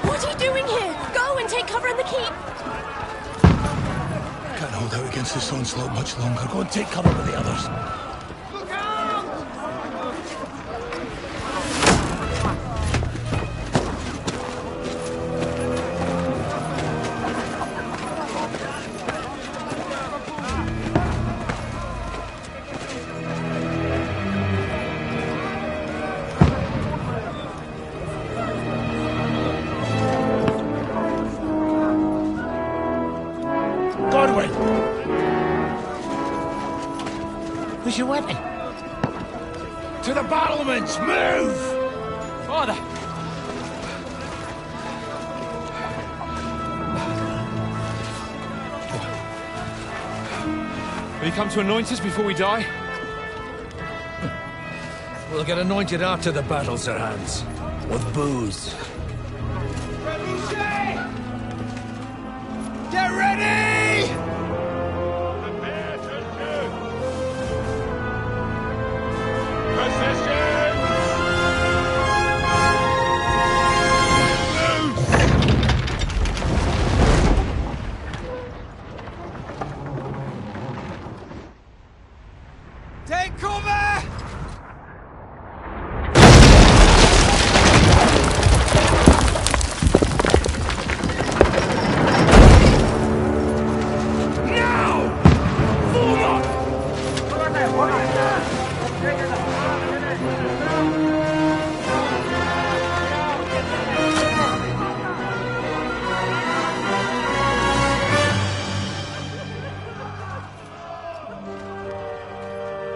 What are you doing here? Go and take cover in the keep! Can't hold out against this onslaught much longer. Go and take cover with the others. Look out! Where's your weapon? To the battlements! Move! Father! Will you come to anoint us before we die? We'll get anointed after the battles are hands. With booze. Get ready! Take cover!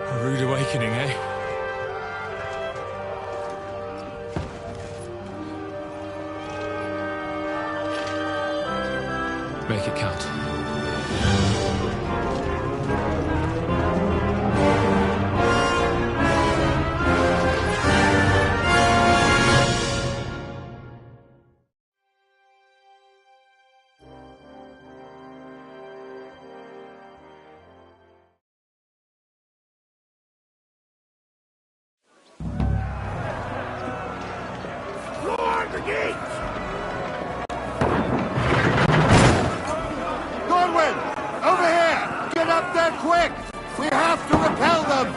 A rude awakening, eh? Make it count. Lord, the gates! Godwin! Over here! Get up there quick! We have to repel them!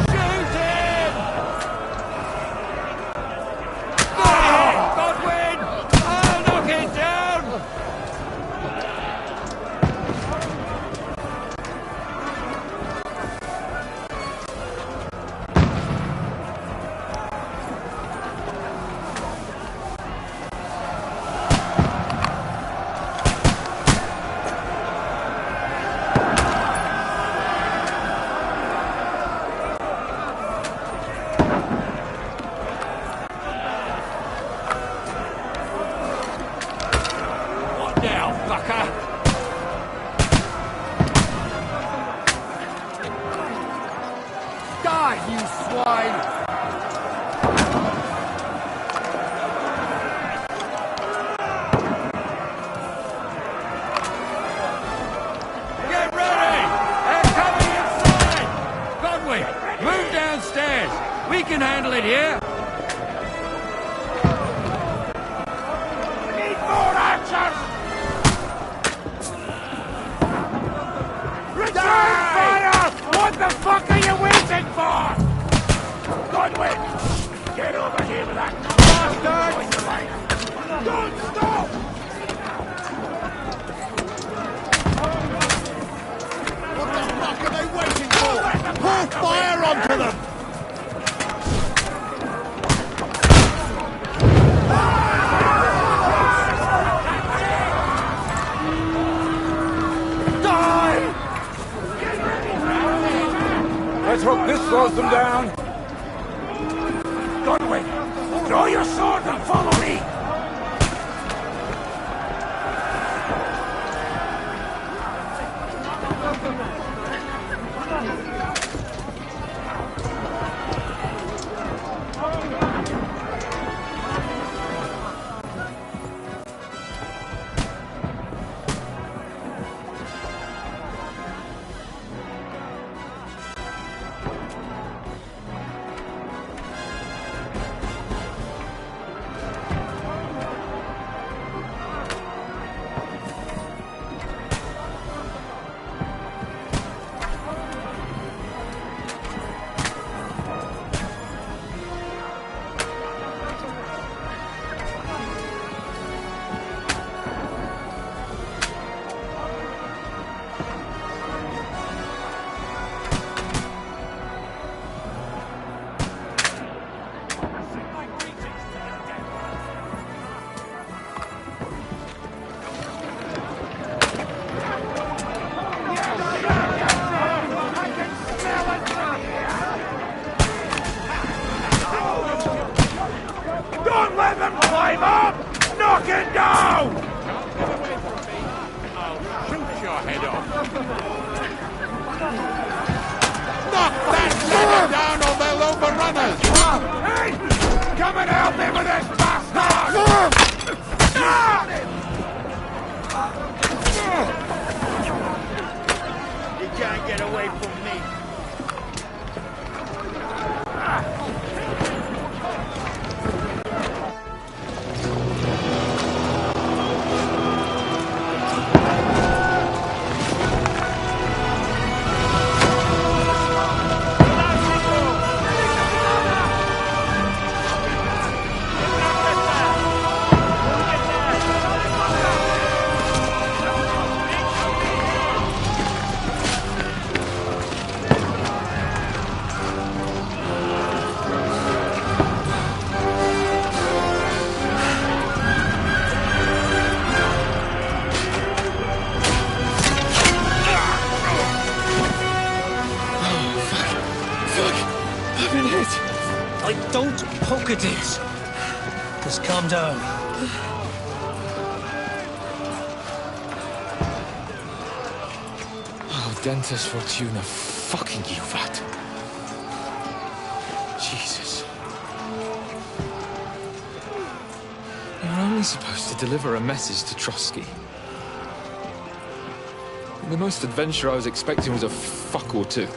Shoot him! Oh, Godwin! I'll knock it down! What now, fucker? Die! Die, you swine! Get ready! They're coming inside! Godwin, move downstairs! We can handle it here! Need more archers! Return fire! What the fuck are you waiting for? Godwin! Get over here with that bastard! Don't stop! What the fuck are they waiting for? Pour fire onto them! Let's hope this slows them down. Godwin, draw your sword and follow me. Don't let them climb up! Knock it down! I'll shoot your head off! Knock that ladder down or they'll overrun us! Hey! Come and help me with this bastard! You can't get away from me! Don't poke at it. Just calm down. Oh, Dentes Fortuna, fucking you, vat. Jesus. You're only supposed to deliver a message to Trotsky. The most adventure I was expecting was a fuck or two.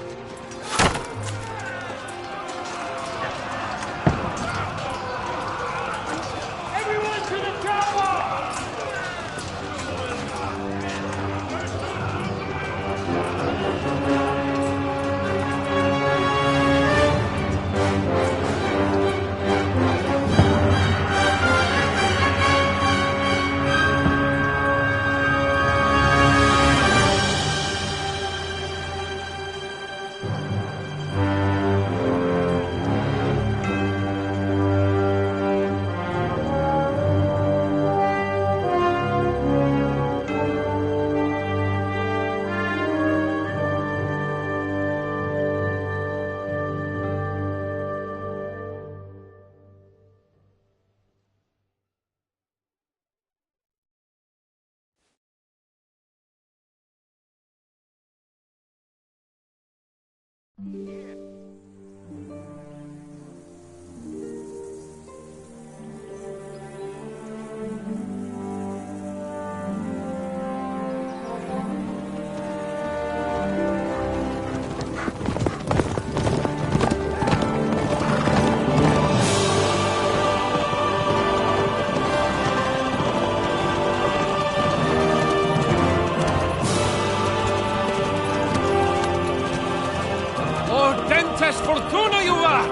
Adentes fortuna juvat!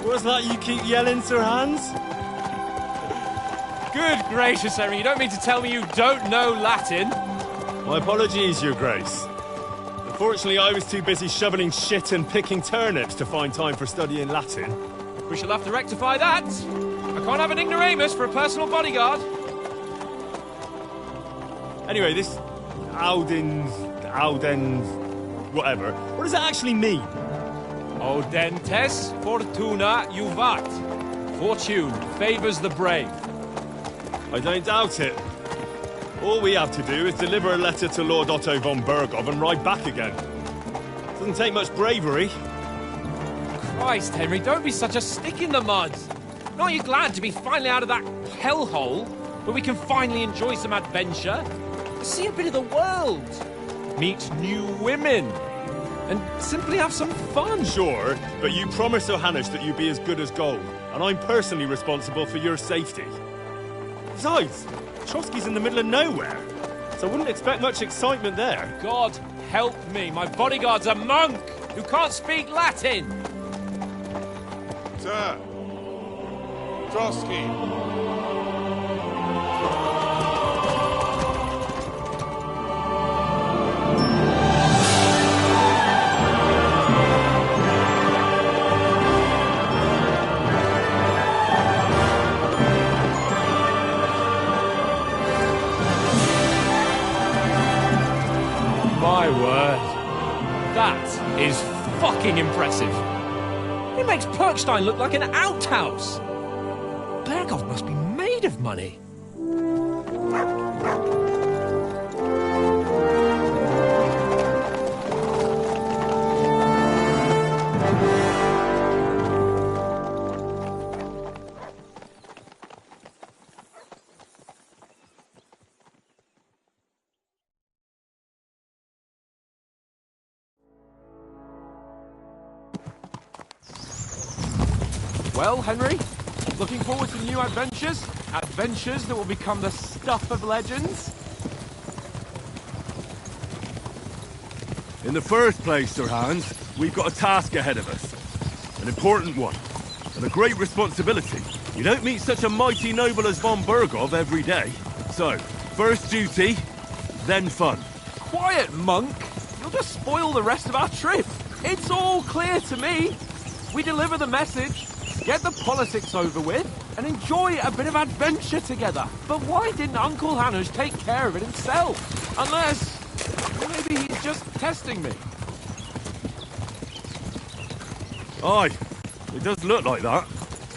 What's that you keep yelling, Sir Hans? Good gracious, Henry, you don't mean to tell me you don't know Latin? My apologies, Your Grace. Unfortunately, I was too busy shoveling shit and picking turnips to find time for studying Latin. We shall have to rectify that. I can't have an ignoramus for a personal bodyguard. Anyway, this Audens, whatever. What does that actually mean? Audentes fortuna juvat. Fortune favours the brave. I don't doubt it. All we have to do is deliver a letter to Lord Otto von Bergov and ride back again. Doesn't take much bravery. Christ, Henry, don't be such a stick in the mud. Aren't you glad to be finally out of that hellhole where we can finally enjoy some adventure? See a bit of the world. Meet new women. And simply have some fun. Sure, but you promised Johannes that you'd be as good as gold, and I'm personally responsible for your safety. Besides, Trotsky's in the middle of nowhere, so I wouldn't expect much excitement there. God help me, my bodyguard's a monk who can't speak Latin. Sir. Trotsky. My word. That is fucking impressive. It makes Perkstein look like an outhouse. Bergov must be made of money. Well, Henry, looking forward to new adventures? Adventures that will become the stuff of legends? In the first place, Sir Hans, we've got a task ahead of us. An important one. And a great responsibility. You don't meet such a mighty noble as von Bergov every day. So, first duty, then fun. Quiet, monk! You'll just spoil the rest of our trip. It's all clear to me. We deliver the message, get the politics over with, and enjoy a bit of adventure together. But why didn't Uncle Hanush take care of it himself? Unless, maybe he's just testing me. Aye, it does look like that.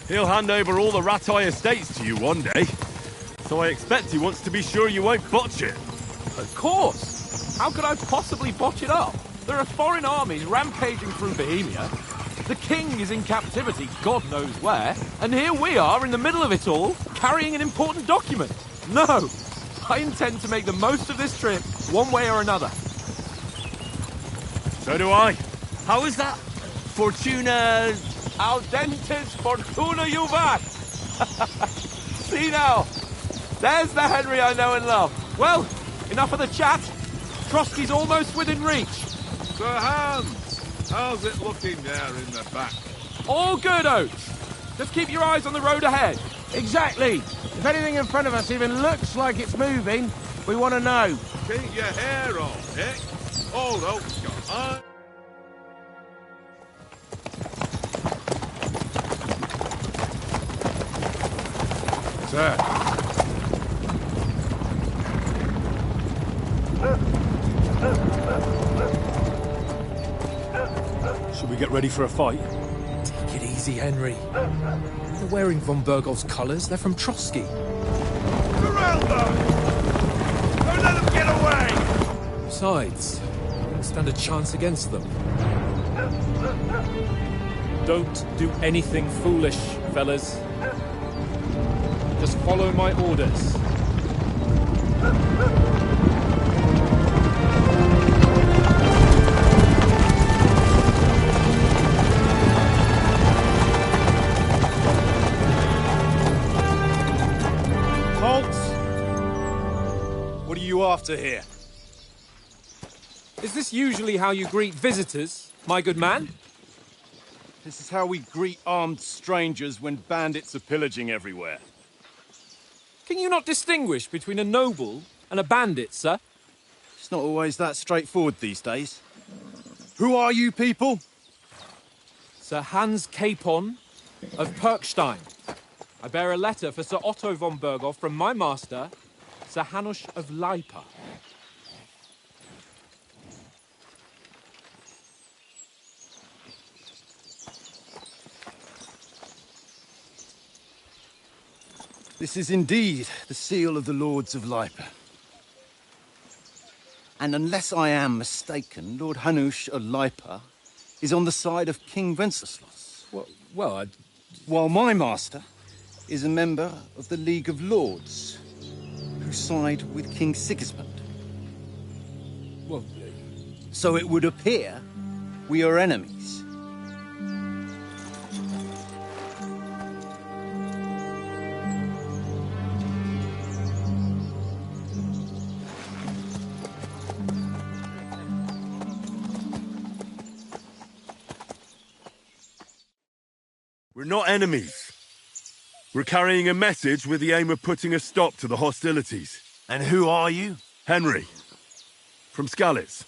He'll hand over all the Ratai estates to you one day. So I expect he wants to be sure you won't botch it. Of course! How could I possibly botch it up? There are foreign armies rampaging through Bohemia. The king is in captivity, God knows where, and here we are in the middle of it all, carrying an important document. No! I intend to make the most of this trip, one way or another. So do I. How is that? Fortuna... Audentes fortuna juvat! See now, there's the Henry I know and love. Well, enough of the chat. Trotsky's almost within reach. Sir Hans, how's it looking there in the back? All good, Oates. Just keep your eyes on the road ahead. Exactly. If anything in front of us even looks like it's moving, we want to know. Keep your hair on, eh? Old Oak's got eyes. Sir. Should we get ready for a fight? Take it easy, Henry. They're wearing von Bergov's colours. They're from Trotsky. Corral them! Don't let them get away! Besides, we don't stand a chance against them. Don't do anything foolish, fellas. Just follow my orders. What are you after here? Is this usually how you greet visitors, my good man? This is how we greet armed strangers when bandits are pillaging everywhere. Can you not distinguish between a noble and a bandit, sir? It's not always that straightforward these days. Who are you people? Sir Hans Capon of Perkstein. I bear a letter for Sir Otto von Berghoff from my master, Sir Hanush of Leipa. This is indeed the seal of the Lords of Leipa. And unless I am mistaken, Lord Hanush of Leipa is on the side of King Wenceslas. Well, While my master is a member of the League of Lords, who side with King Sigismund. well, So it would appear we are enemies. We're not enemies. We're carrying a message with the aim of putting a stop to the hostilities. And who are you? Henry, from Skalitz.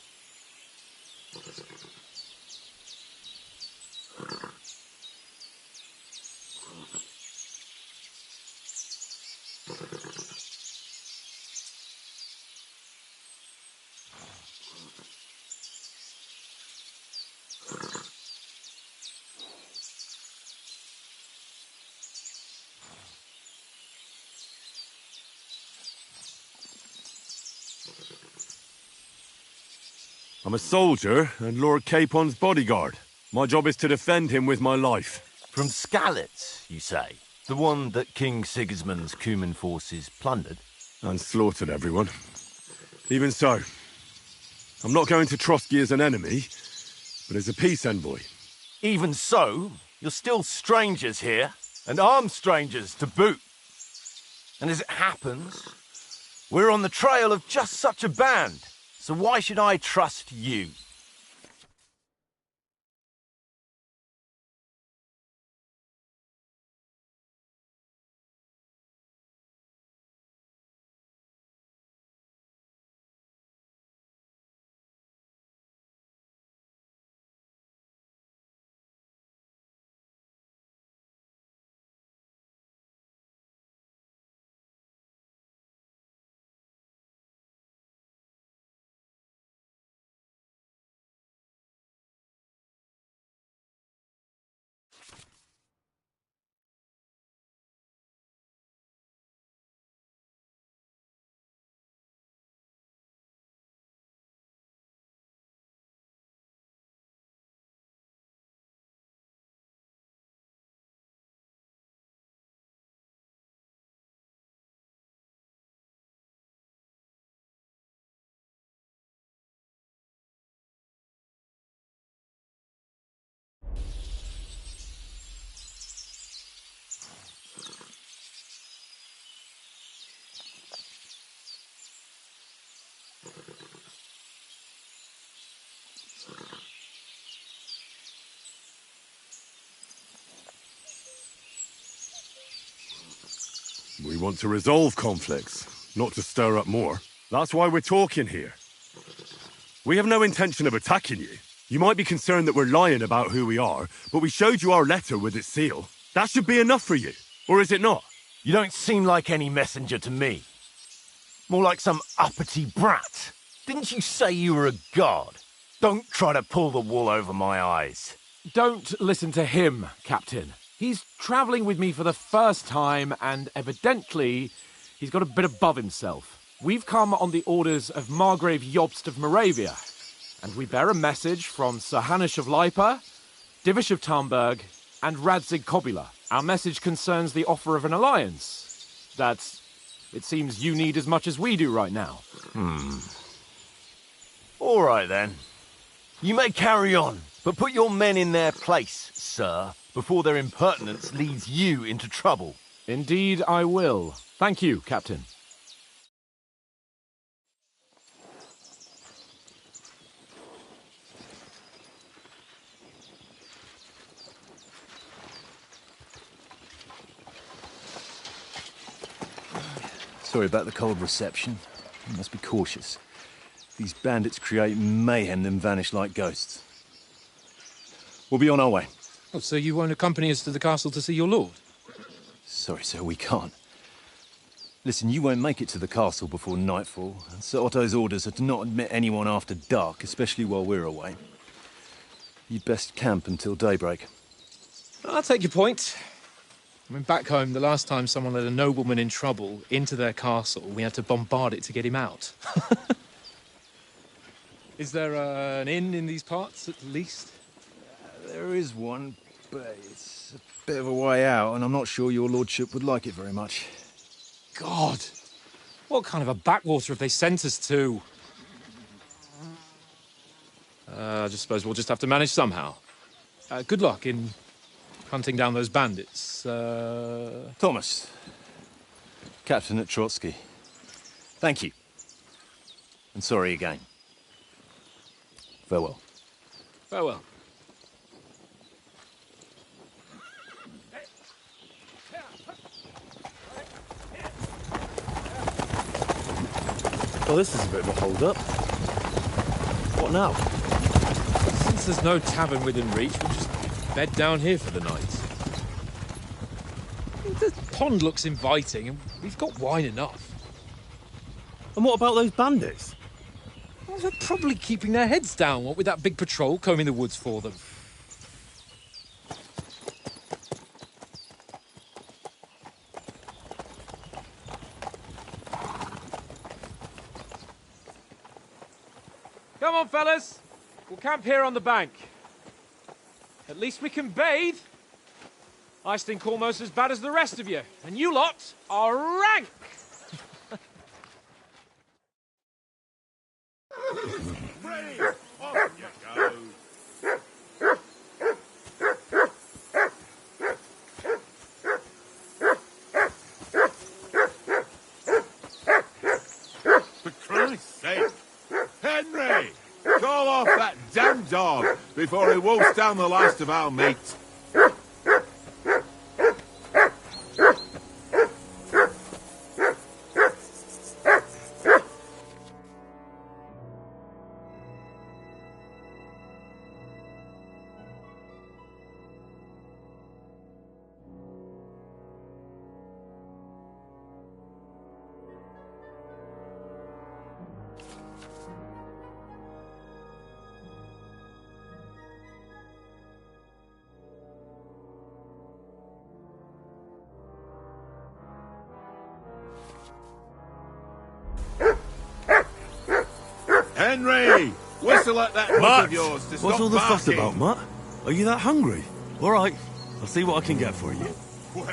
I'm a soldier and Lord Capon's bodyguard. My job is to defend him with my life. From Skalitz, you say? The one that King Sigismund's Cuman forces plundered? And slaughtered everyone. Even so, I'm not going to Trotsky as an enemy, but as a peace envoy. Even so, you're still strangers here, and armed strangers to boot. And as it happens, we're on the trail of just such a band. So why should I trust you? We want to resolve conflicts, not to stir up more. That's why we're talking here. We have no intention of attacking you. You might be concerned that we're lying about who we are, but we showed you our letter with its seal. That should be enough for you, or is it not? You don't seem like any messenger to me. More like some uppity brat. Didn't you say you were a god? Don't try to pull the wool over my eyes. Don't listen to him, Captain. He's travelling with me for the first time, and evidently, he's got a bit above himself. We've come on the orders of Margrave Jobst of Moravia, and we bear a message from Sir Hanush of Leipa, Divish of Tarnberg, and Radzig Kobula. Our message concerns the offer of an alliance that it seems you need as much as we do right now. All right, then. You may carry on, but put your men in their place, sir, before their impertinence leads you into trouble. Indeed, I will. Thank you, Captain. Sorry about the cold reception. You must be cautious. These bandits create mayhem, then vanish like ghosts. We'll be on our way. Oh, so you won't accompany us to the castle to see your lord? Sorry, sir, we can't. Listen, you won't make it to the castle before nightfall. Sir Otto's orders are to not admit anyone after dark, especially while we're away. You'd best camp until daybreak. I'll take your point. I mean, back home, the last time someone let a nobleman in trouble into their castle, we had to bombard it to get him out. Is there an inn in these parts, at least? There is one, but it's a bit of a way out, and I'm not sure your lordship would like it very much. God! What kind of a backwater have they sent us to? I just suppose we'll just have to manage somehow. Good luck in hunting down those bandits. Thomas, captain at Trotsky. Thank you. And sorry again. Farewell. Farewell. Well, this is a bit of a hold-up. What now? Since there's no tavern within reach, we'll just bed down here for the night. The pond looks inviting, and we've got wine enough. And what about those bandits? Well, they're probably keeping their heads down, what with that big patrol combing the woods for them. Come on, fellas. We'll camp here on the bank. At least we can bathe. I stink almost as bad as the rest of you, and you lot are rank! Ready! Off you go! For Christ's sake! Henry! Call off that damn dog before he wolfs down the last of our meat! Henry! Whistle at that hook of yours to stop What's all the fuss barking. about, Mutt? Are you that hungry? All right, I'll see what I can get for you. Well,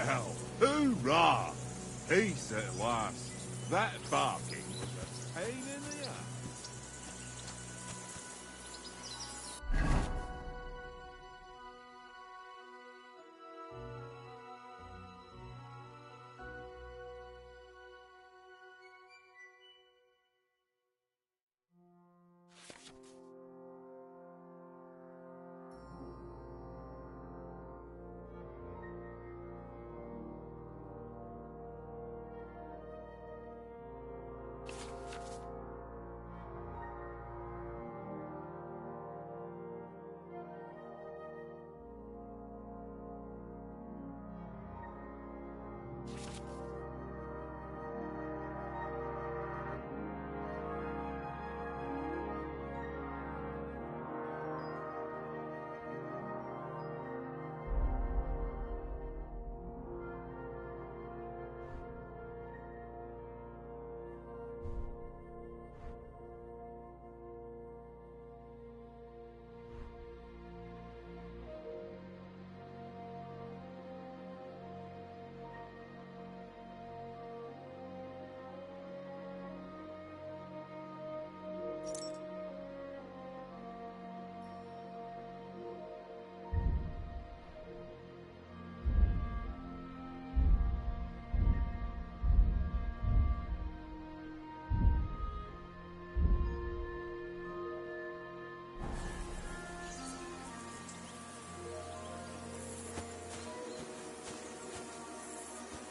hoorah! Peace at last. That barking was a pain in the ass.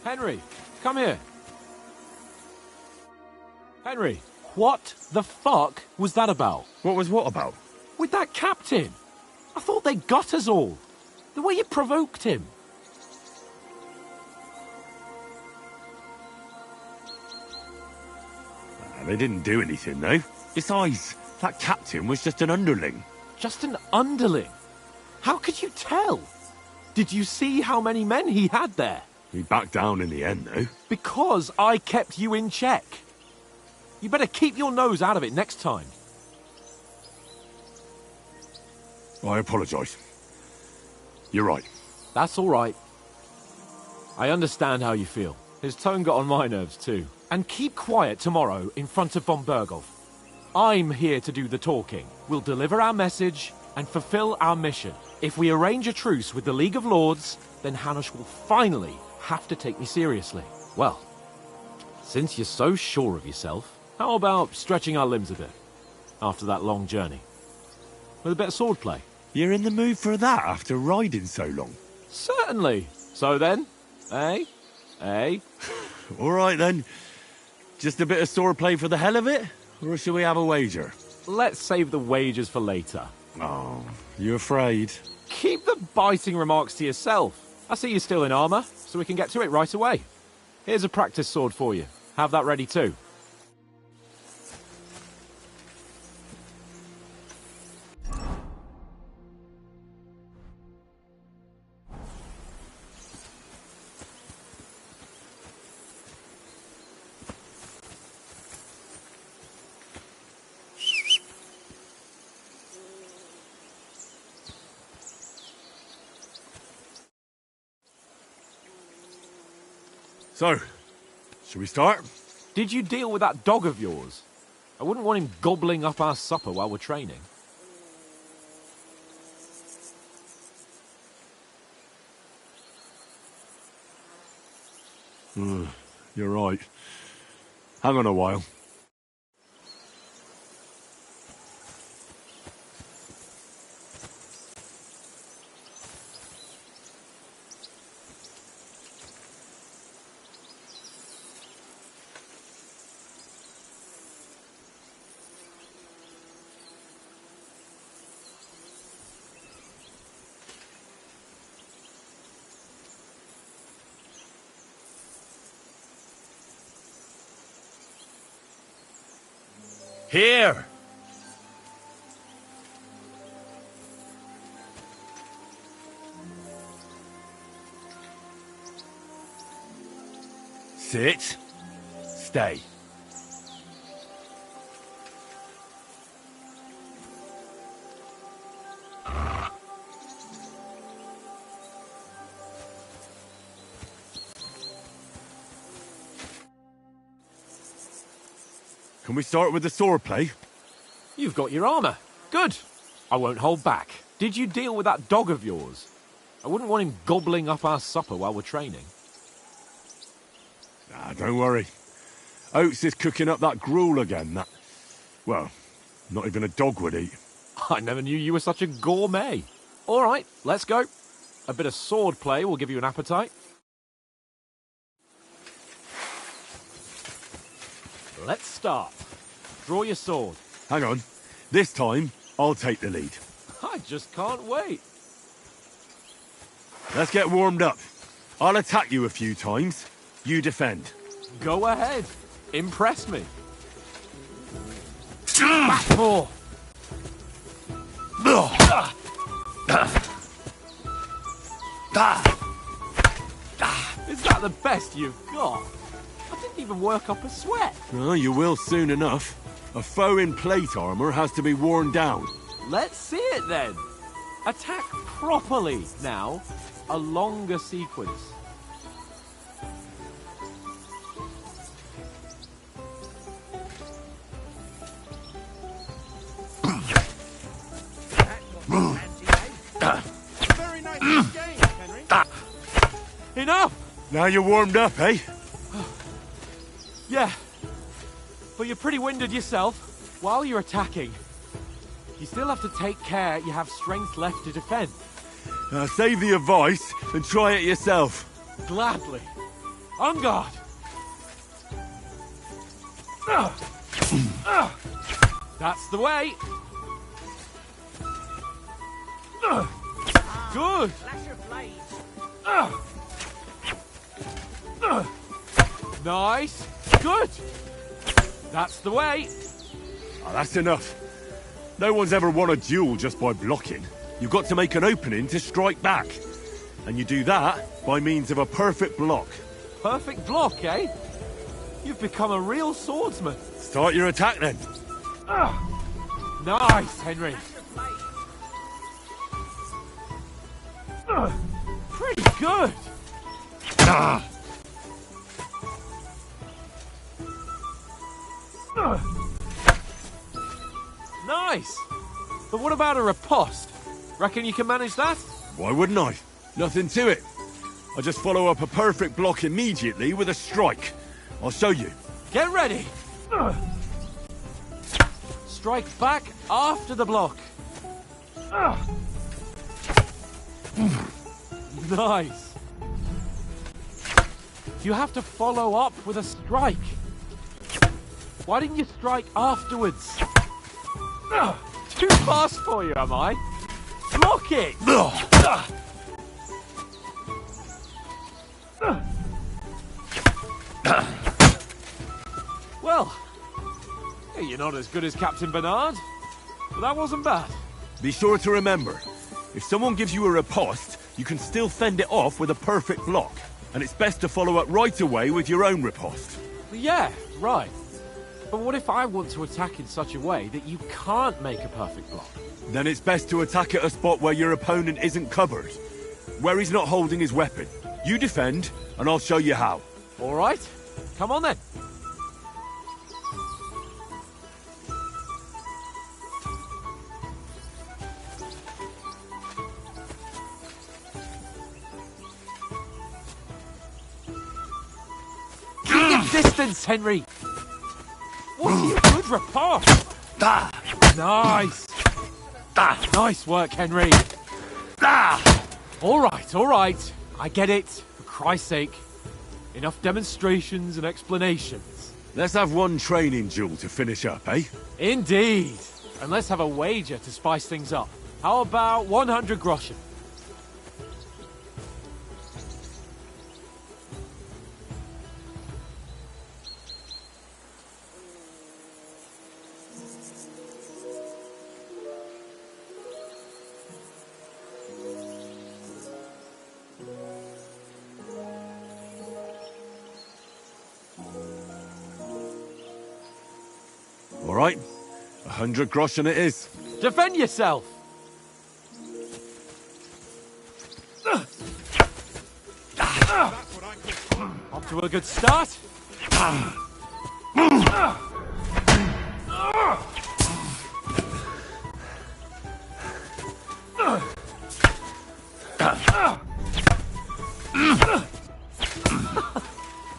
Henry, come here. Henry, what the fuck was that about? What was what about? With that captain? I thought they got us all. The way you provoked him. They didn't do anything, though. Besides, that captain was just an underling. Just an underling? How could you tell? Did you see how many men he had there? He backed down in the end, though. Because I kept you in check. You better keep your nose out of it next time. I apologise. You're right. That's all right. I understand how you feel. His tone got on my nerves too. And keep quiet tomorrow in front of von Berghoff. I'm here to do the talking. We'll deliver our message and fulfill our mission. If we arrange a truce with the League of Lords, then Hanush will finally have to take me seriously. Well, since you're so sure of yourself, how about stretching our limbs a bit after that long journey? With a bit of swordplay. You're in the mood for that after riding so long? Certainly. So then, eh? Eh? All right then. Just a bit of swordplay for the hell of it? Or shall we have a wager? Let's save the wagers for later. Oh, you afraid? Keep the biting remarks to yourself. I see you're still in armour, so we can get to it right away. Here's a practice sword for you. Have that ready too. So, shall we start? Did you deal with that dog of yours? I wouldn't want him gobbling up our supper while we're training. You're right. Hang on a while. Here! Sit. Stay. Can we start with the swordplay? You've got your armour. Good. I won't hold back. Did you deal with that dog of yours? I wouldn't want him gobbling up our supper while we're training. Ah, don't worry. Oates is cooking up that gruel again, that... Well, not even a dog would eat. I never knew you were such a gourmet. All right, let's go. A bit of sword play will give you an appetite. Let's start. Draw your sword. Hang on. This time, I'll take the lead. I just can't wait. Let's get warmed up. I'll attack you a few times. You defend. Go ahead. Impress me. Back four. Is that the best you've got? I didn't even work up a sweat. Oh, you will soon enough. A foe in plate armor has to be worn down. Let's see it then. Attack properly now. A longer sequence. Very nice game, Henry. Enough! Now you're warmed up, eh? Yeah. But you're pretty winded yourself. While you're attacking, you still have to take care you have strength left to defend. Save the advice and try it yourself. Gladly. On guard. That's the way. Good. Nice. Good. That's the way. Oh, that's enough. No one's ever won a duel just by blocking. You've got to make an opening to strike back. And you do that by means of a perfect block. Perfect block, eh? You've become a real swordsman. Start your attack then. Nice, Henry. Pretty good. Nice. But what about a riposte? Reckon you can manage that? Why wouldn't I? Nothing to it. I just follow up a perfect block immediately with a strike. I'll show you. Get ready. Strike back after the block. Nice. You have to follow up with a strike. Why didn't you strike afterwards? Too fast for you, am I? Block it! Well, you're not as good as Captain Bernard, but that wasn't bad. Be sure to remember, if someone gives you a riposte, you can still fend it off with a perfect block. And it's best to follow up right away with your own riposte. Yeah, right. But what if I want to attack in such a way that you can't make a perfect block? Then it's best to attack at a spot where your opponent isn't covered. Where he's not holding his weapon. You defend, and I'll show you how. All right. Come on then. Distance, Henry. What's your good riposte? Nice. Nice work, Henry. All right. I get it. For Christ's sake. Enough demonstrations and explanations. Let's have one training duel to finish up, eh? Indeed. And let's have a wager to spice things up. How about 100 groschen? All right, 100 groschen it is. Defend yourself! Off to a good start.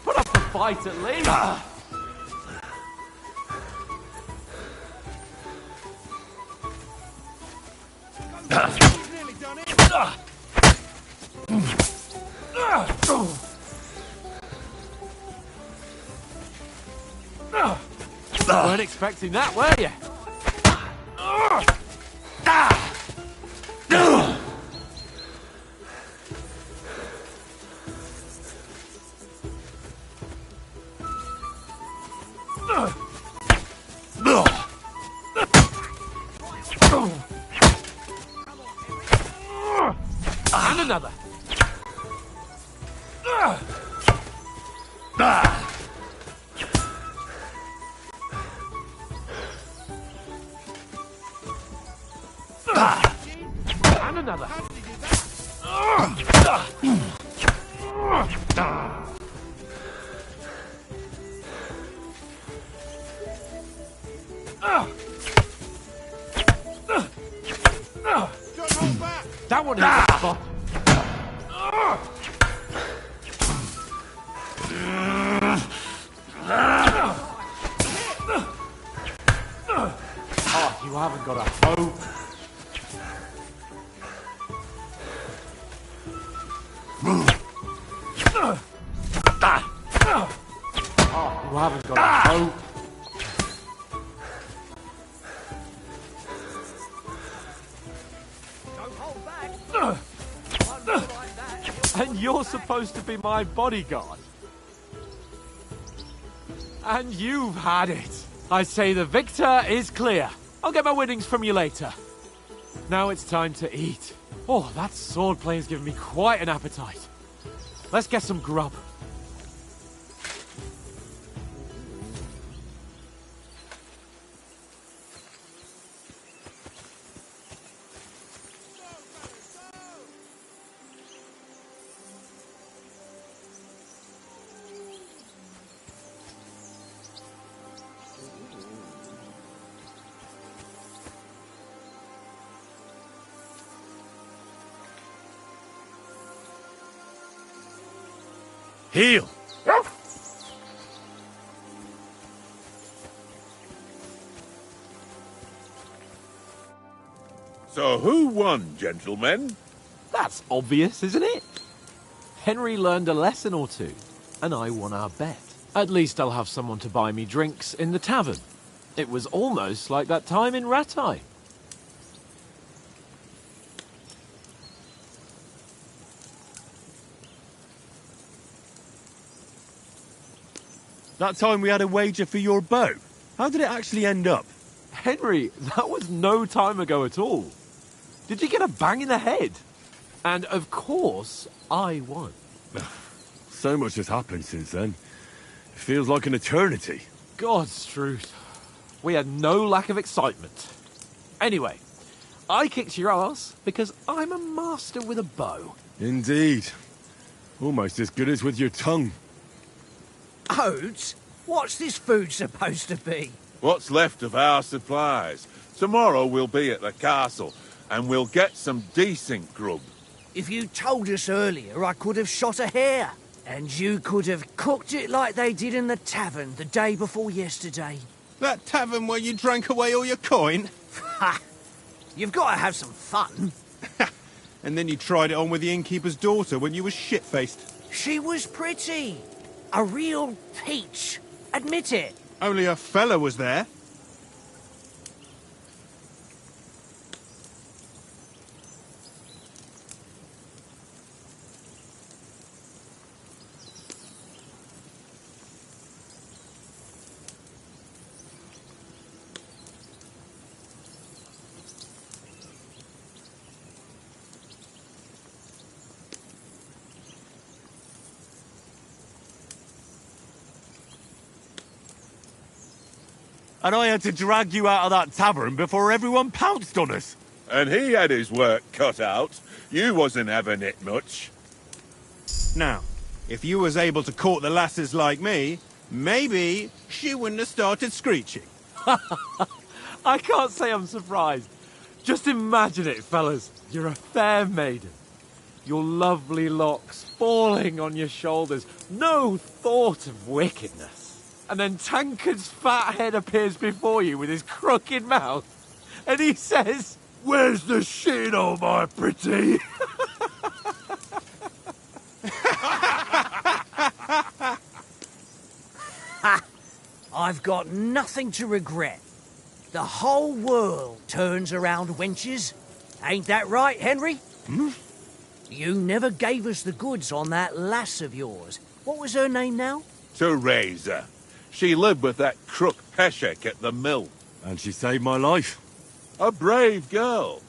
Put up a fight at least. Weren't expecting that, were you? And another. And another. That one is a spot. Oh, you haven't got a hope. Oh, you haven't got a hope. And you're supposed to be my bodyguard. And you've had it. I say the victor is clear. I'll get my winnings from you later. Now it's time to eat. Oh, that swordplay has given me quite an appetite. Let's get some grub. Heel! So who won, gentlemen? That's obvious, isn't it? Henry learned a lesson or two, and I won our bet. At least I'll have someone to buy me drinks in the tavern. It was almost like that time in Rattay. That time we had a wager for your bow. How did it actually end up? Henry, that was no time ago at all. Did you get a bang in the head? And of course, I won. So much has happened since then. It feels like an eternity. God's truth. We had no lack of excitement. Anyway, I kicked your ass because I'm a master with a bow. Indeed. Almost as good as with your tongue. Oates? What's this food supposed to be? What's left of our supplies. Tomorrow we'll be at the castle, and we'll get some decent grub. If you told us earlier, I could have shot a hare. And you could have cooked it like they did in the tavern the day before yesterday. That tavern where you drank away all your coin? Ha! You've got to have some fun. And then you tried it on with the innkeeper's daughter when you were shit-faced. She was pretty. A real peach. Admit it. Only a fella was there. And I had to drag you out of that tavern before everyone pounced on us. And he had his work cut out. You wasn't having it much. Now, if you was able to court the lasses like me, maybe she wouldn't have started screeching. I can't say I'm surprised. Just imagine it, fellas. You're a fair maiden. Your lovely locks falling on your shoulders. No thought of wickedness. And then Tankard's fat head appears before you with his crooked mouth. And he says, "Where's the shit, oh my pretty?" Ha! I've got nothing to regret. The whole world turns around wenches. Ain't that right, Henry? You never gave us the goods on that lass of yours. What was her name now? Teresa. She lived with that crook Peshek at the mill. And she saved my life. A brave girl.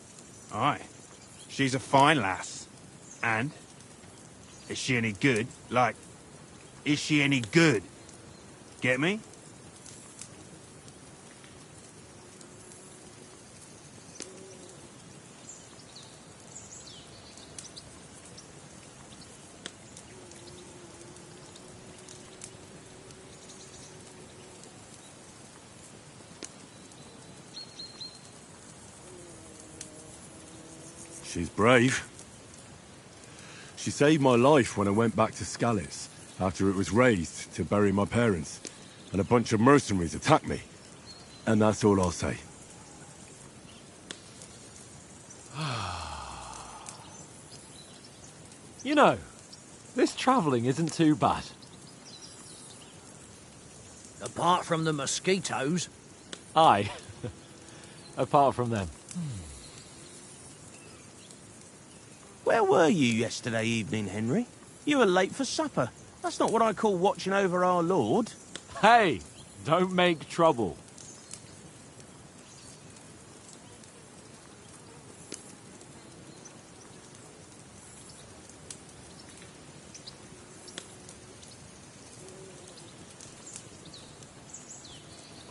Aye. She's a fine lass. And? Is she any good? Like, is she any good? Get me? She's brave. She saved my life when I went back to Scallis after it was raised to bury my parents, and a bunch of mercenaries attacked me. And that's all I'll say. You know, this travelling isn't too bad. Apart from the mosquitoes. Aye. Apart from them. Where were you yesterday evening, Henry? You were late for supper. That's not what I call watching over our Lord. Hey, don't make trouble.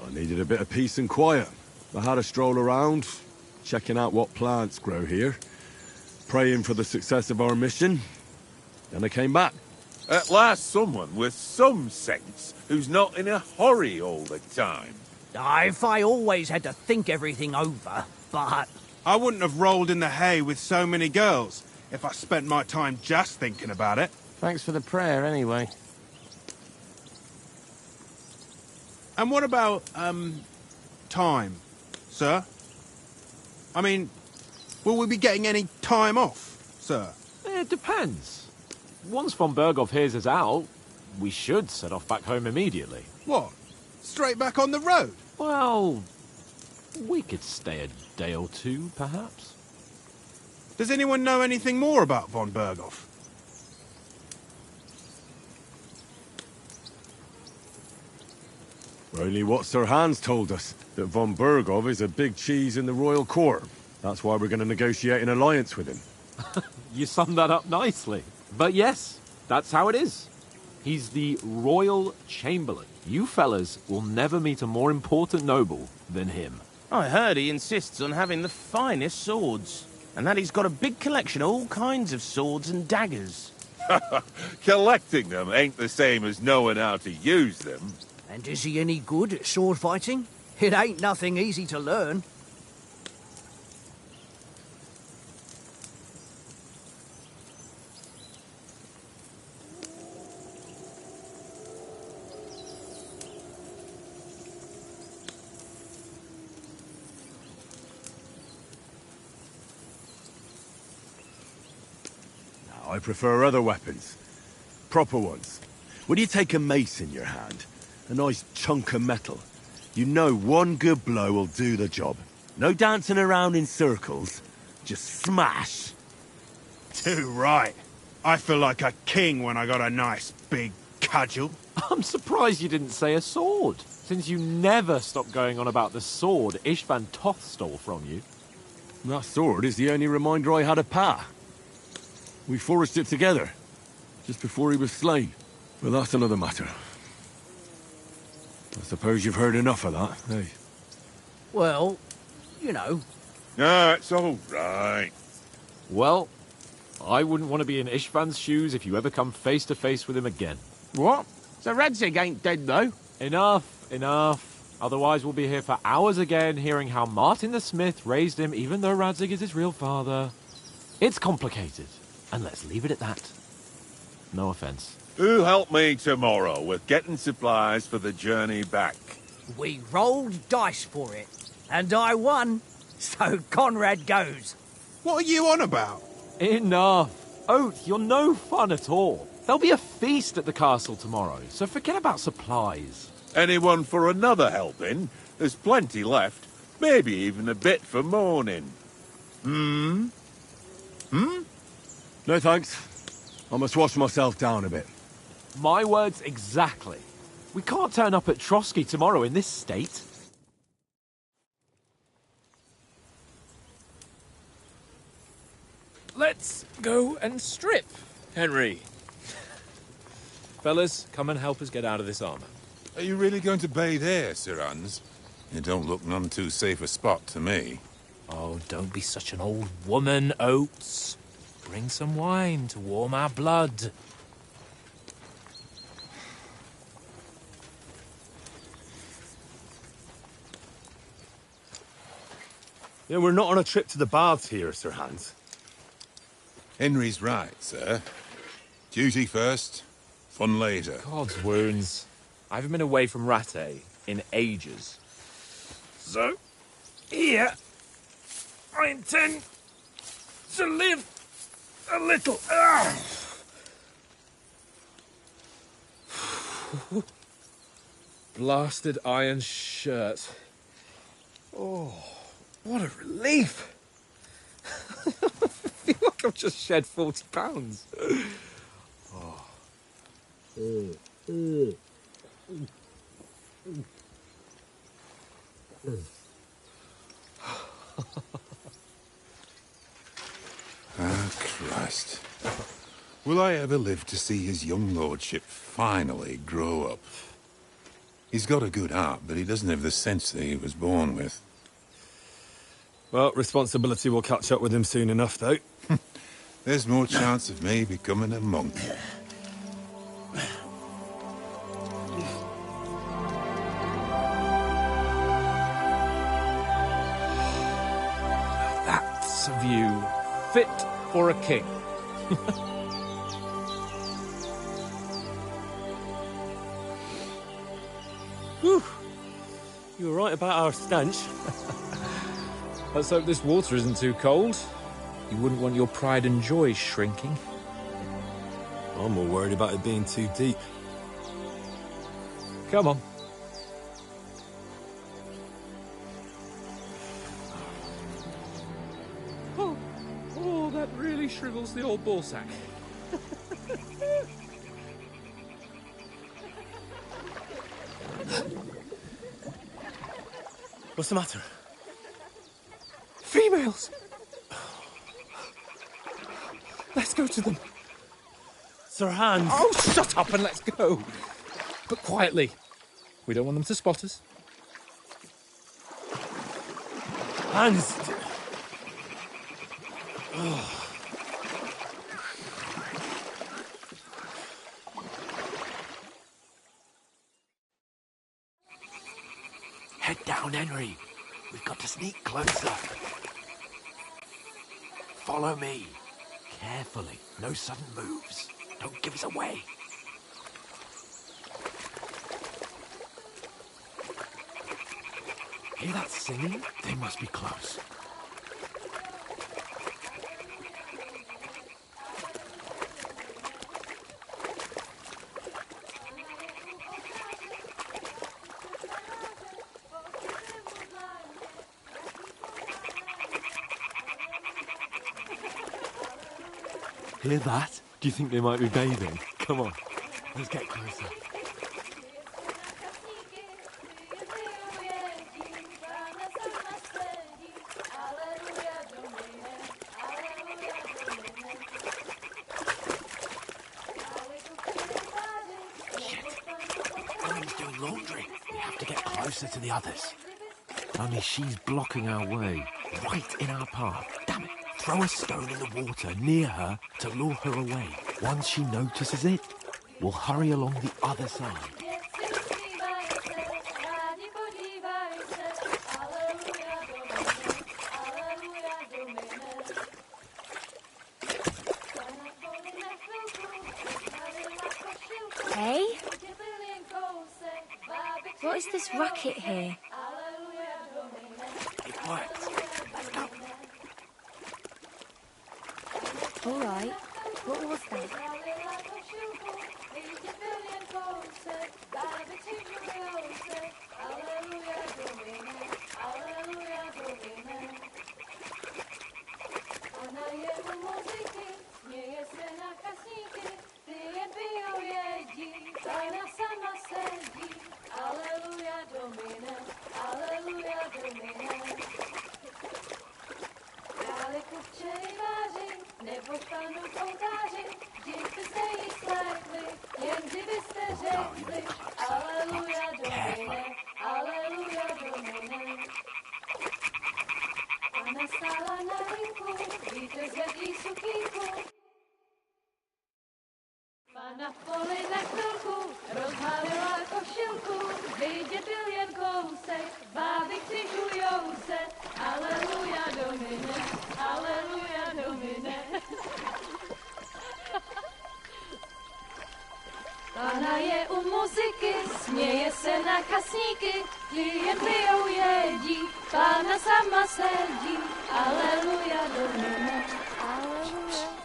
I needed a bit of peace and quiet. I had a stroll around, checking out what plants grow here, praying for the success of our mission. Then I came back. At last someone with some sense who's not in a hurry all the time. If I always had to think everything over, but... I wouldn't have rolled in the hay with so many girls if I spent my time just thinking about it. Thanks for the prayer, anyway. And what about, time, sir? I mean, will we be getting any time off, sir? It depends. Once von Berghoff hears us out, we should set off back home immediately. What? Straight back on the road? Well, we could stay a day or two, perhaps. Does anyone know anything more about von Berghoff? Only what Sir Hans told us, that von Berghoff is a big cheese in the royal court. That's why we're going to negotiate an alliance with him. You summed that up nicely. But yes, that's how it is. He's the royal chamberlain. You fellas will never meet a more important noble than him. I heard he insists on having the finest swords, and that he's got a big collection of all kinds of swords and daggers. Collecting them ain't the same as knowing how to use them. And is he any good at sword fighting? It ain't nothing easy to learn. I prefer other weapons. Proper ones. When you take a mace in your hand, a nice chunk of metal, you know one good blow will do the job. No dancing around in circles. Just smash. Too right. I feel like a king when I got a nice big cudgel. I'm surprised you didn't say a sword, since you never stop going on about the sword Ishvan Toth stole from you. That sword is the only reminder I had of Pa. We forged it together, just before he was slain. But that's another matter. I suppose you've heard enough of that, eh? Well, you know. No, it's all right. Well, I wouldn't want to be in Ishvan's shoes if you ever come face to face with him again. What? So Radzig ain't dead, though? Enough, enough. Otherwise we'll be here for hours again hearing how Martin the Smith raised him even though Radzig is his real father. It's complicated, and let's leave it at that. No offense. Who'll help me tomorrow with getting supplies for the journey back? We rolled dice for it, and I won, so Conrad goes. What are you on about? Enough. Oath, you're no fun at all. There'll be a feast at the castle tomorrow, so forget about supplies. Anyone for another helping? There's plenty left. Maybe even a bit for morning. No thanks. I must wash myself down a bit. My words exactly. We can't turn up at Trotsky tomorrow in this state. Let's go and strip, Henry. Fellas, come and help us get out of this armor. Are you really going to bathe here, Sir Hans? It don't look none too safe a spot to me. Oh, don't be such an old woman, Oates. Bring some wine to warm our blood. Yeah, we're not on a trip to the baths here, Sir Hans. Henry's right, sir. Duty first, fun later. God's wounds. I haven't been away from Rattay in ages. So, here, I intend to live a little. Blasted iron shirt. Oh, what a relief. Feel like I've just shed £40. Ah, Christ. Will I ever live to see his young lordship finally grow up? He's got a good heart, but he doesn't have the sense that he was born with. Well, responsibility will catch up with him soon enough, though. There's more chance of me becoming a monk. That's a view fit for a king. Whew. You were right about our stench. Let's hope this water isn't too cold. You wouldn't want your pride and joy shrinking. I'm more worried about it being too deep. Come on. Oh, that really shrivels the old ballsack. What's the matter? Females! Let's go to them. Sir Hans! Oh, shut up and let's go. But quietly. We don't want them to spot us. Hans! Head down, Henry. We've got to sneak closer. Follow me. Carefully. No sudden moves. Don't give us away. Hear that singing? They must be close. Hear that? Do you think they might be bathing? Come on, let's get closer. Woman's doing laundry. We have to get closer to the others. Only she's blocking our way, right in our path. Damn it. Throw a stone in the water near her to lure her away. Once she notices it, we'll hurry along the other side. Hey? What is this racket here? It worked. Let's go. All right. What was that? Na poli na chvilku rozhalila košilku, vidět byl jen kousek, báby křižujou se, aleluja Domine, aleluja Domine. Pána je u muziky, směje se na kasníky, jen pijou jedí, Pána sama sedí, aleluja Domine, aleluja.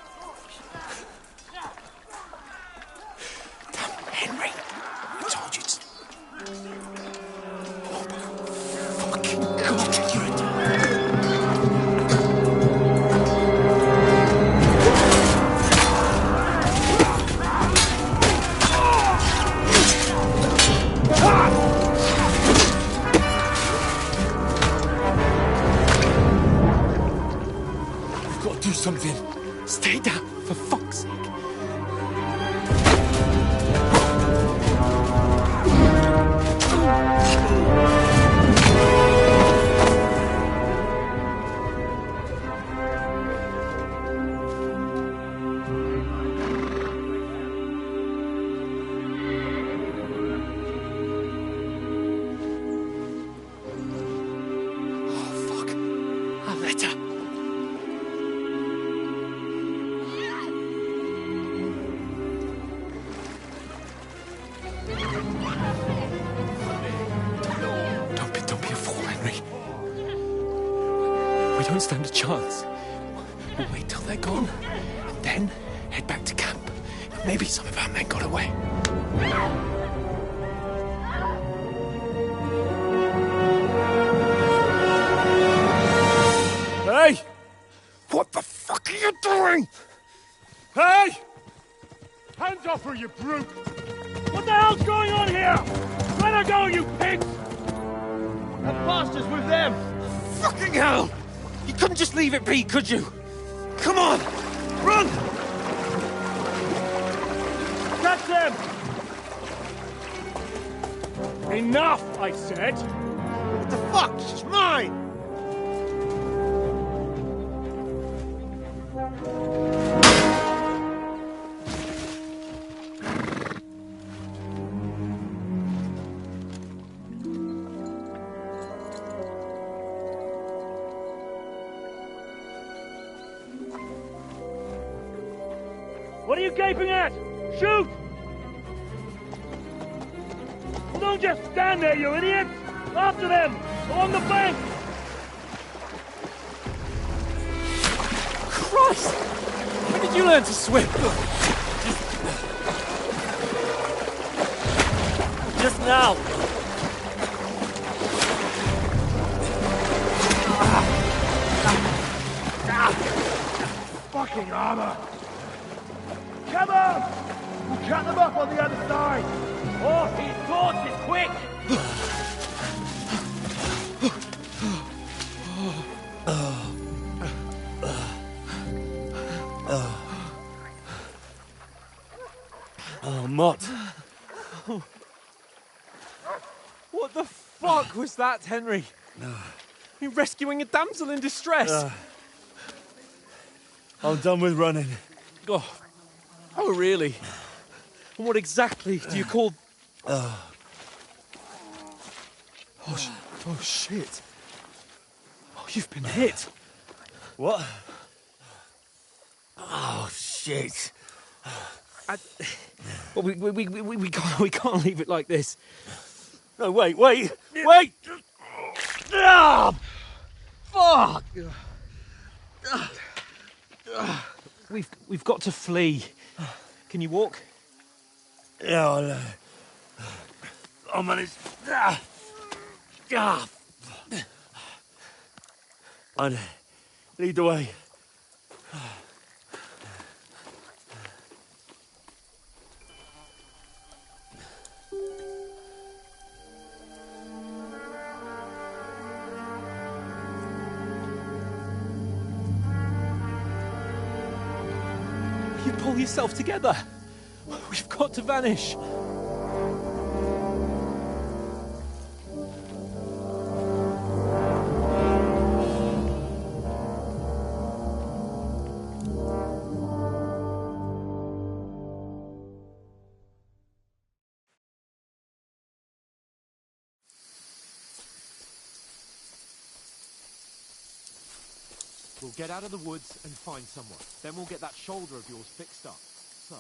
Henry, I told you to... Oh, fucking God, you're a... something. Stay down, for fuck's sake. We don't stand a chance. We'll wait till they're gone, and then head back to camp. Maybe some of our men got away. Hey! What the fuck are you doing? Hey! Hands off her, you brute! What the hell's going on here? Let her go, you pigs! That bastard's with them! Fucking hell! You couldn't just leave it be, could you? Come on! Run! Catch them! Enough, I said! What the fuck? She's mine! What are you gaping at? Shoot! Well, don't just stand there, you idiots! After them! Along the bank! Christ! When did you learn to swim? Just now! Fucking armor! Come on! We'll cut them up on the other side! Oh, he's torches, quick! Oh, Mott. What the fuck was that, Henry? You're rescuing a damsel in distress. I'm done with running. Oh, really? And what exactly do you call... Oh, shit. Oh, you've been hit. What? Oh, shit. Well, we can't leave it like this. No, wait! Ah! Fuck! We've got to flee. Can you walk? Yeah, I'll manage. I'd lead the way. You pull yourself together. We've got to vanish. We'll get out of the woods and find someone. Then we'll get that shoulder of yours fixed up. So...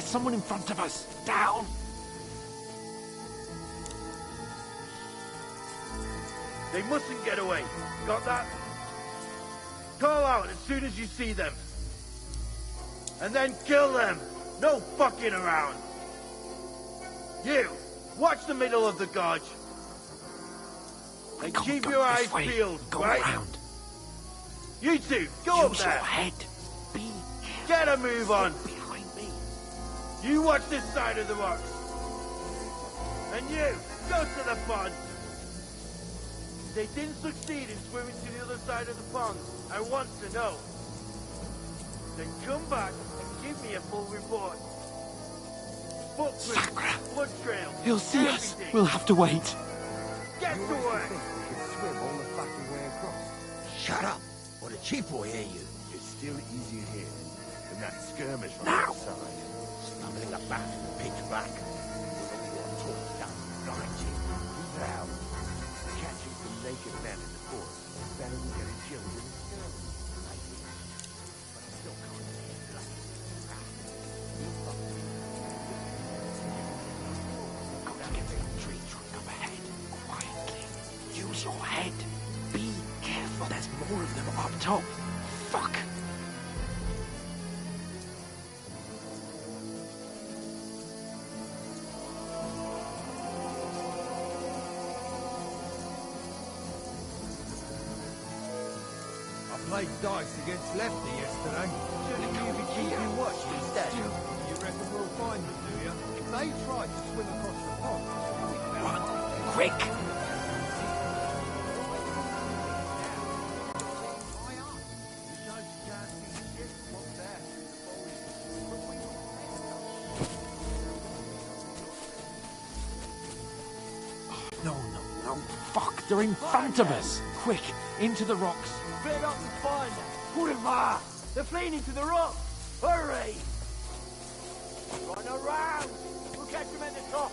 someone in front of us. Down! They mustn't get away. Got that? Call out as soon as you see them. And then kill them. No fucking around. You, watch the middle of the gorge. And keep your eyes peeled, Go right? around. You two, go up Use there. your head. Be Get a move on. behind me. You watch this side of the rocks. And you, go to the pond. They didn't succeed in swimming to the other side of the pond. I want to know. Then come back and give me a full report. Footprints, blood trail. He'll see us. everything. We'll have to wait. Get to work. Swim all the fucking way across. Shut up, or the chief will hear you. It's still easier here than that skirmish from Now. outside. Stumbling about in the pitch black. With all your talk down behind you. Keep out. Catching some naked men in the forest is better than getting killed in a skirmish. But I still can't see it. Got to get to the tree trunk up ahead. Quietly. Use your head. Be careful. There's more of them up top. Fuck. I played dice against Lefty yesterday. Shouldn't you be keeping watch instead? You reckon we'll find them, do you? If they tried to swim across the pond... Run. Quick. No. Fuck, they're in front of us. Quick, into the rocks. Split up and find them. Hurrah! They're fleeing into the rocks. Hurry! Run around. We'll catch them at the top.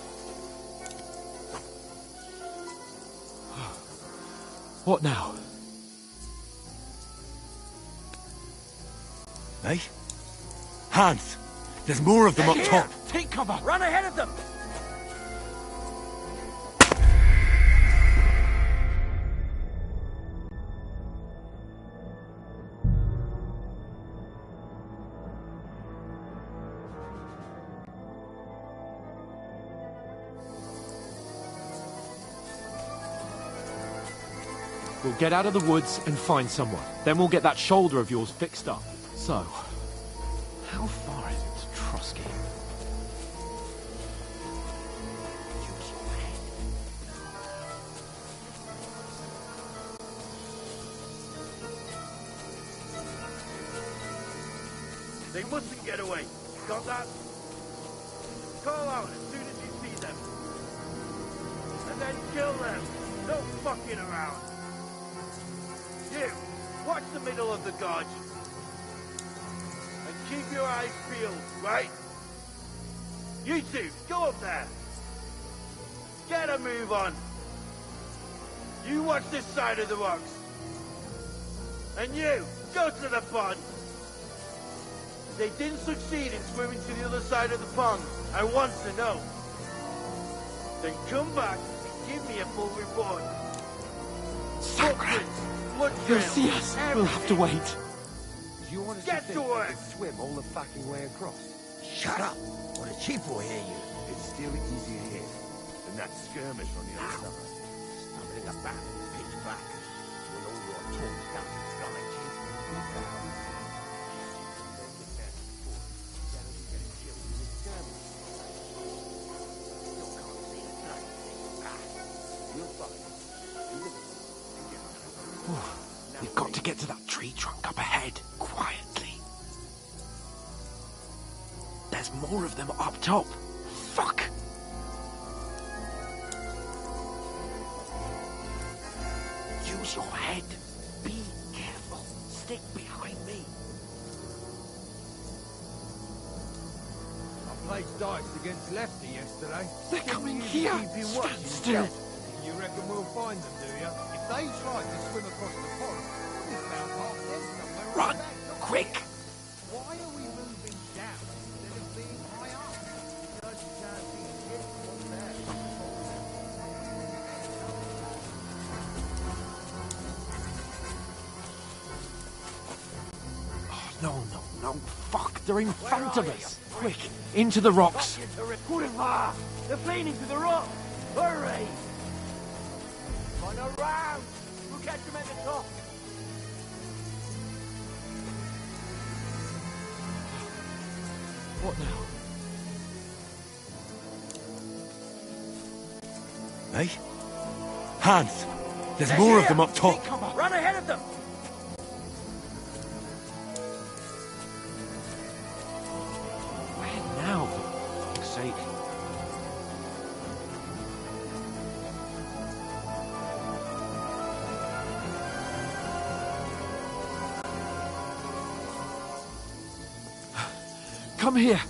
What now? Hey? Hans! There's more of them up Here, top. take cover. Run ahead of them! We'll get out of the woods and find someone. Then we'll get that shoulder of yours fixed up. So, how far is it to Trotsky? They mustn't get away. Got that? Call out as soon as you see them. And then kill them. No fucking around. You, watch the middle of the gorge. And keep your eyes peeled, right? You two, go up there. Get a move on. You watch this side of the rocks. And you, go to the pond. They didn't succeed in swimming to the other side of the pond. I want to know. Then come back and give me a full report. Footprints, blood He'll trail, see us. We'll have to wait. You want us Get to to think work. we can swim all the fucking way across? Shut up, or the chief will hear you. It's still easier here than that skirmish on the other side. Stumbling about in the pitch black. With all your talk down behind you. Keep out. We've got to get to that tree trunk up ahead, quietly. There's more of them up top. Fuck! Use your head. Be careful. Stick behind me. I played dice against Lefty yesterday. They're coming Shouldn't you here. be keeping Stand watch still. instead? You reckon we'll find them, do you? If they tried to swim across the pond, we'd found half dead somewhere. Run! Back. Quick! Why are we moving down instead of being high up? No. Fuck, they're in front of us. Quick, into the rocks. Hurrah! They're fleeing into the rock! Hurry! Run around! We'll catch them at the top! What now? Hey? Hans! There's more of them up top. Run ahead of them! Where now, for fuck's sake? Come here.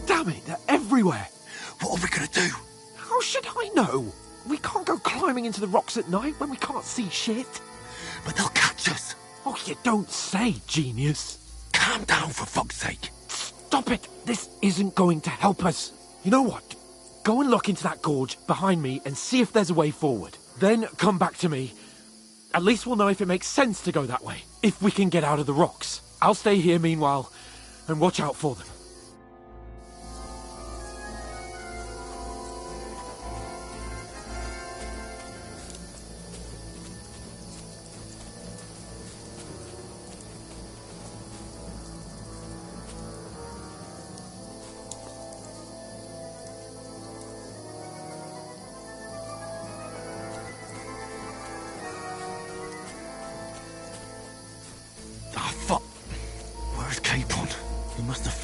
Damn it, they're everywhere. What are we gonna do? How should I know? We can't go climbing into the rocks at night when we can't see shit. But they'll catch us. Oh, you don't say, genius. Calm down, for fuck's sake. Stop it. This isn't going to help us. You know what? Go and look into that gorge behind me and see if there's a way forward. Then come back to me. At least we'll know if it makes sense to go that way, if we can get out of the rocks. I'll stay here meanwhile and watch out for them.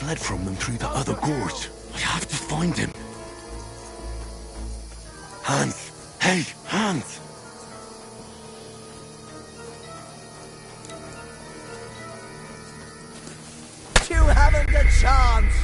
Fled from them through the other gorge. I have to find him. Hans! Hey, Hans! You haven't a chance!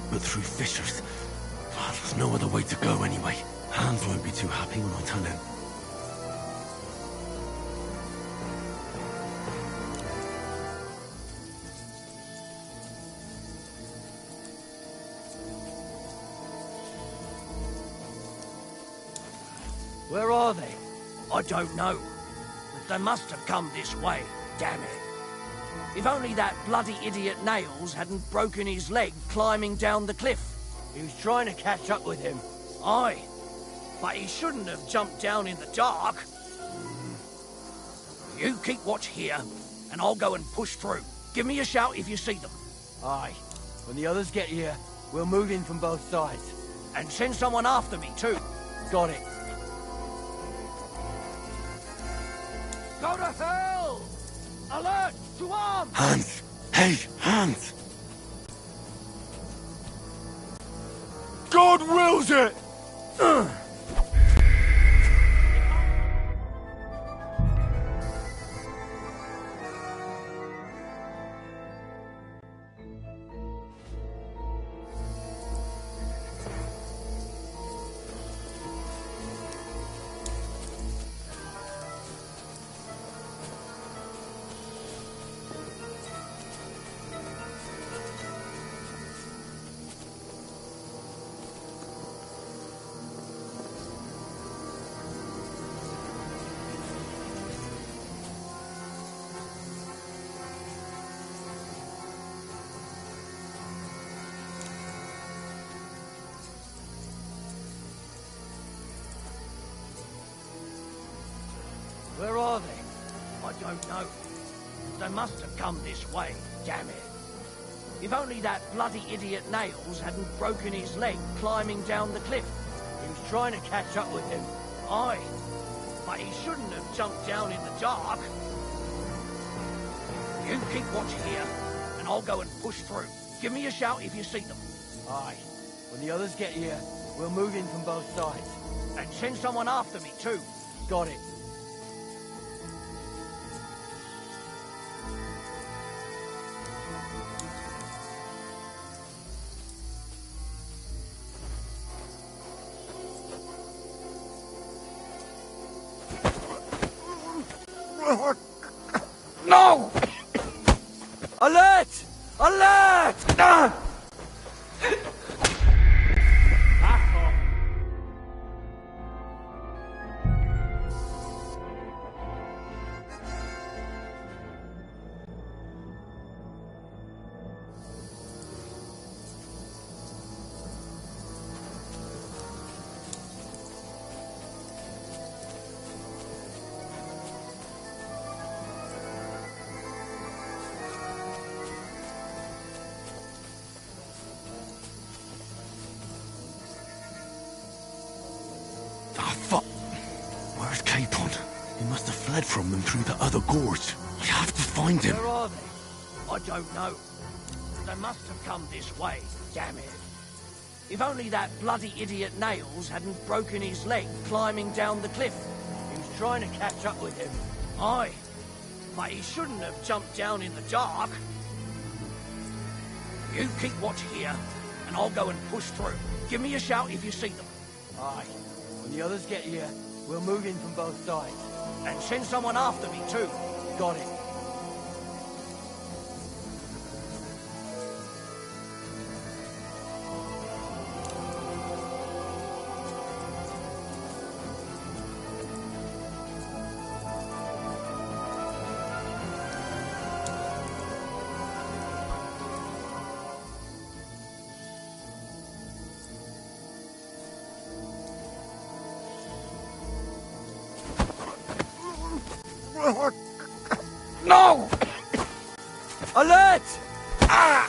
But through fissures. Oh, there's no other way to go anyway. Hans won't be too happy when I tell him. Where are they? I don't know. But they must have come this way. Damn it. If only that bloody idiot Nails hadn't broken his leg climbing down the cliff. He was trying to catch up with him. Aye. But he shouldn't have jumped down in the dark. You keep watch here, and I'll go and push through. Give me a shout if you see them. Aye. When the others get here, we'll move in from both sides. And send someone after me, too. Got it. Go to hell! Alert! To arms! Hans! Hey, Hans! God wills it! Where are they? I don't know. They must have come this way. Damn it. If only that bloody idiot Nails hadn't broken his leg climbing down the cliff. He was trying to catch up with him. Aye. But he shouldn't have jumped down in the dark. You keep watch here, and I'll go and push through. Give me a shout if you see them. Aye. When the others get here, we'll move in from both sides. And send someone after me, too. Got it. No! Alert! Alert! Ah, fuck. Where's Capon? He must have fled from them through the other gorge. I have to find him. Where are they? I don't know. They must have come this way, damn it. If only that bloody idiot Nails hadn't broken his leg climbing down the cliff. He was trying to catch up with him. Aye, but he shouldn't have jumped down in the dark. You keep watch here, and I'll go and push through. Give me a shout if you see them. Aye. When the others get here, we'll move in from both sides. And send someone after me, too. Got it. No! Alert! Ah!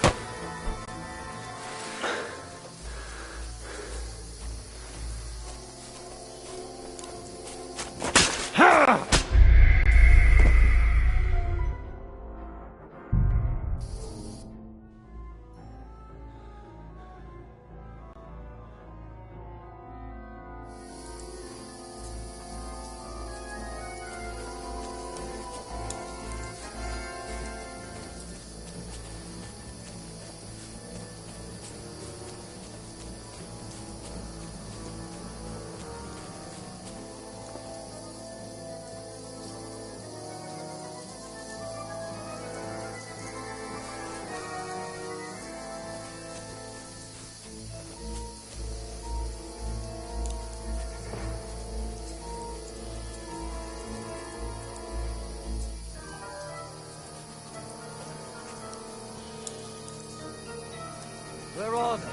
Where are they?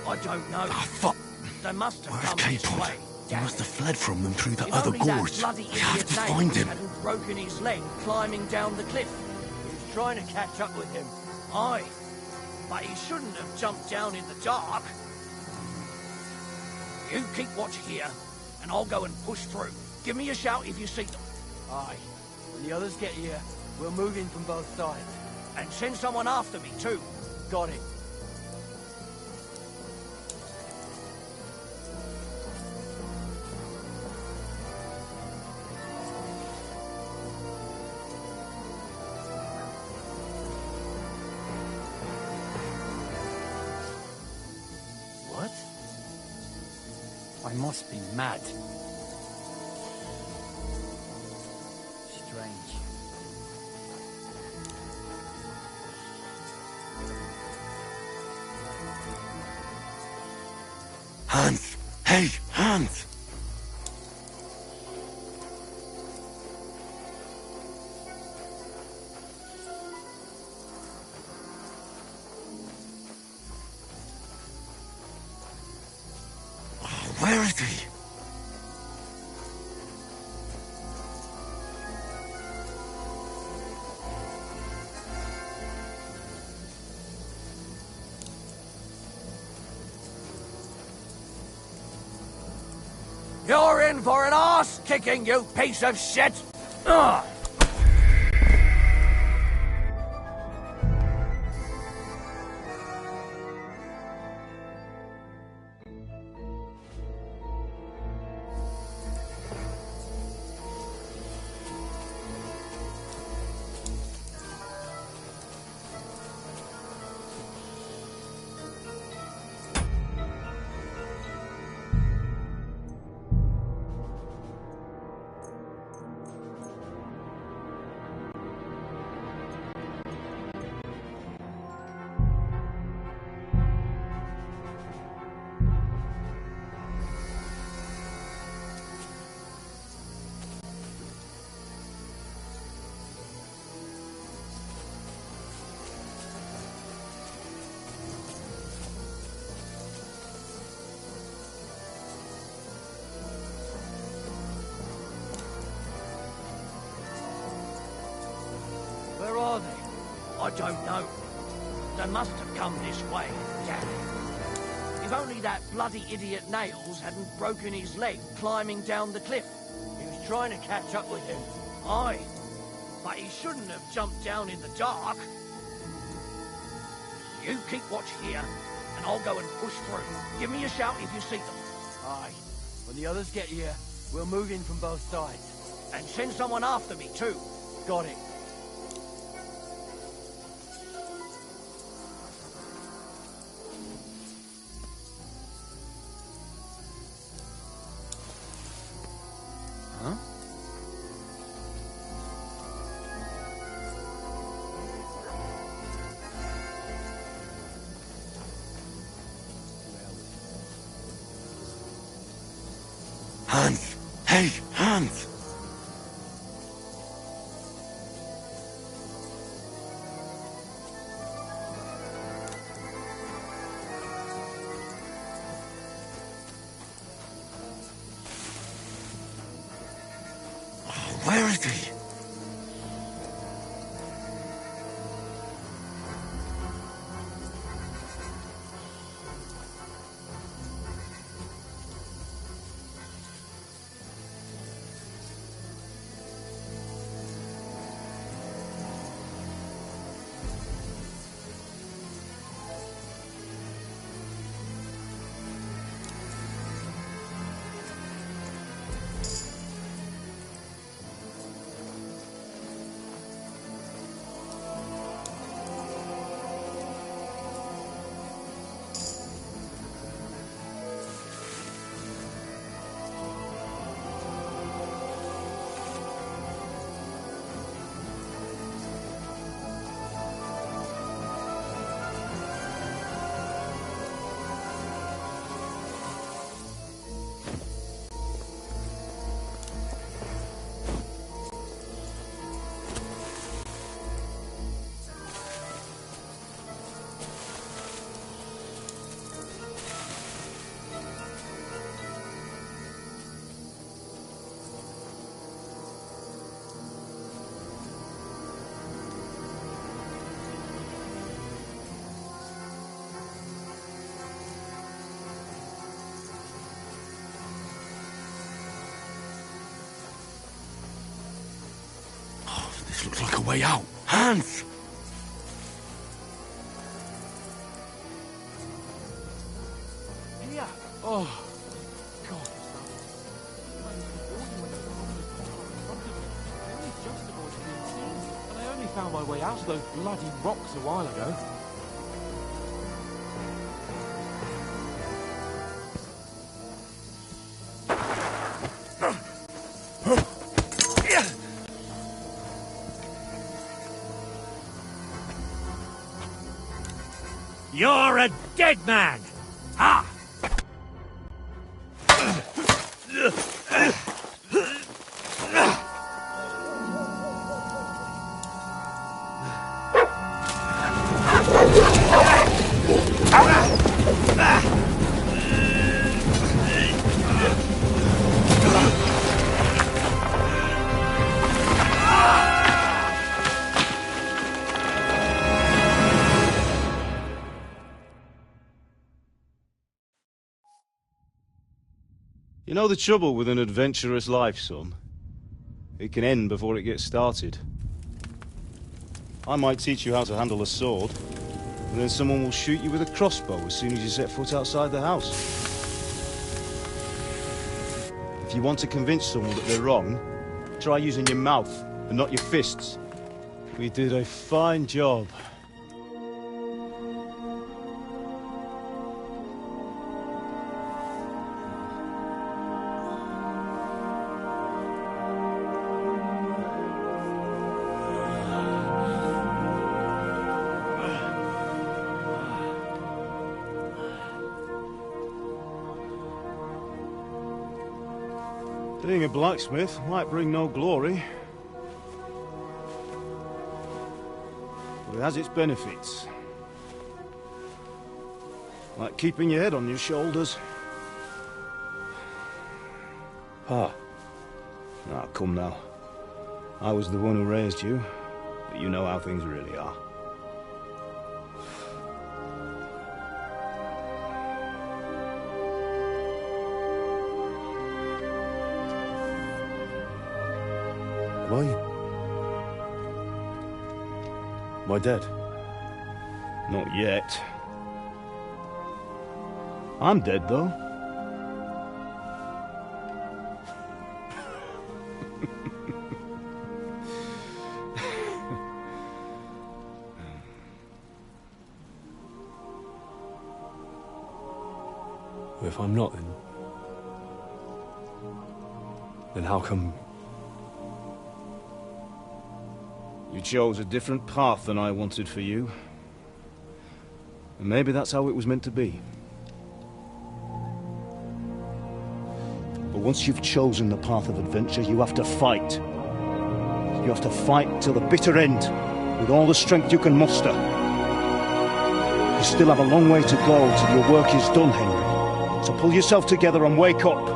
I don't know. Ah, fuck. They must have Where's come this Capon? way. He must have fled from them through the If other only that gorge. bloody I have idiot to Nails find him. hadn't broken his leg climbing down the cliff. He was trying to catch up with him. Aye, but he shouldn't have jumped down in the dark. You keep watch here, and I'll go and push through. Give me a shout if you see them. Aye. When the others get here, we'll move in from both sides. And send someone after me, too. Got it. What? I must be mad. Strange. Hans! Hey, Hans! Where is he? You're in for an arse kicking, you piece of shit! Ugh. don't know. They must have come this way, damn it. If only that bloody idiot Nails hadn't broken his leg climbing down the cliff. He was trying to catch up with him. Aye, but he shouldn't have jumped down in the dark. You keep watch here, and I'll go and push through. Give me a shout if you see them. Aye. When the others get here, we'll move in from both sides. And send someone after me, too. Got it. Huh? Hans! Hey, Hans! Where is he? This looks like a way out. Hans! Here! Oh, God. And I only found my way out of those bloody rocks a while ago. You're a dead man! Ah! You know the trouble with an adventurous life, son? It can end before it gets started. I might teach you how to handle a sword, and then someone will shoot you with a crossbow as soon as you set foot outside the house. If you want to convince someone that they're wrong, try using your mouth and not your fists. We did a fine job. Being a blacksmith might bring no glory, but it has its benefits. Like keeping your head on your shoulders. Ah, come now. I was the one who raised you, but you know how things really are. Am I dead? Not yet. I'm dead, though. Well, if I'm not, then how come... You chose a different path than I wanted for you. And maybe that's how it was meant to be. But once you've chosen the path of adventure, you have to fight. You have to fight till the bitter end, with all the strength you can muster. You still have a long way to go till your work is done, Henry. So pull yourself together and wake up.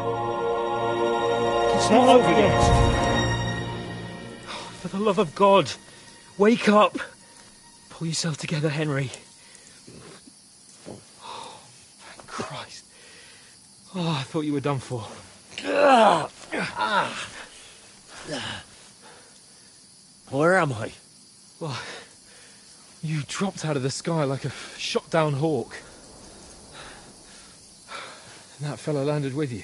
It's not over yet. For the love of God, wake up! Pull yourself together, Henry. Oh, thank Christ. Oh, I thought you were done for. Where am I? Well, you dropped out of the sky like a shot-down hawk. And that fella landed with you.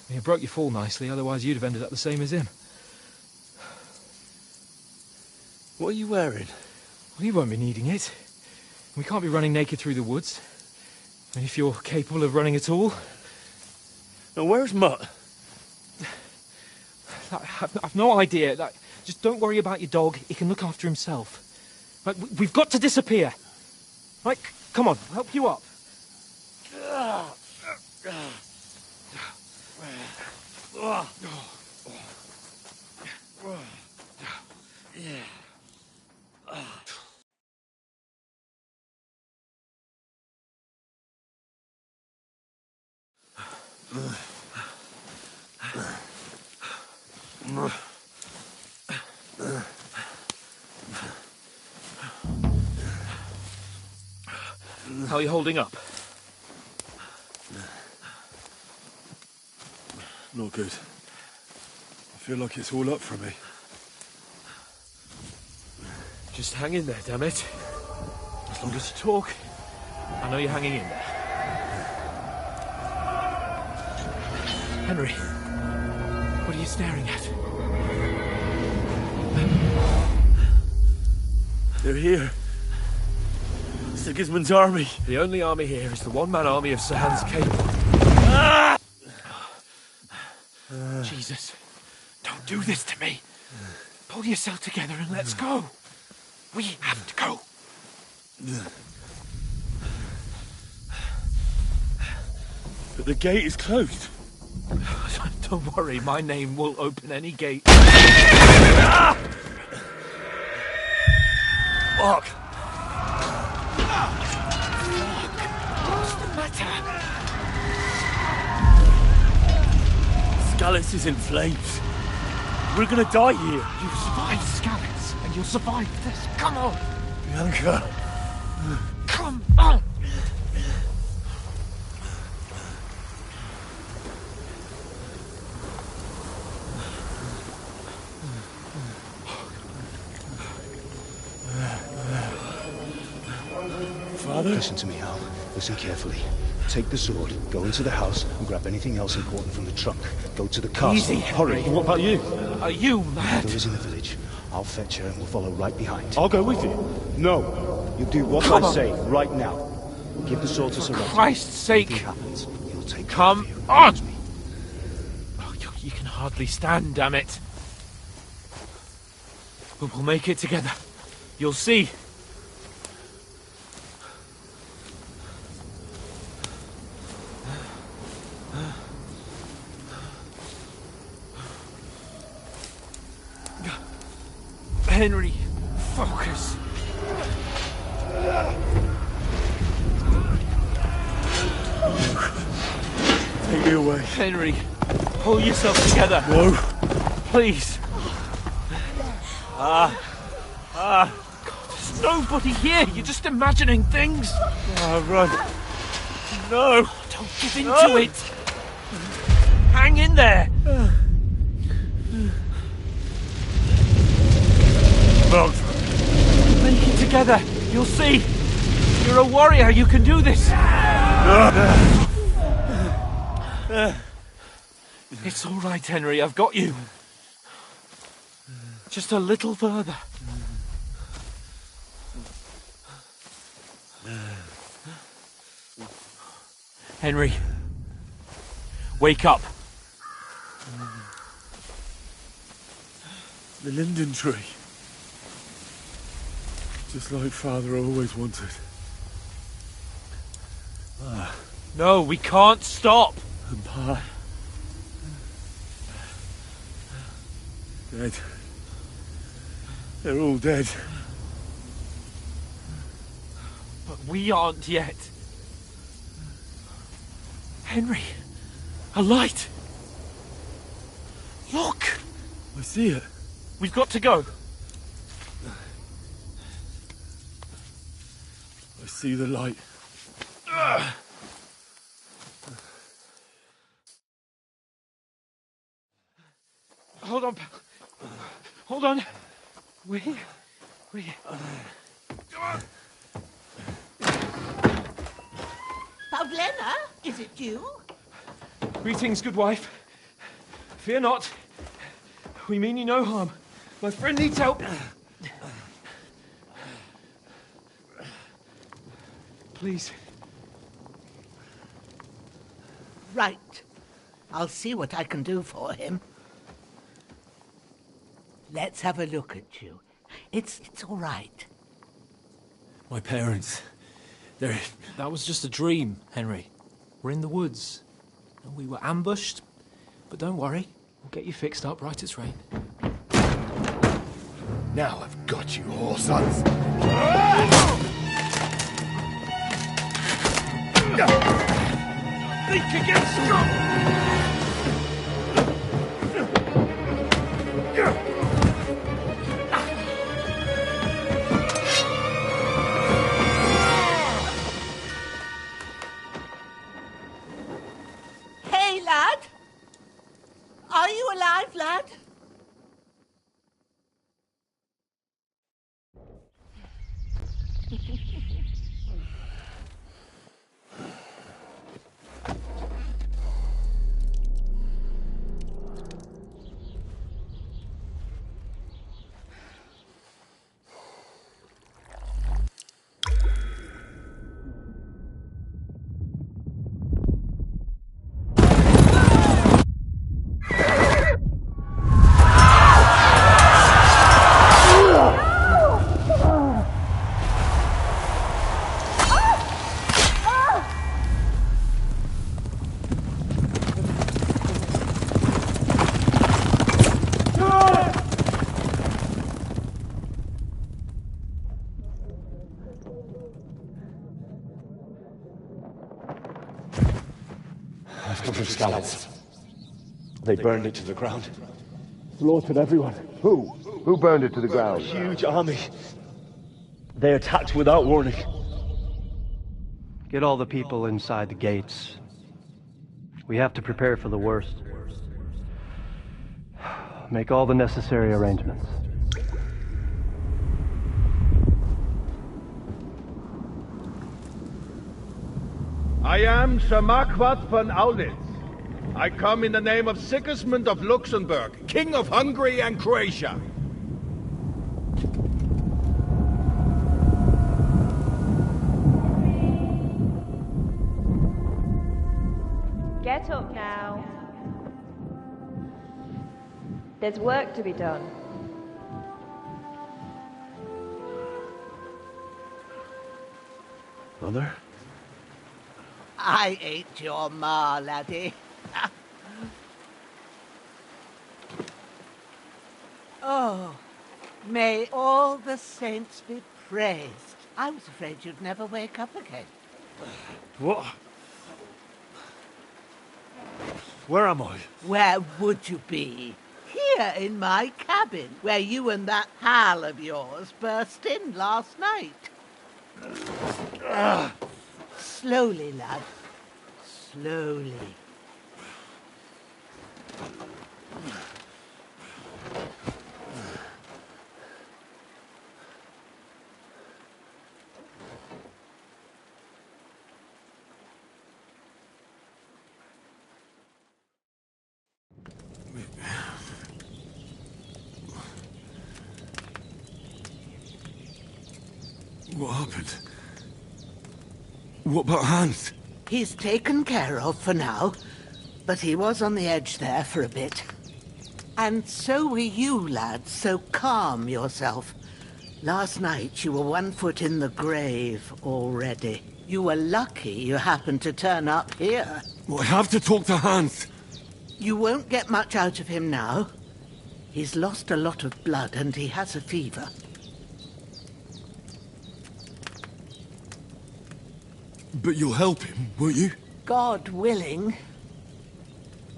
You broke your fall nicely, otherwise you'd have ended up the same as him. What are you wearing? Well, you won't be needing it. We can't be running naked through the woods. And if you're capable of running at all... Now, where's Mutt? I've no idea. Just don't worry about your dog. He can look after himself. Right, we've got to disappear. Right, come on, I'll help you up. How are you holding up? Not good. I feel like it's all up for me. Just hang in there, damn it. As long as you talk, I know you're hanging in there. Henry, what are you staring at? They're here. Sigismund's army. The only army here is the one-man army of Sir Hans Cable. Ah! Jesus, don't do this to me. Pull yourself together and let's go. We have to go. But the gate is closed. Don't worry, my name will open any gate. Fuck! What's the matter? Scallis is in flames. We're gonna die here. You survived Scallis, and you'll survive this. Come on! Bianca! Come on! Father? Listen to me, Al. Listen carefully. Take the sword, go into the house, and grab anything else important from the trunk. Go to the castle. Easy, Hurry. What about you? Are you mad? Mother is in the village. I'll fetch her and we'll follow right behind. I'll go with you. No. You do what I say right now. Give the sword to Sir Roger. For Christ's sake! If anything happens, he'll take Come care of you. on! Oh, you can hardly stand, damn it. But we'll make it together. You'll see. Henry, focus. Take me away. Henry, pull yourself together. No. Please. God, there's nobody here. You're just imagining things. Run. No. Don't give in to it. Hang in there. Mount. together. You'll see. You're a warrior. You can do this. It's all right, Henry. I've got you. Just a little further. Henry, wake up. The linden tree. Just like Father always wanted. No, we can't stop. And Pa. Dead. They're all dead. But we aren't yet. Henry, a light. Look. I see it. We've got to go. I see the light. Hold on, pal. Hold on. We. Pavlena, is it you? Greetings, good wife. Fear not. We mean you no harm. My friend needs help. Please. Right. I'll see what I can do for him. Let's have a look at you. It's all right. My parents, they're... That was just a dream, Henry. We're in the woods. And we were ambushed. But don't worry, we'll get you fixed up right as rain. Now I've got you, whore sons. Think again, strong! Hey, lad! Are you alive, lad? I've come from Scallops. They burned it to the ground. Slaughtered everyone. Who? Who burned it to the ground? A huge army. They attacked without warning. Get all the people inside the gates. We have to prepare for the worst. Make all the necessary arrangements. I am Sir Marquardt von Aulitz. I come in the name of Sigismund of Luxembourg, King of Hungary and Croatia. Get up now. There's work to be done. Mother? I ain't your ma, laddie. Oh, may all the saints be praised. I was afraid you'd never wake up again. What? Where am I? Where would you be? Here in my cabin, where you and that pal of yours burst in last night. Slowly, lad. Slowly. What happened? What about Hans? He's taken care of for now, but he was on the edge there for a bit. And so were you, lad, so calm yourself. Last night you were 1 foot in the grave already. You were lucky you happened to turn up here. Well, I have to talk to Hans. You won't get much out of him now. He's lost a lot of blood and he has a fever. But you'll help him, won't you? God willing.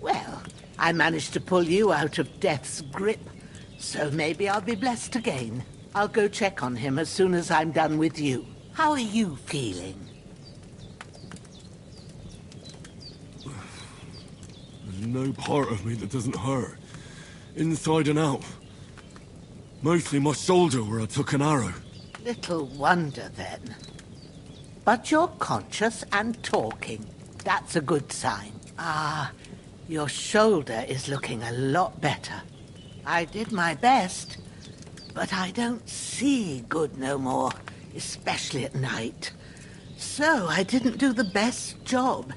Well, I managed to pull you out of death's grip, so maybe I'll be blessed again. I'll go check on him as soon as I'm done with you. How are you feeling? There's no part of me that doesn't hurt. Inside and out. Mostly my shoulder where I took an arrow. Little wonder then. But you're conscious and talking. That's a good sign. Ah, your shoulder is looking a lot better. I did my best, but I don't see good no more, especially at night. So I didn't do the best job.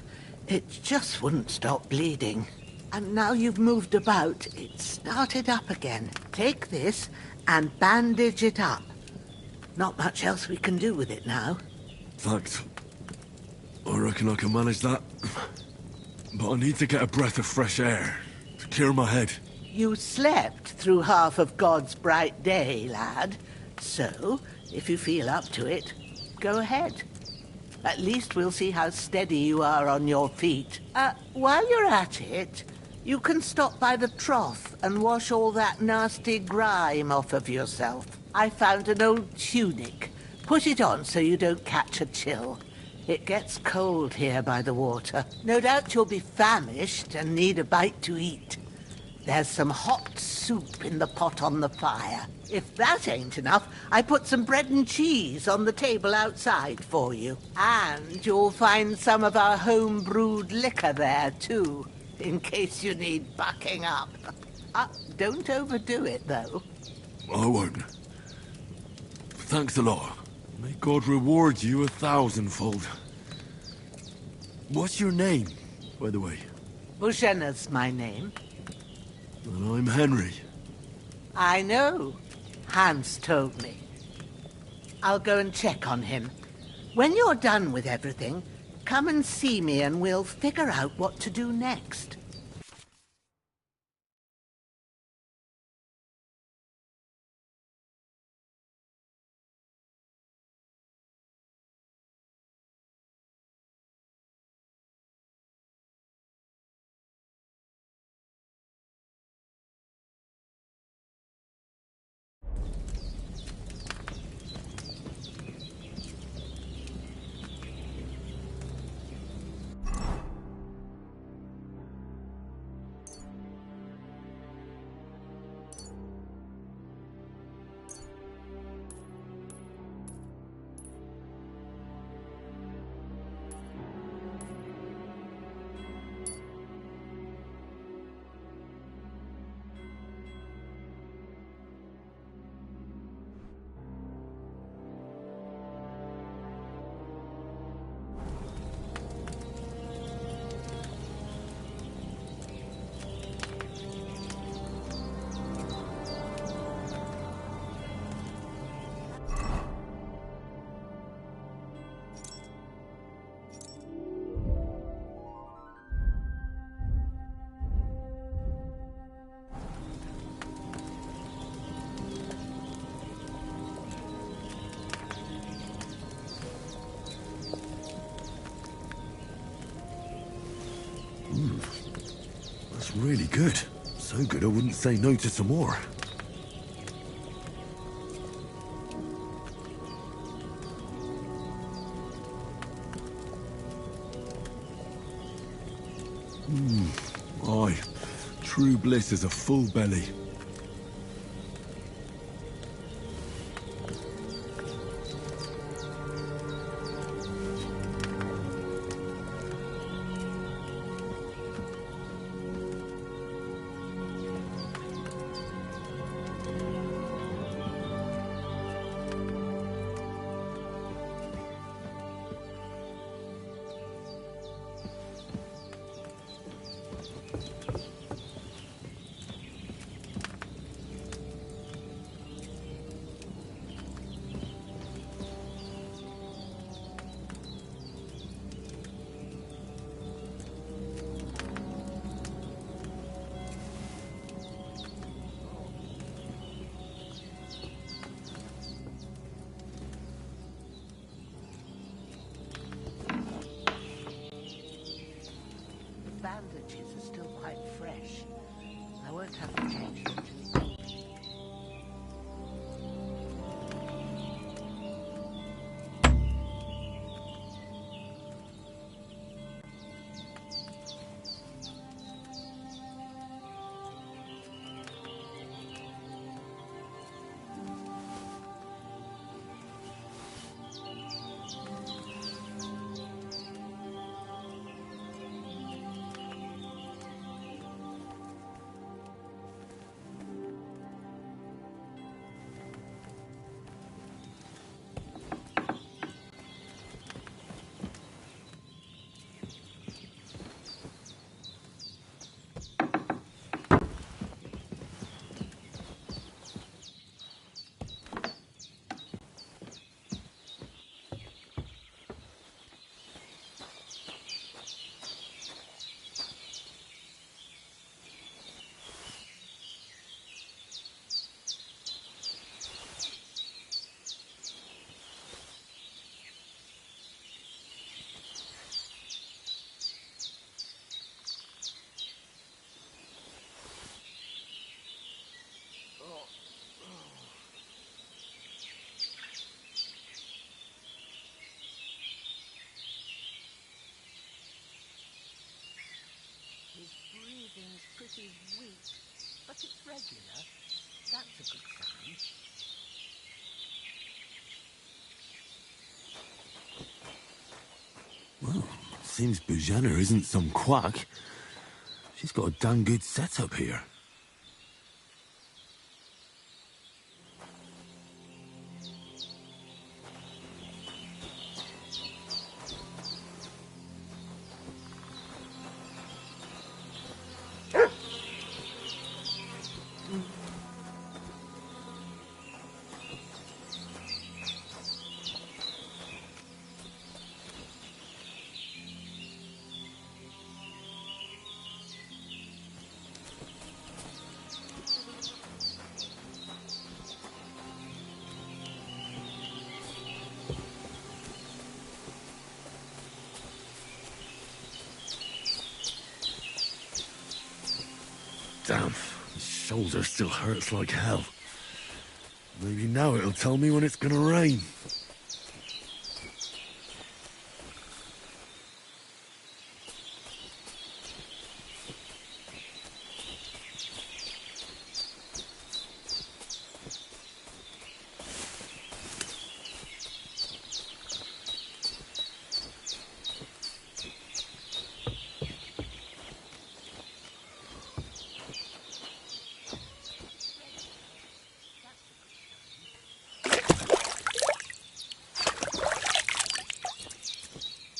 It just wouldn't stop bleeding. And now you've moved about, it started up again. Take this and bandage it up. Not much else we can do with it now. Thanks. I reckon I can manage that. But I need to get a breath of fresh air to clear my head. You slept through half of God's bright day, lad. So, if you feel up to it, go ahead. At least we'll see how steady you are on your feet. While you're at it, you can stop by the trough and wash all that nasty grime off of yourself. I found an old tunic. Put it on so you don't catch a chill. It gets cold here by the water. No doubt you'll be famished and need a bite to eat. There's some hot soup in the pot on the fire. If that ain't enough, I put some bread and cheese on the table outside for you. And you'll find some of our home-brewed liquor there, too, in case you need bucking up. Don't overdo it, though. I won't. Thanks a lot. May God reward you 1,000-fold. What's your name, by the way? Bushenna's my name. And I'm Henry. I know. Hans told me. I'll go and check on him. When you're done with everything, come and see me and we'll figure out what to do next. That's really good. So good I wouldn't say no to some more. Aye. True bliss is a full belly. is weak, but it's regular. That's a good sign. Well, seems Bujana isn't some quack. She's got a damn good setup here. Damn, my shoulder still hurts like hell. Maybe now it'll tell me when it's gonna rain.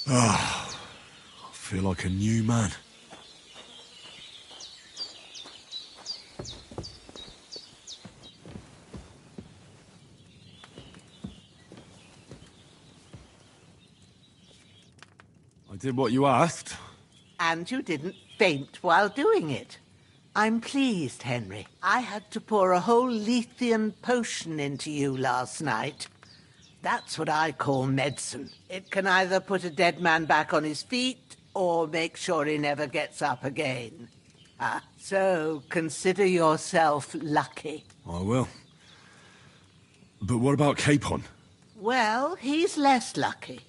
Ah, I feel like a new man. I did what you asked. And you didn't faint while doing it. I'm pleased, Henry. I had to pour a whole Lethean potion into you last night. That's what I call medicine. It can either put a dead man back on his feet or make sure he never gets up again. So consider yourself lucky. I will. But what about Capon? Well, he's less lucky.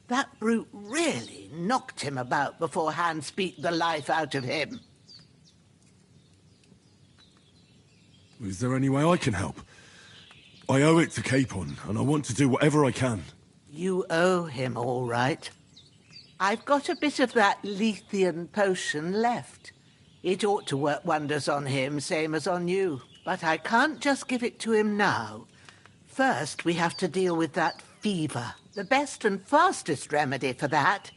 That brute really knocked him about before Hans beat the life out of him. Is there any way I can help? I owe it to Capon, and I want to do whatever I can. You owe him, all right. I've got a bit of that Lethean potion left. It ought to work wonders on him, same as on you. But I can't just give it to him now. First, we have to deal with that fever. The best and fastest remedy for that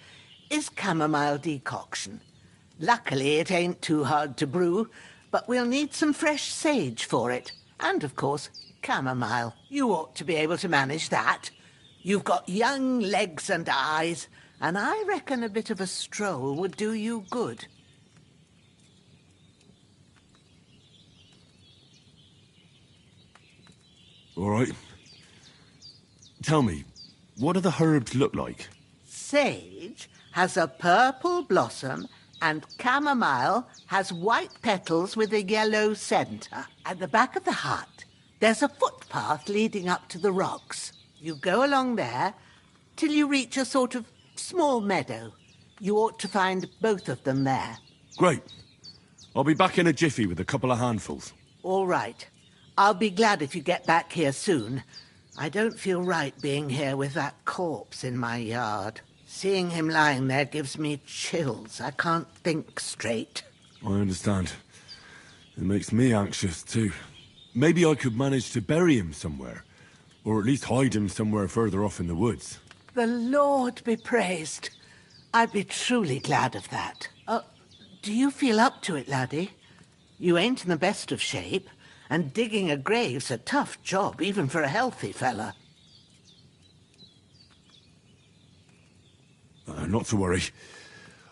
is chamomile decoction. Luckily, it ain't too hard to brew, but we'll need some fresh sage for it. And, of course, chamomile. You ought to be able to manage that. You've got young legs and eyes, and I reckon a bit of a stroll would do you good. All right. Tell me, what do the herbs look like? Sage has a purple blossom, and chamomile has white petals with a yellow centre. At the back of the hut, there's a footpath leading up to the rocks. You go along there till you reach a sort of small meadow. You ought to find both of them there. Great. I'll be back in a jiffy with a couple of handfuls. All right. I'll be glad if you get back here soon. I don't feel right being here with that corpse in my yard. Seeing him lying there gives me chills. I can't think straight. I understand. It makes me anxious, too. Maybe I could manage to bury him somewhere. Or at least hide him somewhere further off in the woods. The Lord be praised. I'd be truly glad of that. Do you feel up to it, laddie? You ain't in the best of shape, and digging a grave's a tough job, even for a healthy fella. Not to worry.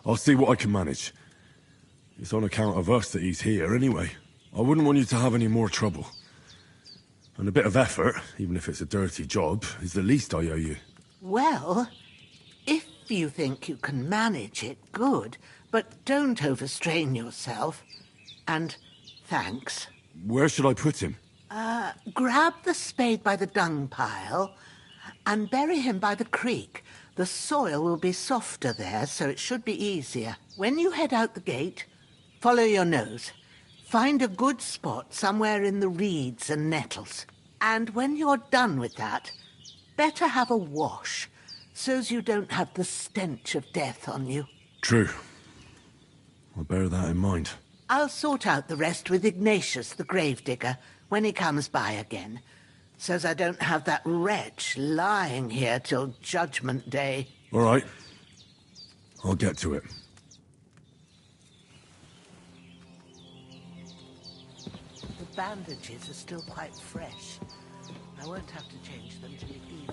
I'll see what I can manage. It's on account of us that he's here, anyway. I wouldn't want you to have any more trouble. And a bit of effort, even if it's a dirty job, is the least I owe you. Well, if you think you can manage it, good. But don't overstrain yourself. And thanks. Where should I put him? Grab the spade by the dung pile and bury him by the creek. The soil will be softer there, so it should be easier. When you head out the gate, Follow your nose. Find a good spot somewhere in the reeds and nettles. And when you're done with that, better have a wash, so's you don't have the stench of death on you. True. I'll bear that in mind. I'll sort out the rest with Ignatius, the gravedigger, when he comes by again, so's I don't have that wretch lying here till Judgment Day. All right. I'll get to it. The bandages are still quite fresh. I won't have to change them till evening.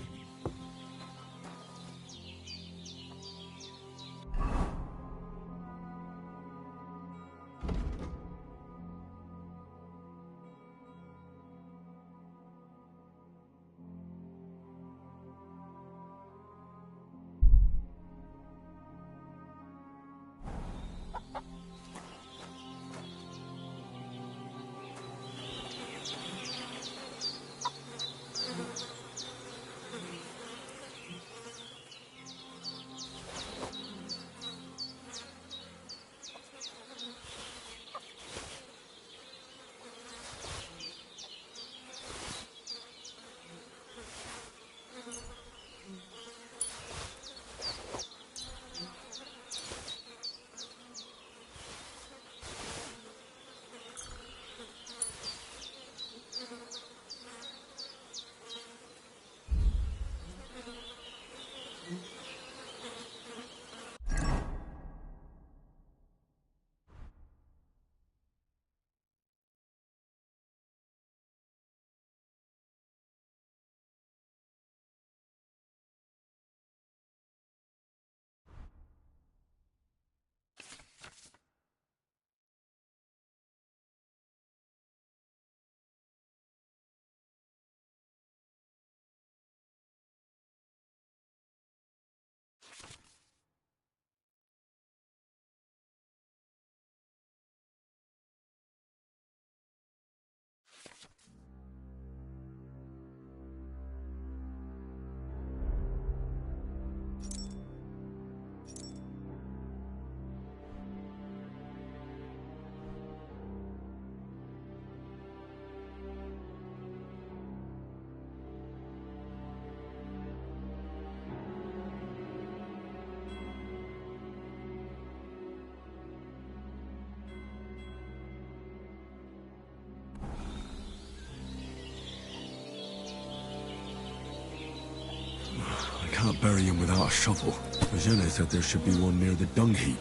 I can't bury him without a shovel. Eugene said there should be one near the dung heap.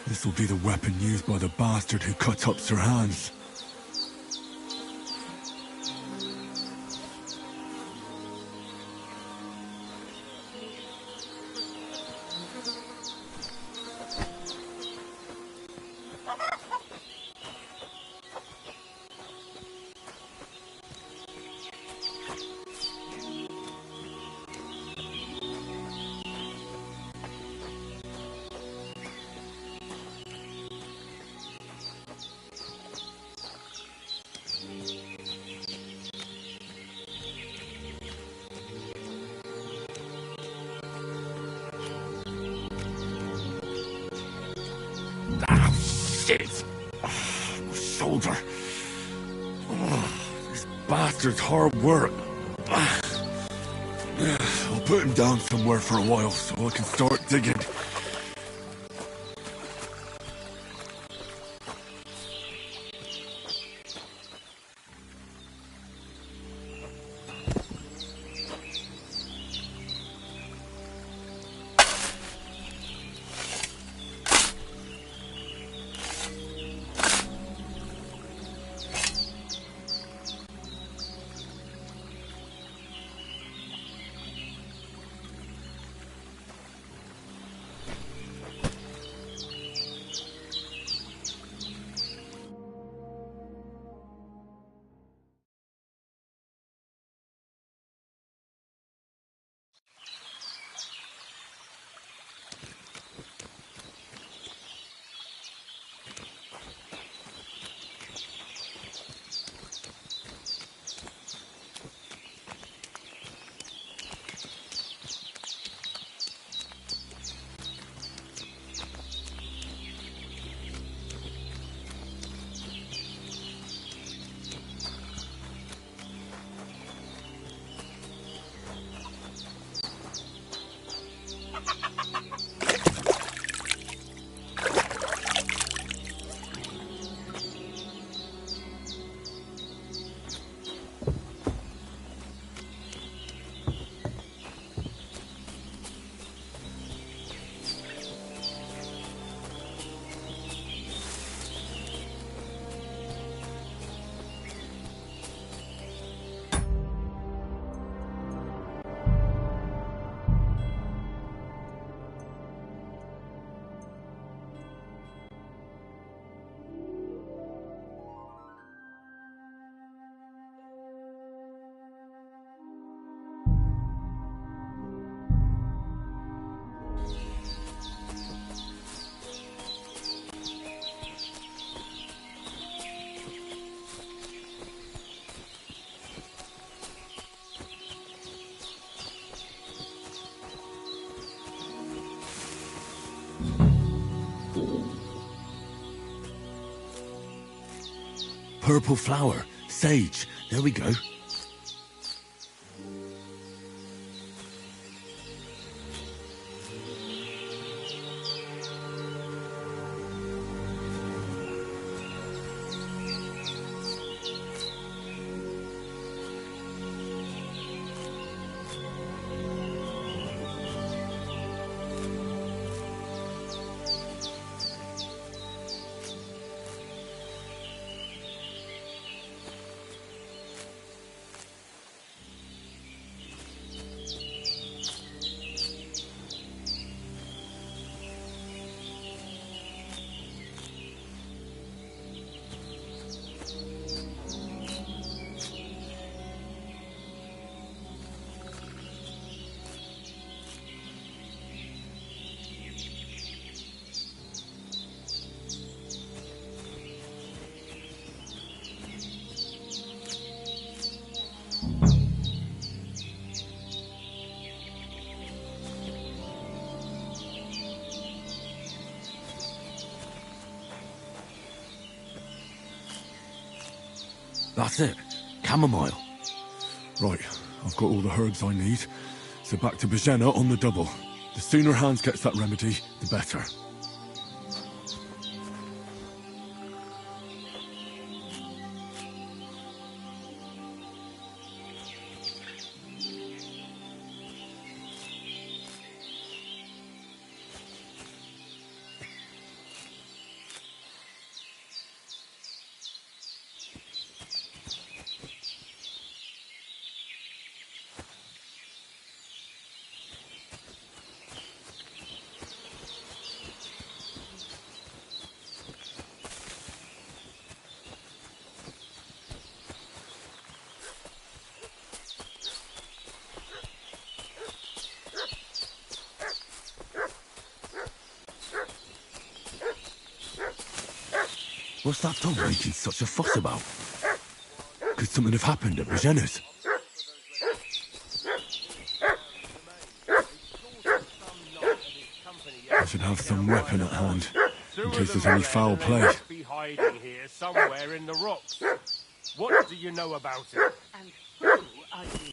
This'll be the weapon used by the bastard who cut up Sir Hans. Shit! My shoulder. This bastard's hard work. I'll put him down somewhere for a while so I can start digging. Purple flower. Sage. There we go. That's it. Chamomile. Right, I've got all the herbs I need. So back to Bajena on the double. The sooner Hans gets that remedy, the better. What's that dog making such a fuss about? Could something have happened at Bajena's? I should have some weapon at hand, in case there's any foul play. Must be hiding here somewhere in the rocks. What do you know about it? And who are you?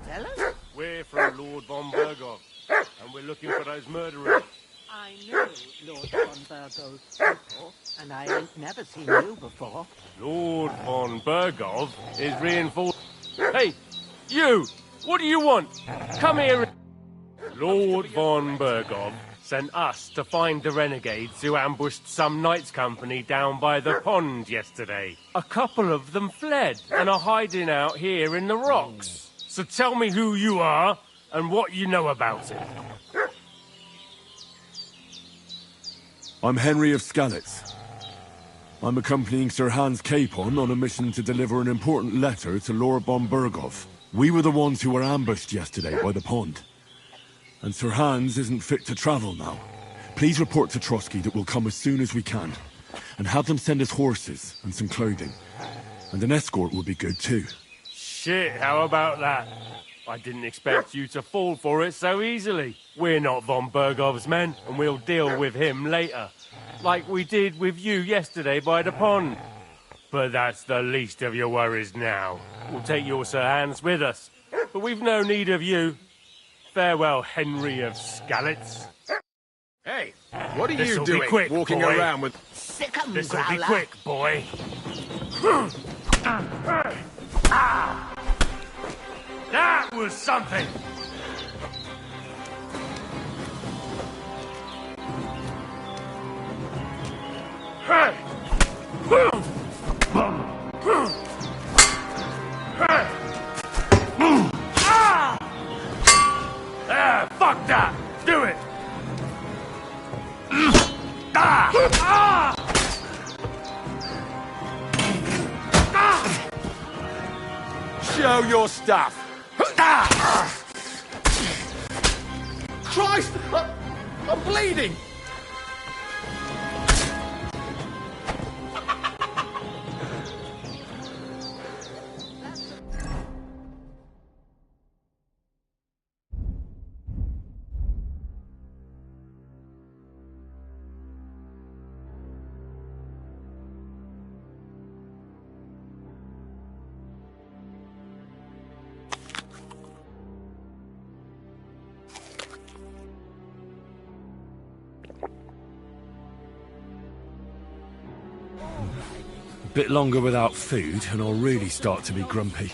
Tell us. We're from Lord von Bergov, and we're looking for those murderers. I know Lord von Burgo's people, and I ain't never seen you before. Lord von Bergov is reinforced. Hey, you! What do you want? Come here. Lord von Bergov sent us to find the renegades who ambushed some knights' company down by the pond yesterday. A couple of them fled and are hiding out here in the rocks. So tell me who you are and what you know about it. I'm Henry of Skalitz. I'm accompanying Sir Hans Capon on a mission to deliver an important letter to Lord von Bergov. We were the ones who were ambushed yesterday by the pond. And Sir Hans isn't fit to travel now. Please report to Trotsky that we'll come as soon as we can. And have them send us horses and some clothing. And an escort would be good too. Shit, how about that? I didn't expect you to fall for it so easily. We're not von Bergov's men, and we'll deal with him later. Like we did with you yesterday by the pond. But that's the least of your worries now. We'll take your Sir Hans with us. But we've no need of you. Farewell, Henry of Skalitz. Hey, what are you This'll doing be quick, walking boy. around with... Sick'em, This'll be growler. quick, boy. That was something! Hey! Ah, fuck that! Do it! Show your stuff. Christ! I'm bleeding! Bit longer without food, and I'll really start to be grumpy.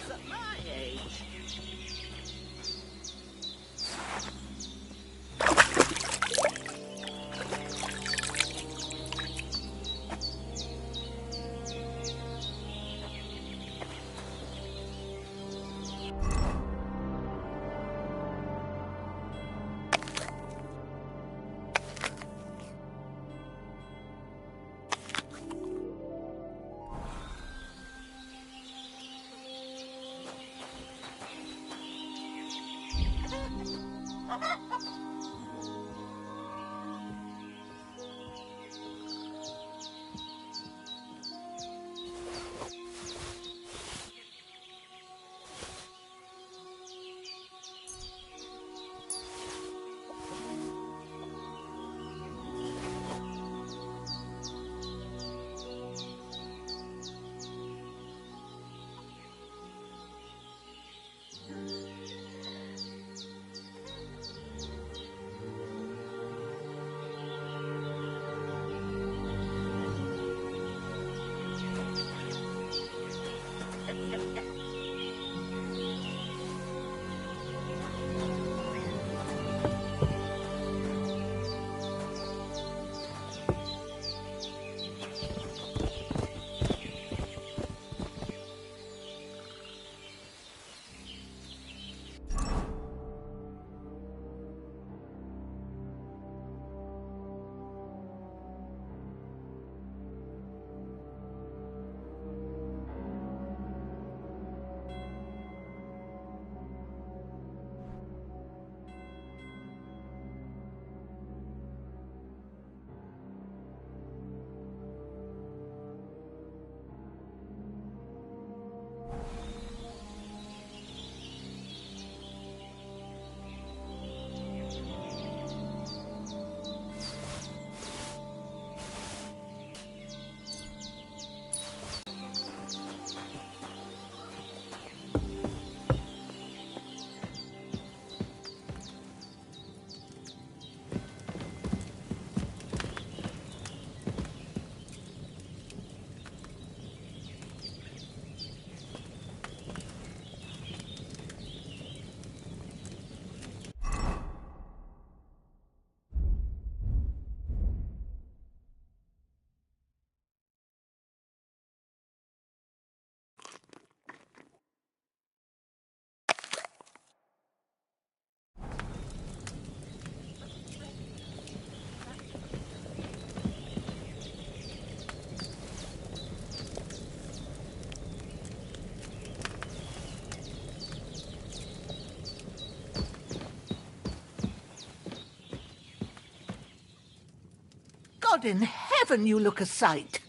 God in heaven, you look a sight.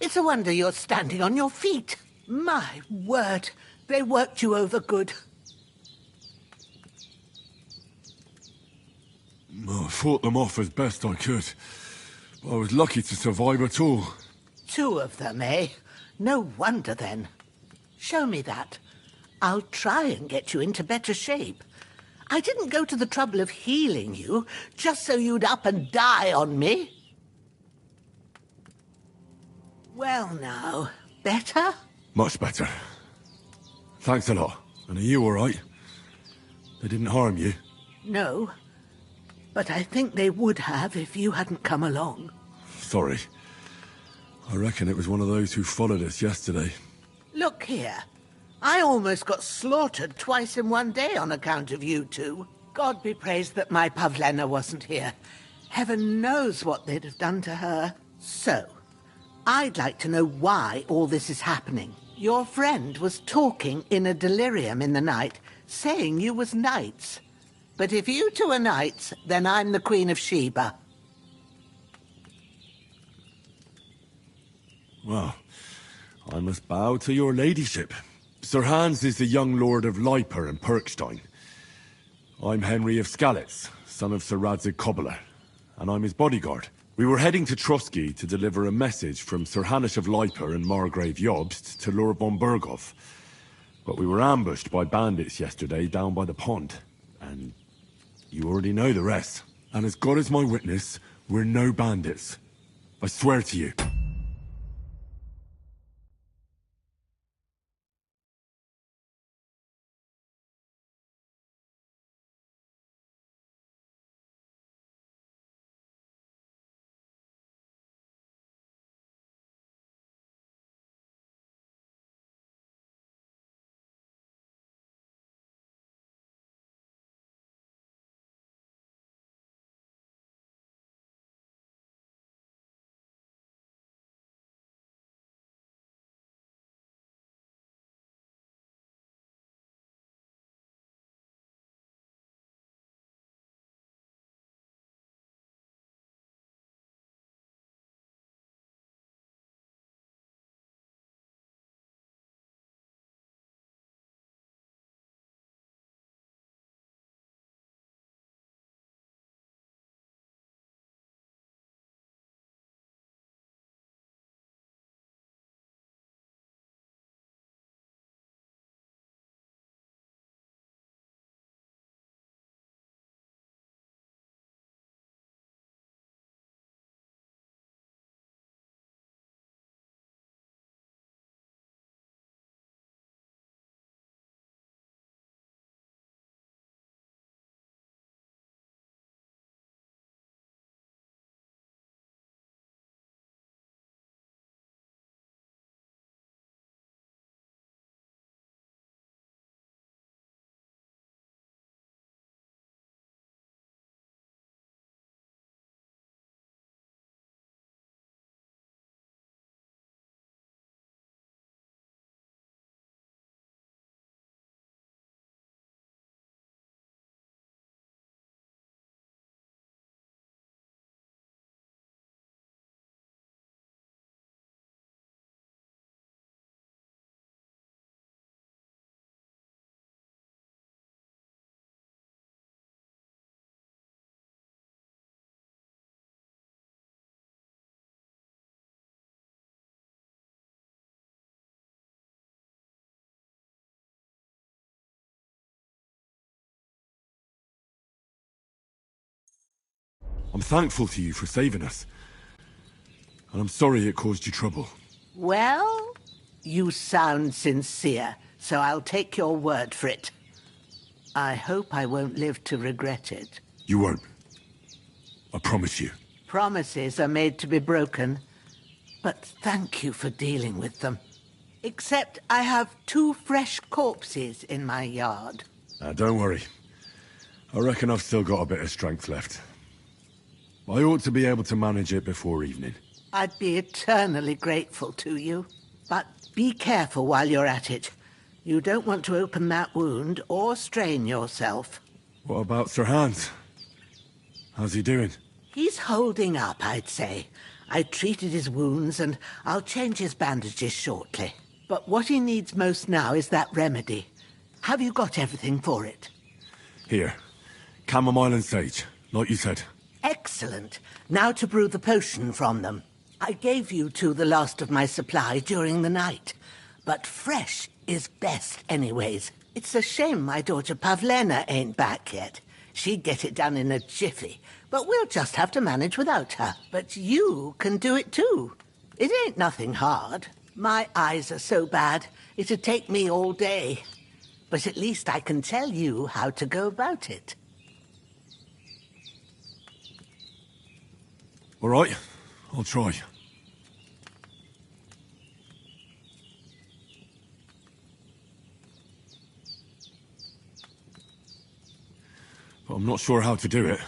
It's a wonder you're standing on your feet. My word, they worked you over good. I fought them off as best I could. I was lucky to survive at all. 2 of them, eh? No wonder then. Show me that. I'll try and get you into better shape. I didn't go to the trouble of healing you just so you'd up and die on me. Well now, better? Much better. Thanks a lot. And are you all right? They didn't harm you? No, but I think they would have if you hadn't come along. Sorry. I reckon it was one of those who followed us yesterday. Look here. I almost got slaughtered twice in one day on account of you two. God be praised that my Pavlena wasn't here. Heaven knows what they'd have done to her. So, I'd like to know why all this is happening. Your friend was talking in a delirium in the night, saying you was knights. But if you two are knights, then I'm the Queen of Sheba. Well, I must bow to your ladyship. Sir Hans is the young lord of Leiper and Perkstein. I'm Henry of Skalitz, son of Sir Radzig Cobbler, and I'm his bodyguard. We were heading to Trotsky to deliver a message from Sir Hanush of Leiper and Margrave Jobst to Lord von Berghoff. But we were ambushed by bandits yesterday down by the pond, and you already know the rest. And as God is my witness, we're no bandits. I swear to you. I'm thankful to you for saving us. And I'm sorry it caused you trouble. Well, you sound sincere, so I'll take your word for it. I hope I won't live to regret it. You won't. I promise you. Promises are made to be broken, but thank you for dealing with them. Except I have 2 fresh corpses in my yard. Don't worry. I reckon I've still got a bit of strength left. I ought to be able to manage it before evening. I'd be eternally grateful to you. But be careful while you're at it. You don't want to open that wound or strain yourself. What about Sir Hans? How's he doing? He's holding up, I'd say. I treated his wounds and I'll change his bandages shortly. But what he needs most now is that remedy. Have you got everything for it? Here. Chamomile and sage, like you said. Excellent. Now to brew the potion from them. I gave you 2 the last of my supply during the night. But fresh is best anyways. It's a shame my daughter Pavlena ain't back yet. She'd get it done in a jiffy. But we'll just have to manage without her. But you can do it too. It ain't nothing hard. My eyes are so bad, it'd take me all day. But at least I can tell you how to go about it. All right, I'll try. But I'm not sure how to do it.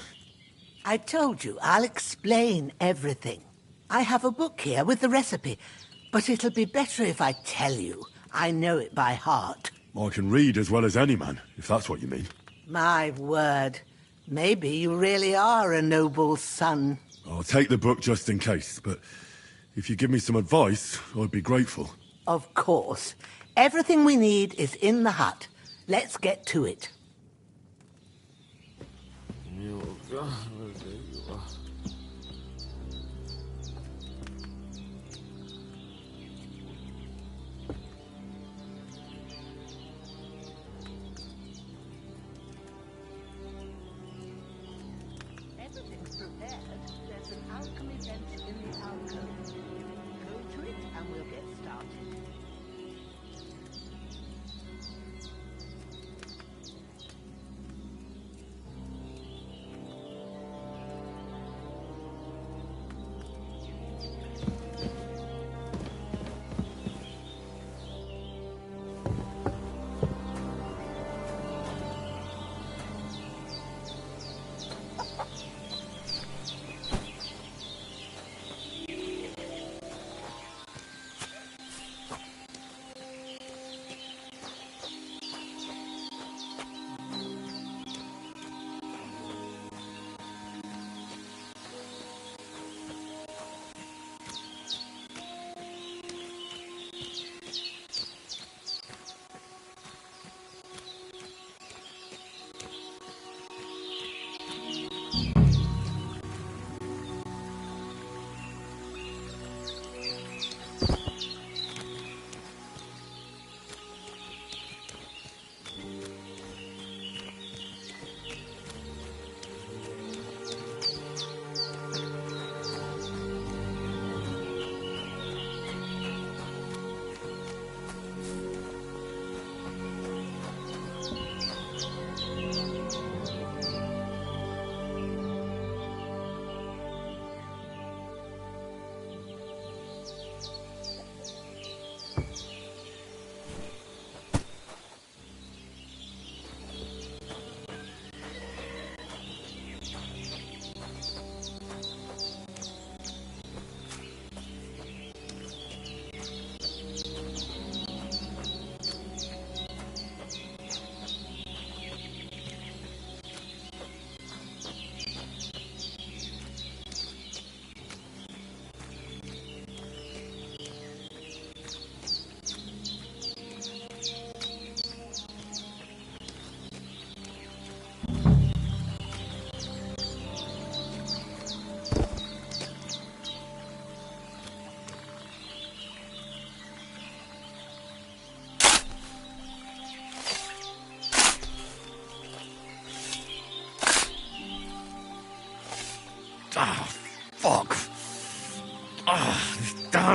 I told you, I'll explain everything. I have a book here with the recipe, but it'll be better if I tell you. I know it by heart. I can read as well as any man, if that's what you mean. My word. Maybe you really are a noble son. I'll take the book just in case, but if you give me some advice, I'd be grateful. Of course. Everything we need is in the hut. Let's get to it. Everything's prepared. There's an alchemy bench in the alcove. Go to it and we'll get started.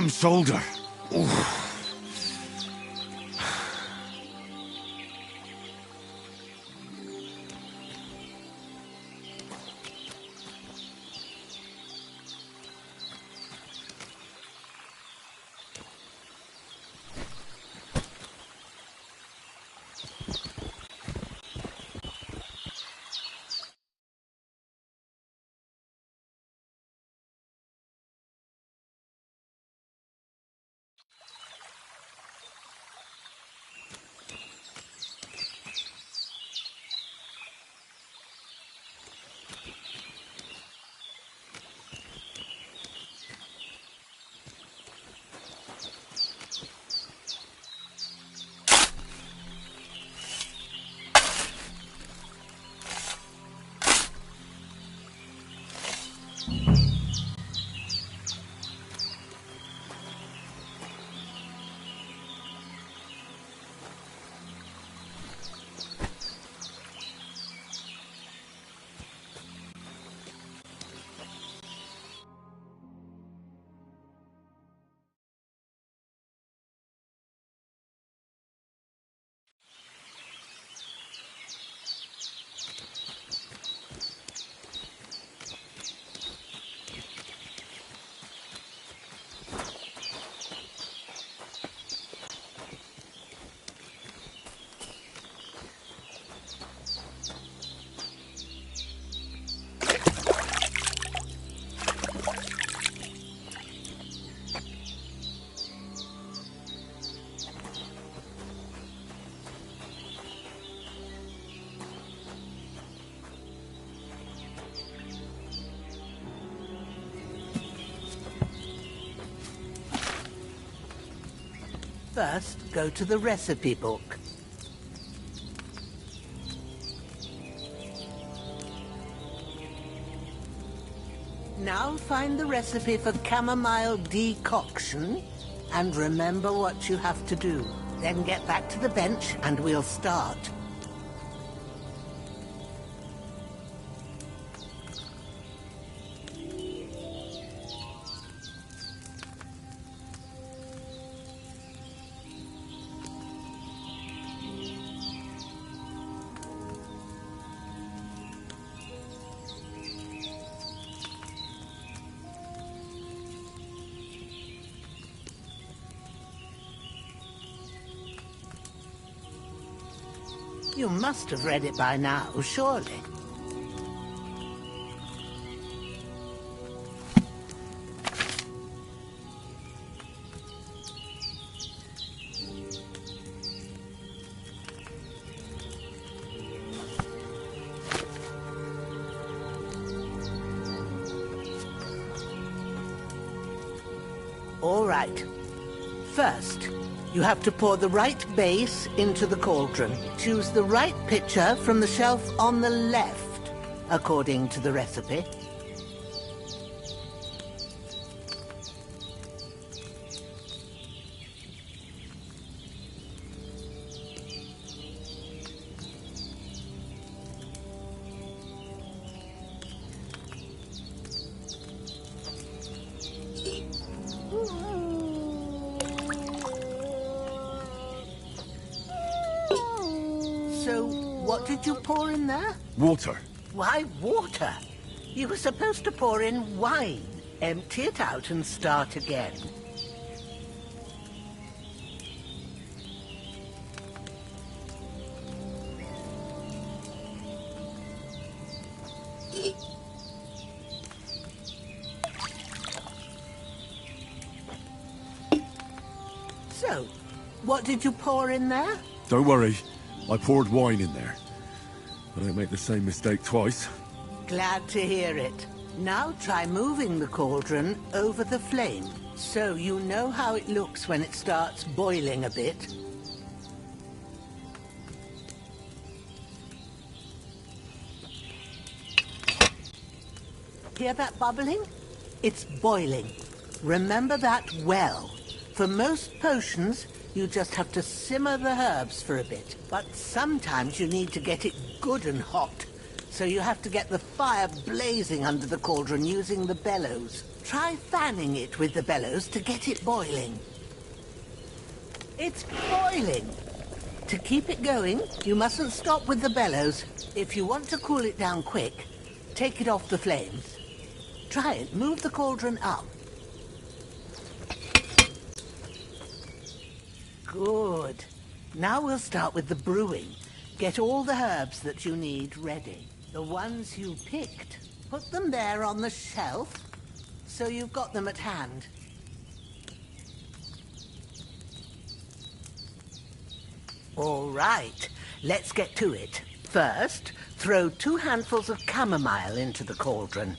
damn shoulder. Oof. First, go to the recipe book. Now find the recipe for chamomile decoction and remember what you have to do. Then get back to the bench and we'll start. You must have read it by now, surely. All right. First, you have to pour the right base into the cauldron. Choose the right pitcher from the shelf on the left, according to the recipe. So, what did you pour in there? Water. Why water? You were supposed to pour in wine. Empty it out and start again. So, what did you pour in there? Don't worry. I poured wine in there. I don't make the same mistake twice. Glad to hear it. Now try moving the cauldron over the flame, so you know how it looks when it starts boiling a bit. Hear that bubbling? It's boiling. Remember that well. For most potions, you just have to simmer the herbs for a bit. But sometimes you need to get it good and hot. so you have to get the fire blazing under the cauldron using the bellows. Try fanning it with the bellows to get it boiling. It's boiling! To keep it going, you mustn't stop with the bellows. If you want to cool it down quick, take it off the flames. Try it. Move the cauldron up. Good. Now we'll start with the brewing. Get all the herbs that you need ready. The ones you picked. Put them there on the shelf, so you've got them at hand. All right, let's get to it. First, throw 2 handfuls of chamomile into the cauldron.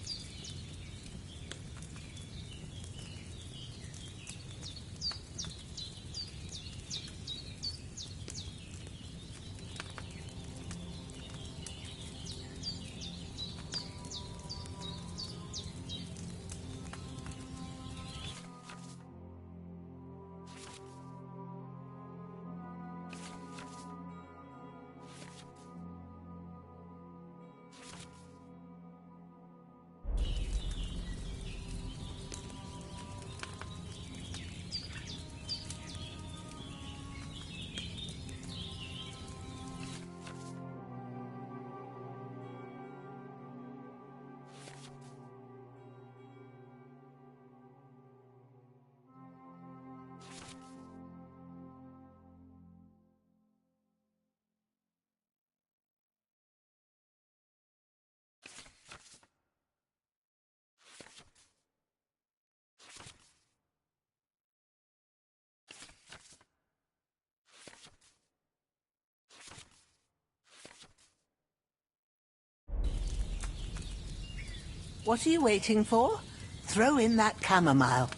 What are you waiting for? Throw in that chamomile.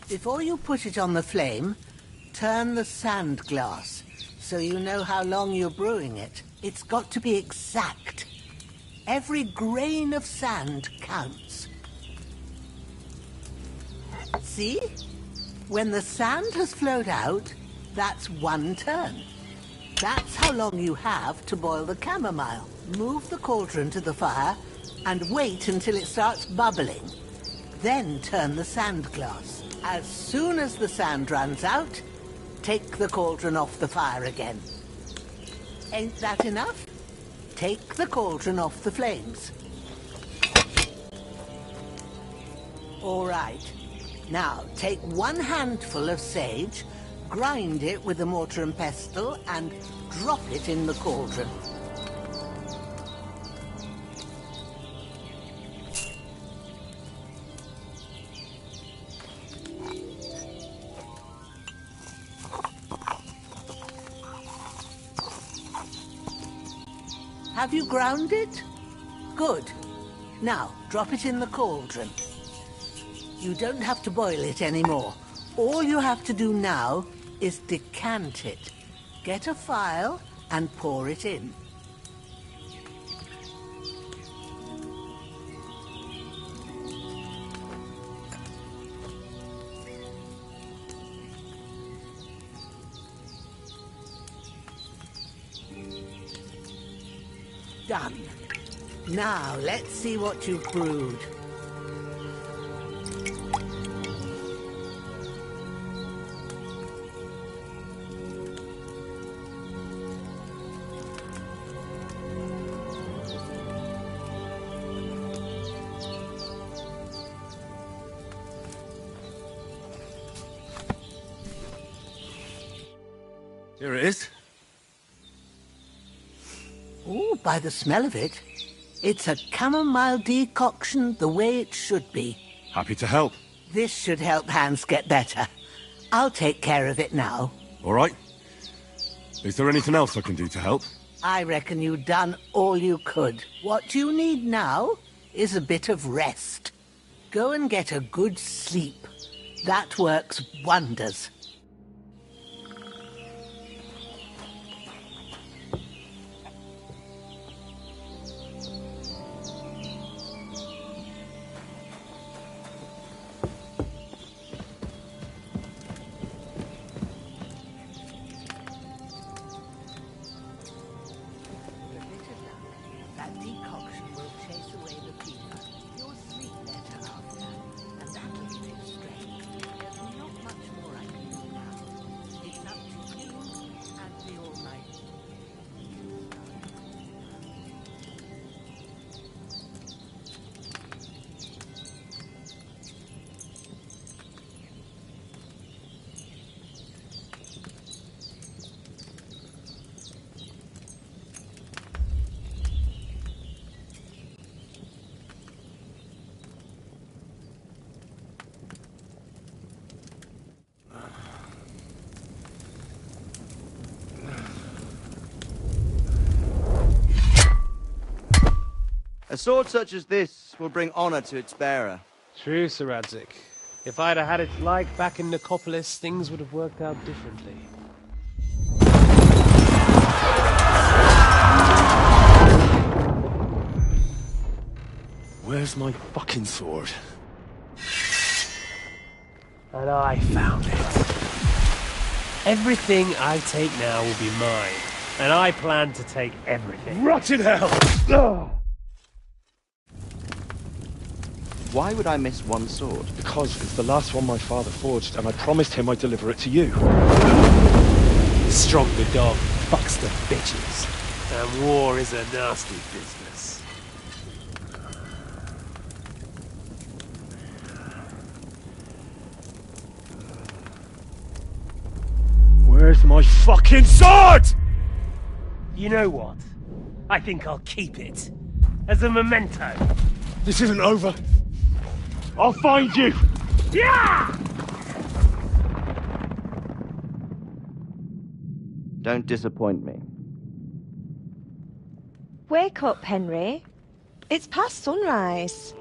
Before you put it on the flame, turn the sand glass so you know how long you're brewing it. It's got to be exact. Every grain of sand counts. See? When the sand has flowed out, that's 1 turn. That's how long you have to boil the chamomile. Move the cauldron to the fire and wait until it starts bubbling. Then turn the sand glass. As soon as the sand runs out, take the cauldron off the fire again. Ain't that enough? Take the cauldron off the flames. All right. Now, take 1 handful of sage, grind it with a mortar and pestle, and drop it in the cauldron. Have you ground it? Good. Now, drop it in the cauldron. You don't have to boil it anymore. All you have to do now is decant it. Get a phial and pour it in. Done. Now, let's see what you've brewed. Here it is. Oh, by the smell of it, it's a chamomile decoction the way it should be. Happy to help. This should help Hans get better. I'll take care of it now. All right. Is there anything else I can do to help? I reckon you've done all you could. What you need now is a bit of rest. Go and get a good sleep. That works wonders. A sword such as this will bring honor to its bearer. True, Sir Radzik. If I'd have had it like back in Nicopolis, things would have worked out differently. Where's my fucking sword? And I found it. Everything I take now will be mine, and I plan to take everything. Rot in hell! Ugh. Why would I miss one sword? Because it's the last one my father forged, and I promised him I'd deliver it to you. Strong the dog, fucks the bitches. And war is a nasty business. Where's my fucking sword? You know what? I think I'll keep it. As a memento. This isn't over. I'll find you! Yeah! Don't disappoint me. Wake up, Henry. It's past sunrise.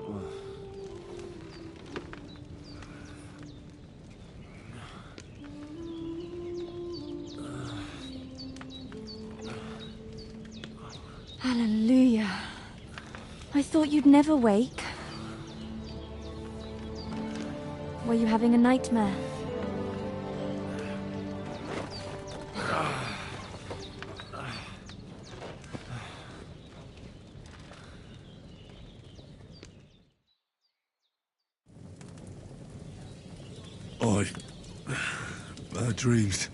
Hallelujah. I thought you'd never wake. Were you having a nightmare? Bad dreams.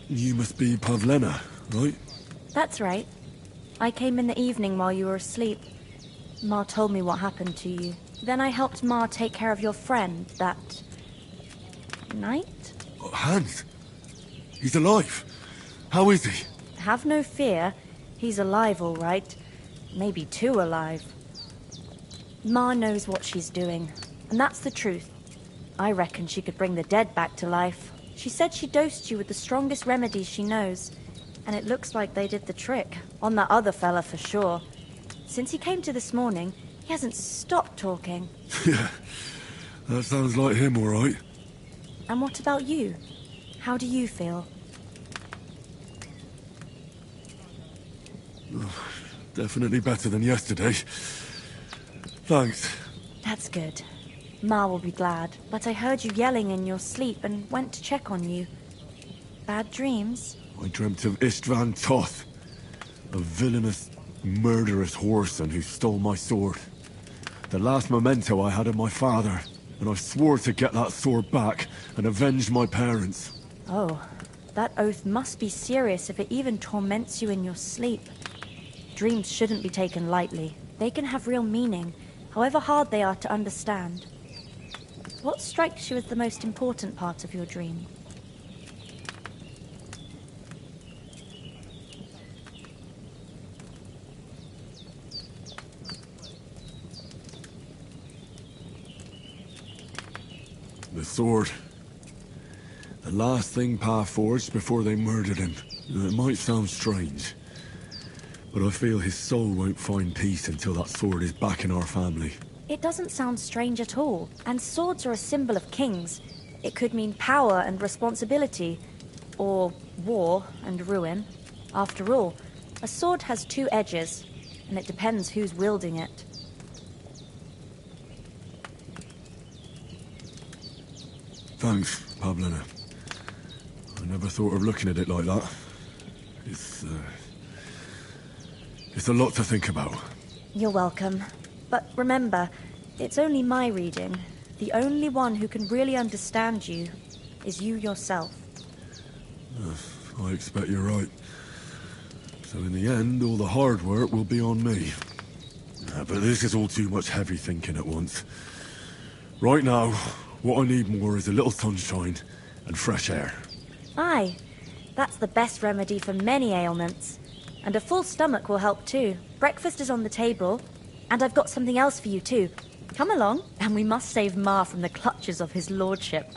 You must be Pavlena, right? That's right. I came in the evening while you were asleep. Ma told me what happened to you. Then I helped Ma take care of your friend that night? Hans? He's alive. How is he? Have no fear. He's alive, all right. Maybe too alive. Ma knows what she's doing, and that's the truth. I reckon she could bring the dead back to life. She said she dosed you with the strongest remedies she knows, and it looks like they did the trick. On that other fella for sure. Since he came to this morning, he hasn't stopped talking. Yeah, that sounds like him, all right. And what about you? How do you feel? Definitely better than yesterday. Thanks. That's good. Ma will be glad, but I heard you yelling in your sleep and went to check on you. Bad dreams? I dreamt of Istvan Toth, a villainous, murderous whoreson who stole my sword. The last memento I had of my father, and I swore to get that sword back and avenge my parents. Oh, that oath must be serious if it even torments you in your sleep. Dreams shouldn't be taken lightly. They can have real meaning, however hard they are to understand. What strikes you as the most important part of your dream? The sword. The last thing Pa forged before they murdered him. It might sound strange, But I feel his soul won't find peace until that sword is back in our family. It doesn't sound strange at all, and swords are a symbol of kings. It could mean power and responsibility, or war and ruin. After all, a sword has two edges, and it depends who's wielding it. Thanks, Pavlina. I never thought of looking at it like that. It's a lot to think about. You're welcome. But remember, it's only my reading. The only one who can really understand you is you yourself. I expect you're right. So in the end, all the hard work will be on me. But this is all too much heavy thinking at once. Right now, what I need more is a little sunshine and fresh air. Aye, that's the best remedy for many ailments. And a full stomach will help too. Breakfast is on the table, and I've got something else for you too. Come along, and we must save Ma from the clutches of his lordship.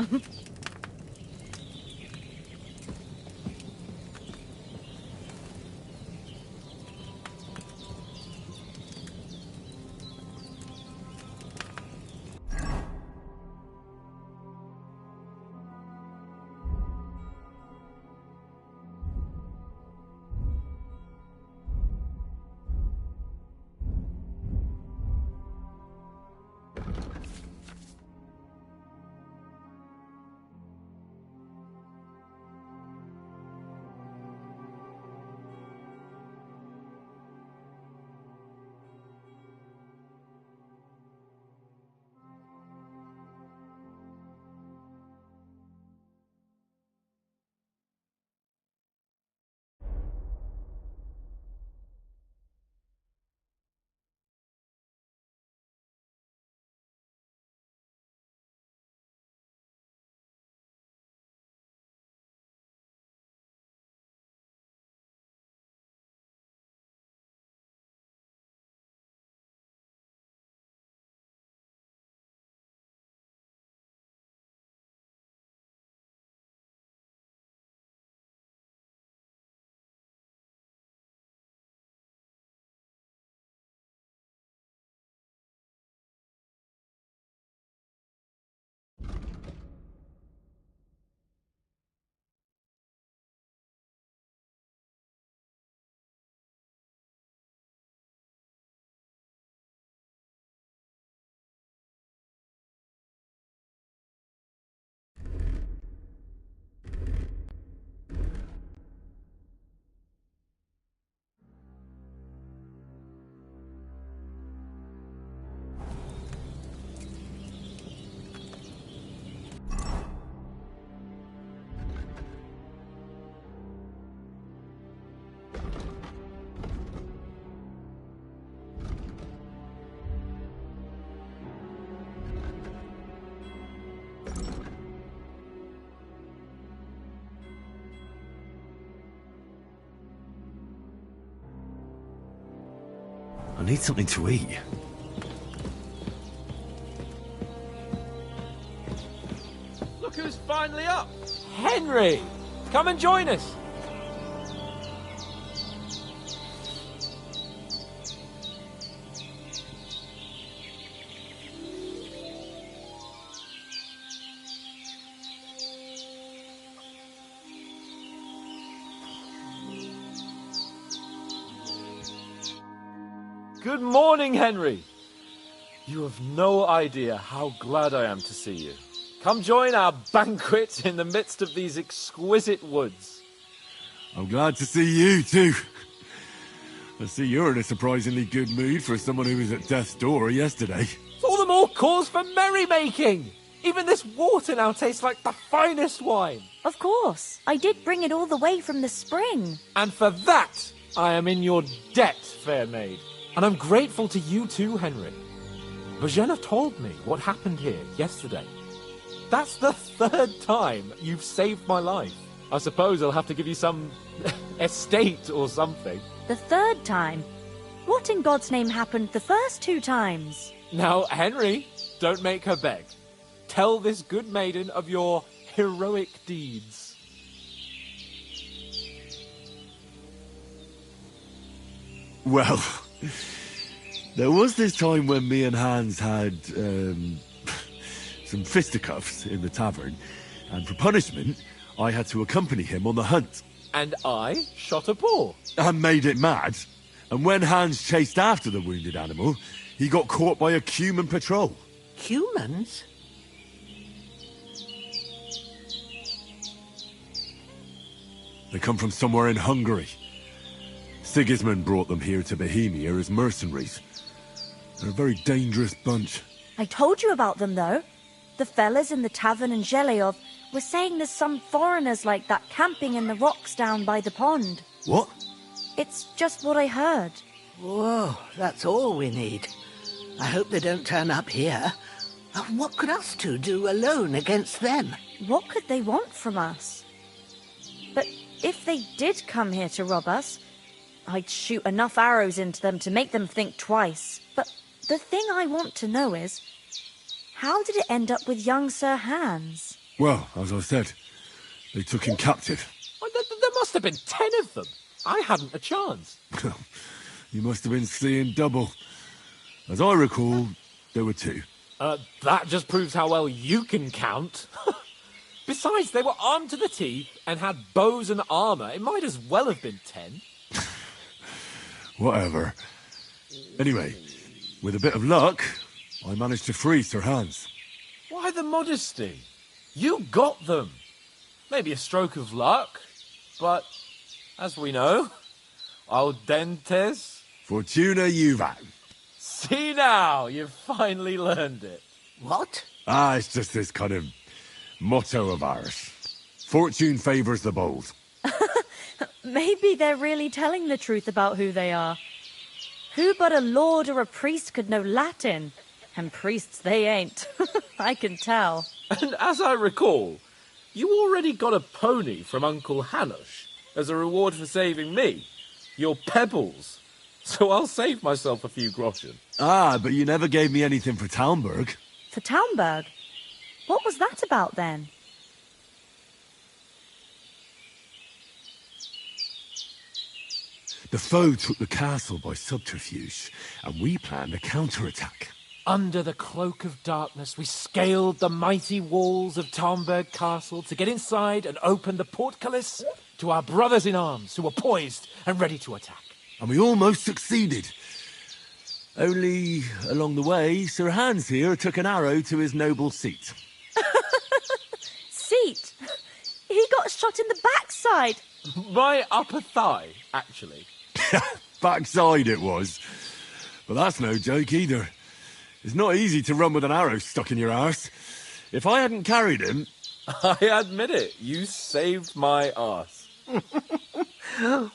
I need something to eat. Look who's finally up! Henry! Come and join us! Good morning, Henry. You have no idea how glad I am to see you. Come join our banquet in the midst of these exquisite woods. I'm glad to see you, too. I see you're in a surprisingly good mood for someone who was at death's door yesterday. It's all the more cause for merrymaking. Even this water now tastes like the finest wine. Of course. I did bring it all the way from the spring. And for that, I am in your debt, fair maid. And I'm grateful to you too, Henry. Virginia told me what happened here yesterday. That's the third time you've saved my life. I suppose I'll have to give you some estate or something. The third time? What in God's name happened the first two times? Now, Henry, don't make her beg. Tell this good maiden of your heroic deeds. Well, there was this time when me and Hans had, some fisticuffs in the tavern, and for punishment, I had to accompany him on the hunt. And I shot a boar. And made it mad. And when Hans chased after the wounded animal, he got caught by a human patrol. Humans? They come from somewhere in Hungary. Sigismund brought them here to Bohemia as mercenaries. They're a very dangerous bunch. I told you about them, though. The fellas in the tavern in Zheleov were saying there's some foreigners like that camping in the rocks down by the pond. What? It's just what I heard. Whoa, that's all we need. I hope they don't turn up here. What could us two do alone against them? What could they want from us? But if they did come here to rob us, I'd shoot enough arrows into them to make them think twice. But the thing I want to know is, how did it end up with young Sir Hans? Well, as I said, they took him captive. There must have been 10 of them. I hadn't a chance. You must have been seeing double. As I recall, there were 2. That just proves how well you can count. Besides, they were armed to the teeth and had bows and armour. It might as well have been 10. Whatever. Anyway, with a bit of luck, I managed to free Sir Hans. Why the modesty? You got them. Maybe a stroke of luck, but as we know, audentes. Fortuna juvat. See now, you've finally learned it. What? It's just this kind of motto of ours. Fortune favours the bold. Maybe they're really telling the truth about who they are. Who but a lord or a priest could know Latin? And priests they ain't. I can tell. And as I recall, you already got a pony from Uncle Hanush as a reward for saving me. Your pebbles. So I'll save myself a few groschen. But you never gave me anything for Talmberg. For Talmberg? What was that about then? The foe took the castle by subterfuge, and we planned a counterattack. Under the cloak of darkness, we scaled the mighty walls of Talmberg Castle to get inside and open the portcullis to our brothers in arms who were poised and ready to attack. And we almost succeeded. Only, along the way, Sir Hans here took an arrow to his noble seat. Seat? He got shot in the backside. My upper thigh, actually. Backside it was. But that's no joke either. It's not easy to run with an arrow stuck in your arse. If I hadn't carried him... I admit it, you saved my arse.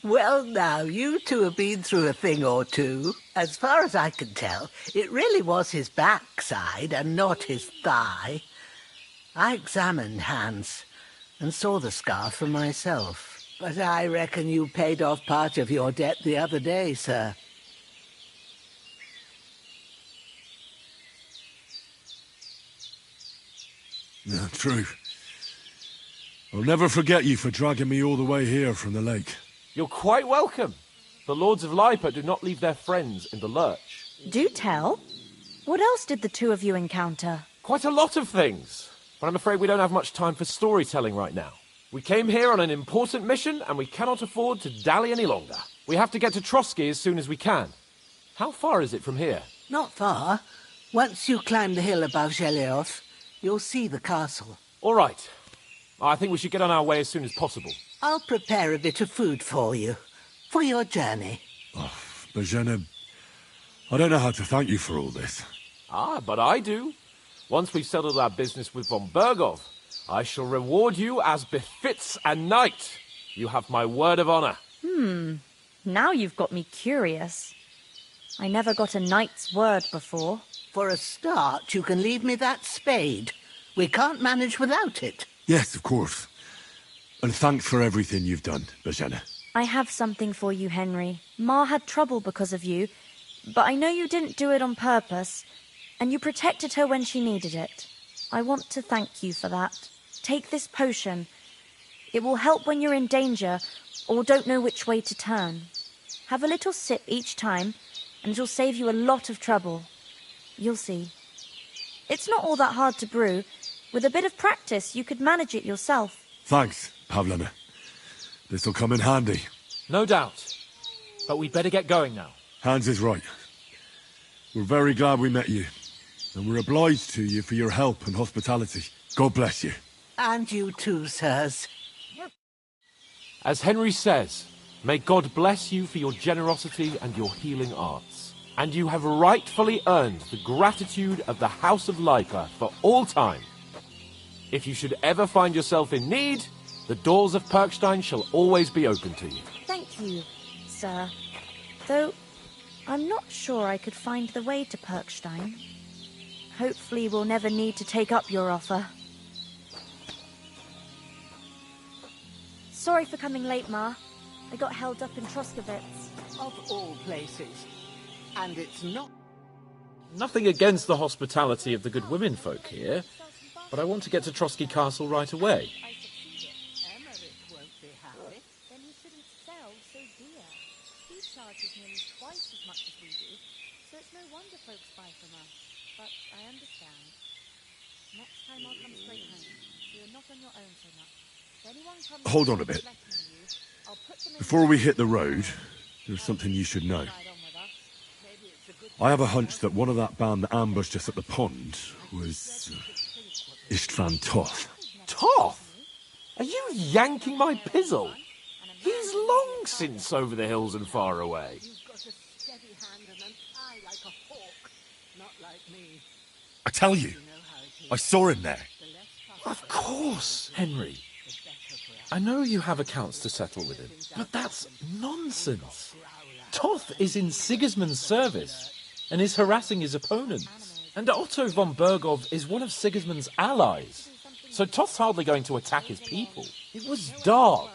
Well, now, you two have been through a thing or two. As far as I can tell, it really was his backside and not his thigh. I examined Hans and saw the scar for myself. But I reckon you paid off part of your debt the other day, sir. No, true. I'll never forget you for dragging me all the way here from the lake. You're quite welcome. The Lords of Lipa do not leave their friends in the lurch. Do tell. What else did the two of you encounter? Quite a lot of things. But I'm afraid we don't have much time for storytelling right now. We came here on an important mission, and we cannot afford to dally any longer. We have to get to Trotsky as soon as we can. How far is it from here? Not far. Once you climb the hill above Zheleov, you'll see the castle. All right. I think we should get on our way as soon as possible. I'll prepare a bit of food for you, for your journey. Bozhena, I don't know how to thank you for all this. But I do. Once we've settled our business with von Bergov, I shall reward you as befits a knight. You have my word of honor. Now you've got me curious. I never got a knight's word before. For a start, you can leave me that spade. We can't manage without it. Yes, of course. And thanks for everything you've done, Bozhena. I have something for you, Henry. Ma had trouble because of you, but I know you didn't do it on purpose, and you protected her when she needed it. I want to thank you for that. Take this potion. It will help when you're in danger or don't know which way to turn. Have a little sip each time, and it'll save you a lot of trouble. You'll see. It's not all that hard to brew. With a bit of practice, you could manage it yourself. Thanks, Pavlena. This'll come in handy. No doubt. But we'd better get going now. Hans is right. We're very glad we met you. And we're obliged to you for your help and hospitality. God bless you. And you too, sirs. As Henry says, may God bless you for your generosity and your healing arts. And you have rightfully earned the gratitude of the House of Leipa for all time. If you should ever find yourself in need, the doors of Perkstein shall always be open to you. Thank you, sir. Though, I'm not sure I could find the way to Perkstein. Hopefully we'll never need to take up your offer. Sorry for coming late, Ma. I got held up in Troskowitz. Of all places. And it's not... Nothing against the hospitality of the good women folk here, but I want to get to Trotsky Castle right away. Then he shouldn't sell so dear. He charges nearly twice as much as we do, so it's no wonder folks buy from us. But I understand. Next time I'll come straight home. You're not on your own so much. If anyone comes Hold on a bit. Before we hit the road, there's something you should know. I have a hunch that one of that band that ambushed us at the pond was Istvan Toth. Toth? Are you yanking my pizzle? He's long since over the hills and far away. I tell you, I saw him there. Of course, Henry. I know you have accounts to settle with him, but that's nonsense. Toth is in Sigismund's service and is harassing his opponents. And Otto von Bergov is one of Sigismund's allies. So Toth's hardly going to attack his people. It was dark.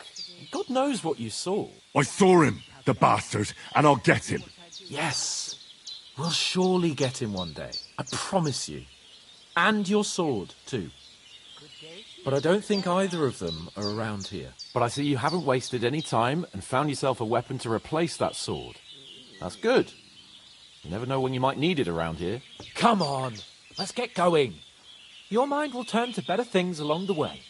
God knows what you saw. I saw him, the bastard, and I'll get him. Yes. We'll surely get him one day. I promise you. And your sword, too. But I don't think either of them are around here. But I see you haven't wasted any time and found yourself a weapon to replace that sword. That's good. You never know when you might need it around here. Come on, let's get going. Your mind will turn to better things along the way.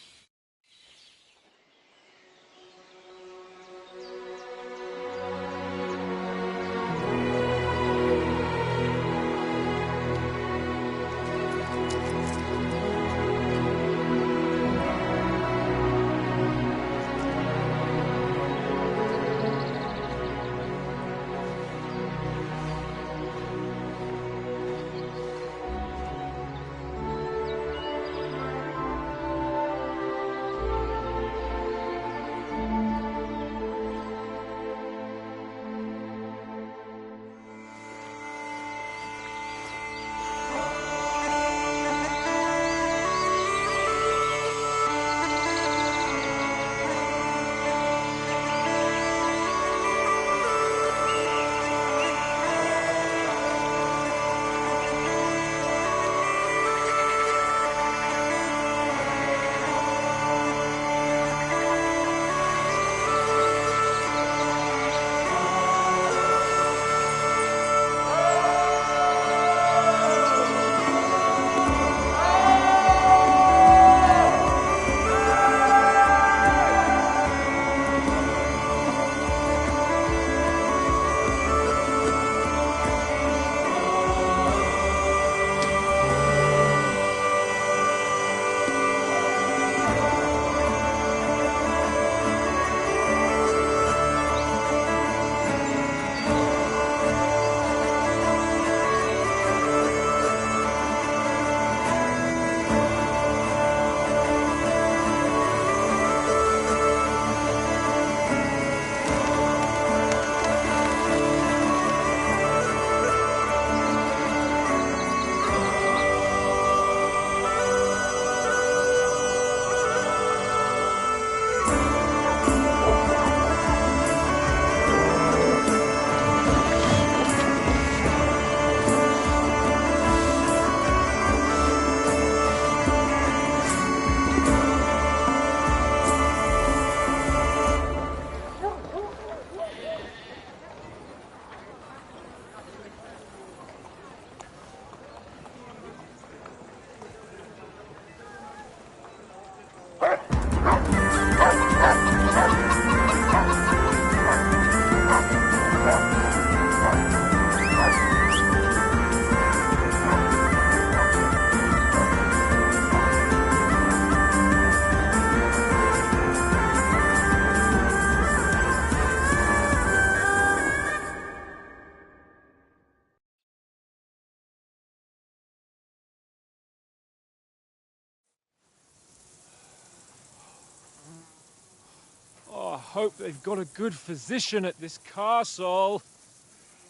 hope they've got a good physician at this castle.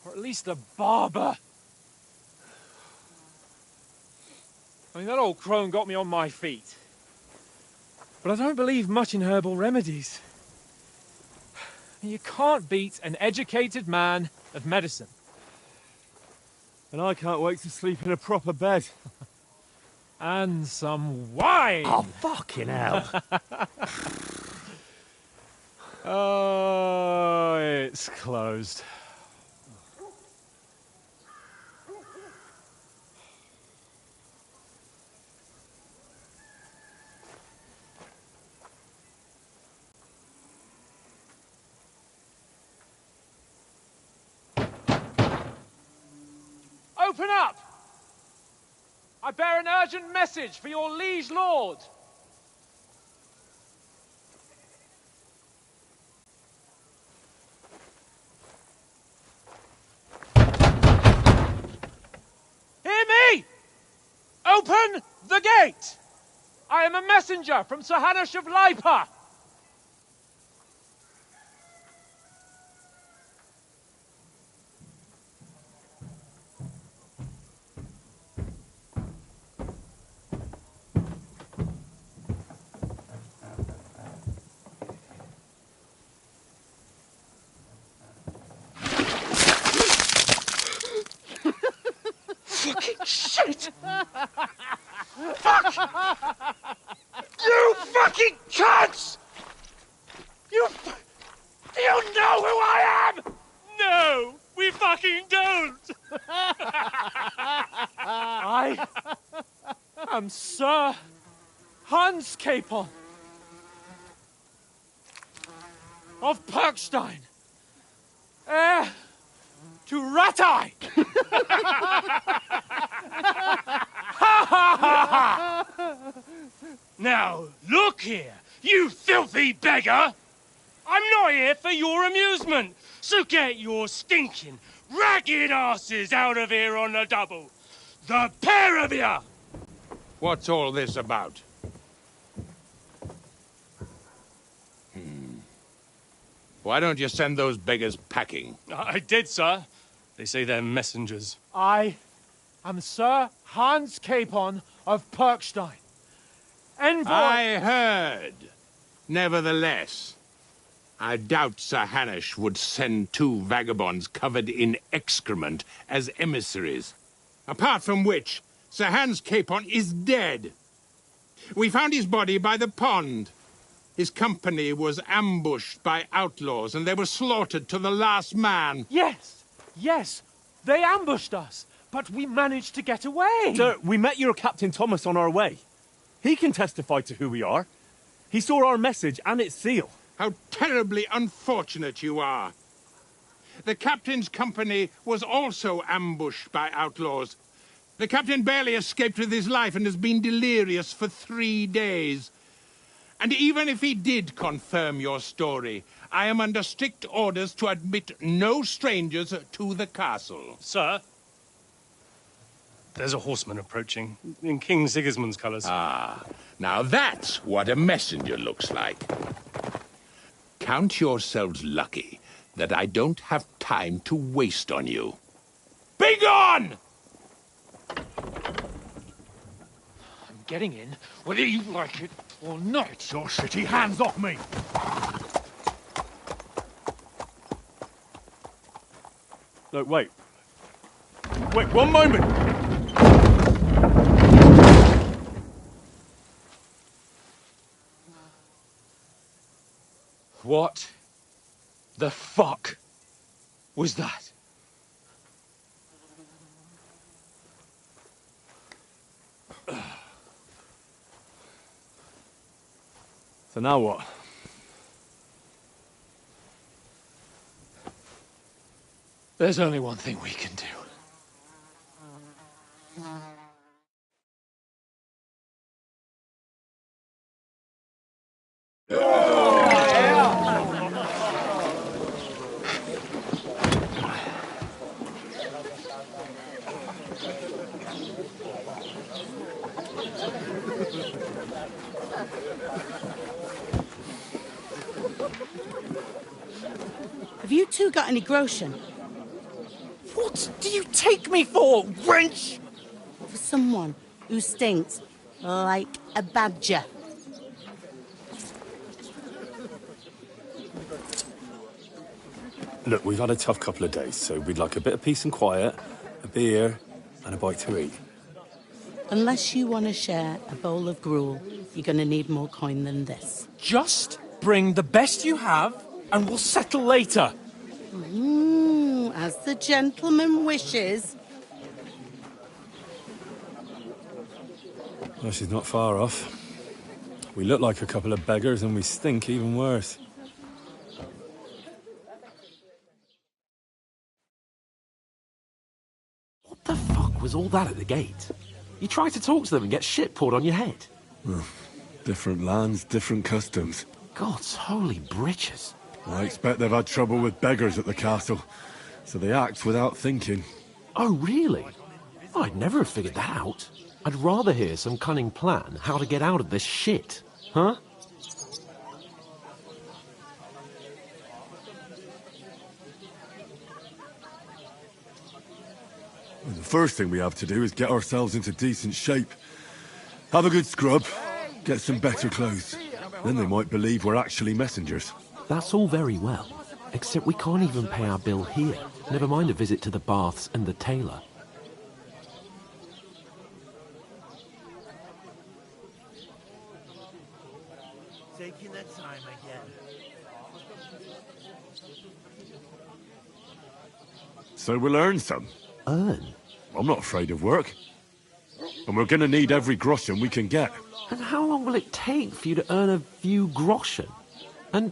Or at least a barber. I mean, that old crone got me on my feet. But I don't believe much in herbal remedies. You can't beat an educated man of medicine. And I can't wait to sleep in a proper bed. And some wine! Oh, fucking hell. Oh, it's closed. Open up! I bear an urgent message for your liege lord. Hear me! Open the gate! I am a messenger from Sir Hanush of Lipa. Fucking shit! Fuck! You fucking cunts! Do you know who I am? No, we fucking don't! I am Sir Hans Capon of Perkstein, heir to Ratai! Now, look here, you filthy beggar! I'm not here for your amusement, so get your stinking, ragged asses out of here on the double. The pair of you! What's all this about? Why don't you send those beggars packing? I did, sir. They say they're messengers. I am Sir Hans Capon of Perkstein, envoy... I heard. Nevertheless, I doubt Sir Hanush would send two vagabonds covered in excrement as emissaries. Apart from which, Sir Hans Capon is dead. We found his body by the pond. His company was ambushed by outlaws, and they were slaughtered to the last man. Yes, yes, they ambushed us, but we managed to get away. Sir, we met your Captain Thomas on our way. He can testify to who we are. He saw our message and its seal. How terribly unfortunate you are. The captain's company was also ambushed by outlaws. The captain barely escaped with his life and has been delirious for 3 days. And even if he did confirm your story, I am under strict orders to admit no strangers to the castle. Sir, there's a horseman approaching, in King Sigismund's colours. Ah, now that's what a messenger looks like. Count yourselves lucky that I don't have time to waste on you. Be gone! I'm getting in, whether you like it or not. Your shitty hands off me! Look, wait. Wait, one moment! What the fuck was that? So now what? There's only one thing we can do. Have you two got any groschen? What do you take me for, wench? For someone who stinks like a badger. Look, we've had a tough couple of days, so we'd like a bit of peace and quiet, a beer, and a bite to eat. Unless you want to share a bowl of gruel, you're going to need more coin than this. Just bring the best you have, and we'll settle later. As the gentleman wishes. Well, she's not far off. We look like a couple of beggars, and we stink even worse. What the fuck was all that at the gate? You try to talk to them and get shit poured on your head. Well, different lands, different customs. God's holy britches. I expect they've had trouble with beggars at the castle, so they act without thinking. Oh, really? I'd never have figured that out. I'd rather hear some cunning plan how to get out of this shit. Huh? Well, the first thing we have to do is get ourselves into decent shape. Have a good scrub, get some better clothes. Then they might believe we're actually messengers. That's all very well, except we can't even pay our bill here. Never mind a visit to the baths and the tailor. Taking their time again. So we'll earn some. Earn? I'm not afraid of work. And we're going to need every groschen we can get. And how long will it take for you to earn a few groschen? And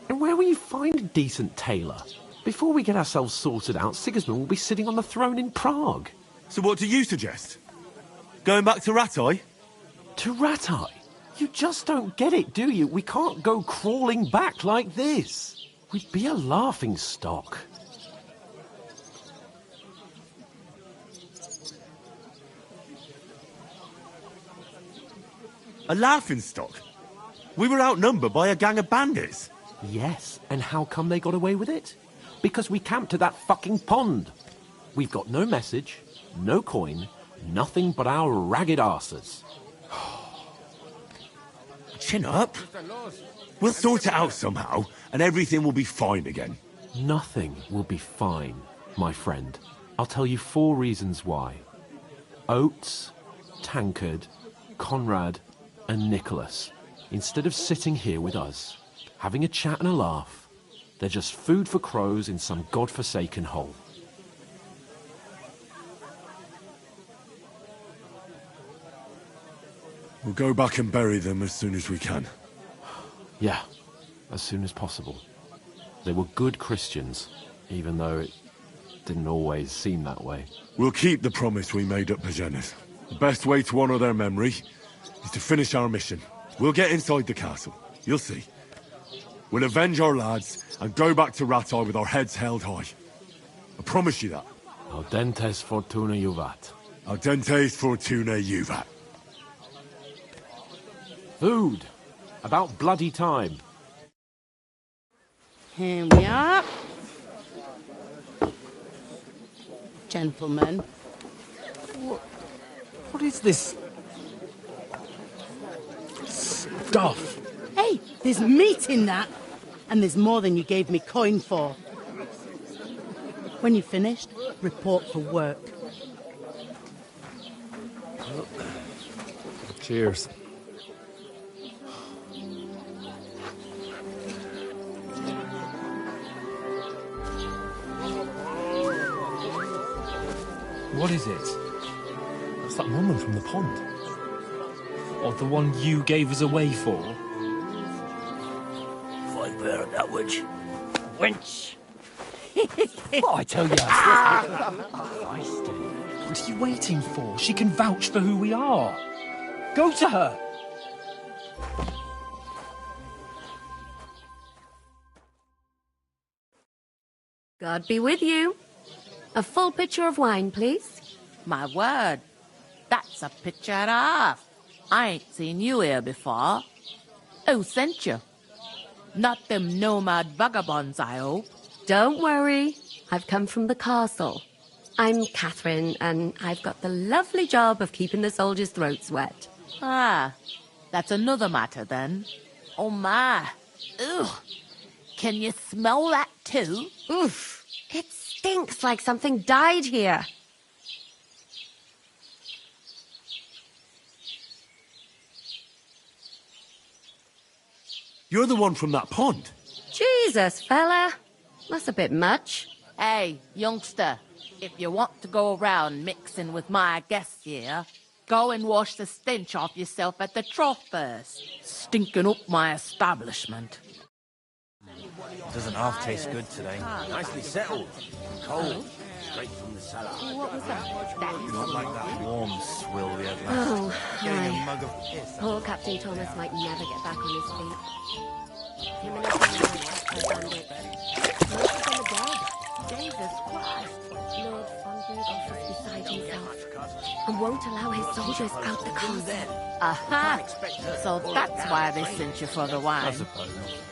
where will you find a decent tailor? Before we get ourselves sorted out, Sigismund will be sitting on the throne in Prague. So what do you suggest? Going back to Rattay? To Rattay? You just don't get it, do you? We can't go crawling back like this. We'd be a laughing stock. A laughing stock? We were outnumbered by a gang of bandits. Yes, and how come they got away with it? Because we camped at that fucking pond. We've got no message, no coin, nothing but our ragged arses. Chin up. We'll sort it out somehow, and everything will be fine again. Nothing will be fine, my friend. I'll tell you 4 reasons why. Oates, Tankard, Conrad, and Nicholas, instead of sitting here with us, having a chat and a laugh, they're just food for crows in some godforsaken hole. We'll go back and bury them as soon as we can. Yeah, as soon as possible. They were good Christians, even though it didn't always seem that way. We'll keep the promise we made at Pagenes. The best way to honour their memory is to finish our mission. We'll get inside the castle. You'll see. We'll avenge our lads and go back to Rattay with our heads held high. I promise you that. Audentes fortuna juvat. Audentes fortuna juvat. Food. About bloody time. Here we are. Gentlemen. What is this stuff? Hey, there's meat in that. And there's more than you gave me coin for. When you're finished, report for work. Cheers. What is it? It's that woman from the pond. Or the one you gave us away for? Fight bear that witch. Wench! What I tell you? What are you waiting for? She can vouch for who we are. Go to her. God be with you. A full pitcher of wine, please. My word, that's a picture and a half. I ain't seen you here before. Who sent you? Not them nomad vagabonds, I hope. Don't worry. I've come from the castle. I'm Catherine, and I've got the lovely job of keeping the soldiers' throats wet. Ah, that's another matter then. Oh my. Ugh. Can you smell that too? Oof. It stinks like something died here. You're the one from that pond. Jesus, fella. That's a bit much. Hey, youngster, if you want to go around mixing with my guests here, go and wash the stench off yourself at the trough first. Stinking up my establishment. Doesn't half taste good today. Nicely settled. Cold. Straight from the cellar. What was that? Not like that warm swill we had last. Oh, Getting hi. a mug of piss. Poor Captain Thomas might never get back on his feet. Him and his family were attacked by bandits. Most of them are dead. Jesus Christ. Lord von Berghoff is beside himself and won't allow his soldiers out the castle. Aha! So that's why they sent you for the wine.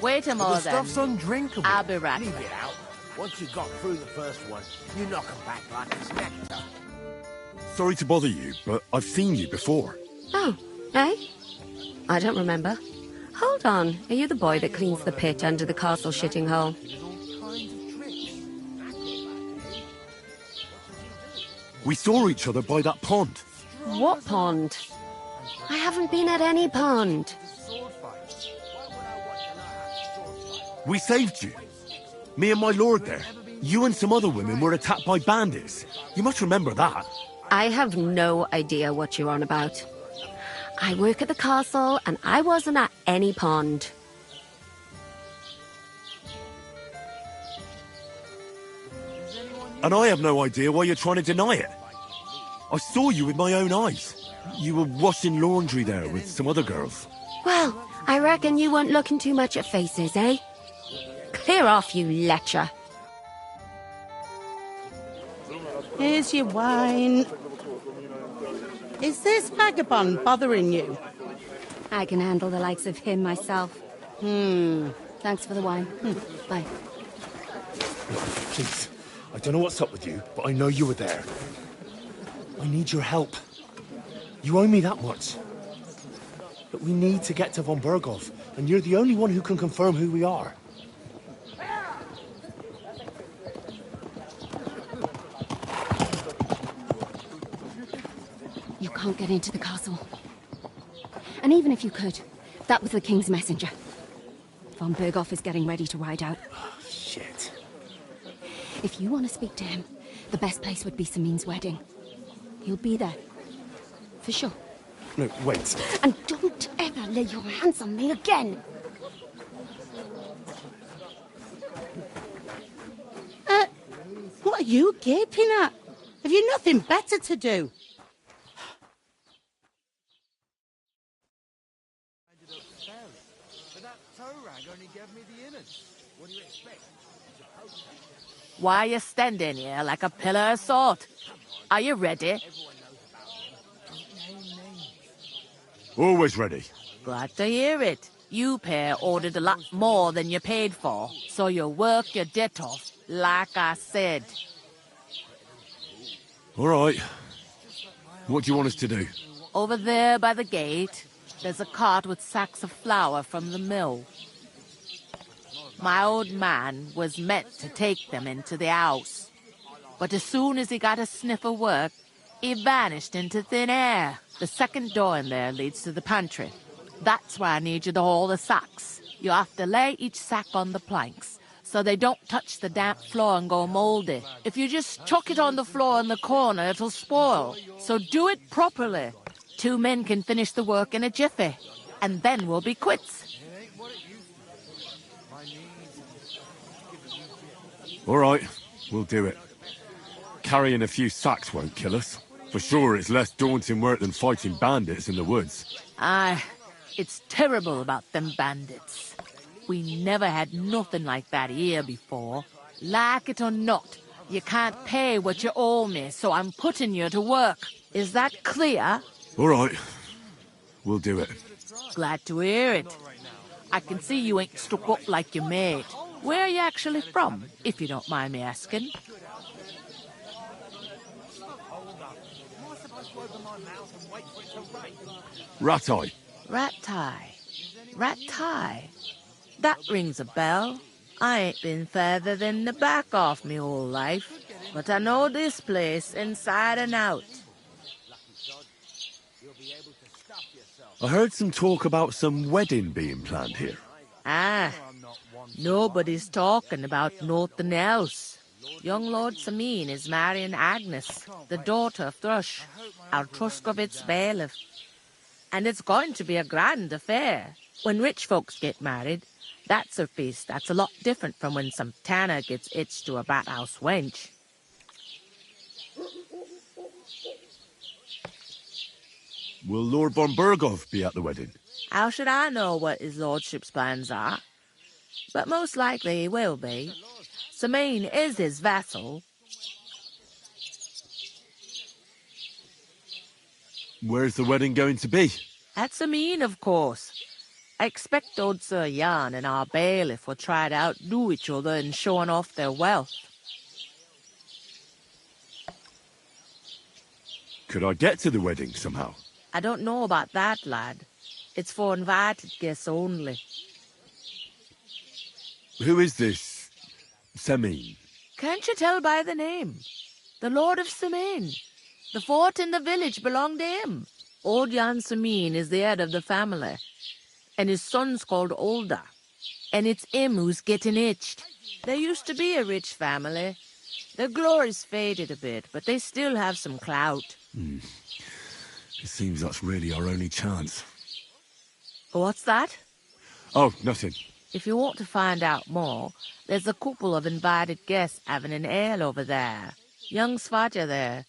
Wait a But moment the then. stuff's undrinkable. I'll be right Leave back. it out. Once you've got through the first one, you knock 'em back like it's nectar. Sorry to bother you, but I've seen you before. Oh, eh? I don't remember. Hold on. Are you the boy that cleans the pit under the castle shitting hole? We saw each other by that pond. What pond? I haven't been at any pond. We saved you. Me and my lord there. You and some other women were attacked by bandits. You must remember that. I have no idea what you're on about. I work at the castle, and I wasn't at any pond. And I have no idea why you're trying to deny it. I saw you with my own eyes. You were washing laundry there with some other girls. Well, I reckon you weren't looking too much at faces, eh? Clear off, you lecher. Here's your wine. Is this vagabond bothering you? I can handle the likes of him myself. Thanks for the wine. Bye. Please, I don't know what's up with you, but I know you were there. I need your help. You owe me that much. But we need to get to von Berghoff, and you're the only one who can confirm who we are. You can't get into the castle. And even if you could, that was the King's messenger. Von Berghoff is getting ready to ride out. Shit. If you want to speak to him, the best place would be Samin's wedding. He'll be there. For sure. No, wait. And don't ever lay your hands on me again! What are you gaping at? Have you nothing better to do? Why are you standing here like a pillar of salt? Are you ready? Always ready. Glad to hear it. You pair ordered a lot more than you paid for, so you work your debt off, like I said. All right. What do you want us to do? Over there by the gate, there's a cart with sacks of flour from the mill. My old man was meant to take them into the house, but as soon as he got a sniff of work, he vanished into thin air. The second door in there leads to the pantry. That's why I need you to haul the sacks. You have to lay each sack on the planks, so they don't touch the damp floor and go mouldy. If you just chuck it on the floor in the corner, it'll spoil. So do it properly. 2 men can finish the work in a jiffy, and then we'll be quits. All right, we'll do it. Carrying a few sacks won't kill us. For sure, it's less daunting work than fighting bandits in the woods. Aye, it's terrible about them bandits. We never had nothing like that here before. Like it or not, you can't pay what you owe me, so I'm putting you to work. Is that clear? All right, we'll do it. Glad to hear it. I can see you ain't stuck up like your mate. Where are you actually from, if you don't mind me asking? Ratai. Ratai. That rings a bell. I ain't been further than the back off me whole life, but I know this place inside and out. I heard some talk about some wedding being planned here. Ah, nobody's talking about nothing else. Young Lord Samin is marrying Agnes, the daughter of Thrush, our Truskovitz bailiff. And it's going to be a grand affair. When rich folks get married, that's a feast that's a lot different from when some tanner gets hitched to a bathouse wench. Will Lord von Berghoff be at the wedding? How should I know what his lordship's plans are? But most likely he will be. Samin is his vassal. Where's the wedding going to be? At Samin, of course. I expect old Sir Jan and our bailiff will try to outdo each other in showing off their wealth. Could I get to the wedding somehow? I don't know about that, lad. It's for invited guests only. Who is this Samin? Can't you tell by the name? The Lord of Samin. The fort and the village belong to him. Old Jan Samin is the head of the family, and his son's called Olda. And it's him who's getting itched. There used to be a rich family. Their glory's faded a bit, but they still have some clout. It seems that's really our only chance. What's that? Oh, nothing. If you want to find out more, there's a couple of invited guests having an ale over there. Young Svaja there.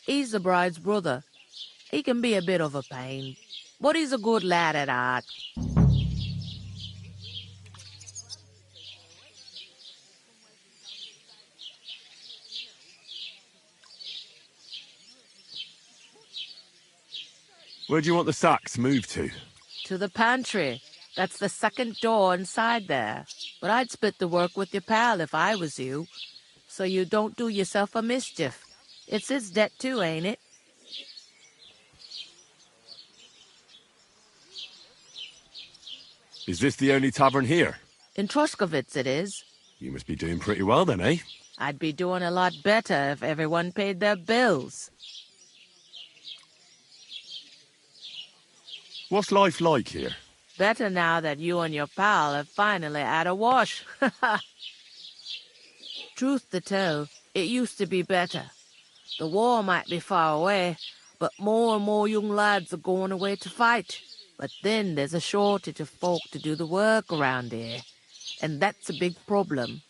He's the bride's brother. He can be a bit of a pain, but he's a good lad at heart. Where do you want the sacks moved to? To the pantry. That's the second door inside there. But I'd split the work with your pal if I was you, so you don't do yourself a mischief. It's his debt too, ain't it? Is this the only tavern here? In Truskovitz it is. You must be doing pretty well then, eh? I'd be doing a lot better if everyone paid their bills. What's life like here? Better now that you and your pal have finally had a wash. Truth to tell, it used to be better. The war might be far away, but more and more young lads are going away to fight. But then there's a shortage of folk to do the work around here, and that's a big problem.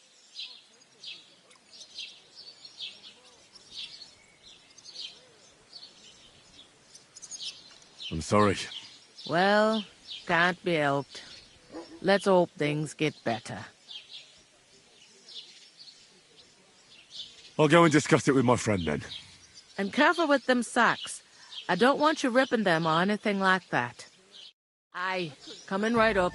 I'm sorry. Well, can't be helped. Let's hope things get better. I'll go and discuss it with my friend then. And careful with them sacks. I don't want you ripping them or anything like that. Aye, coming right up.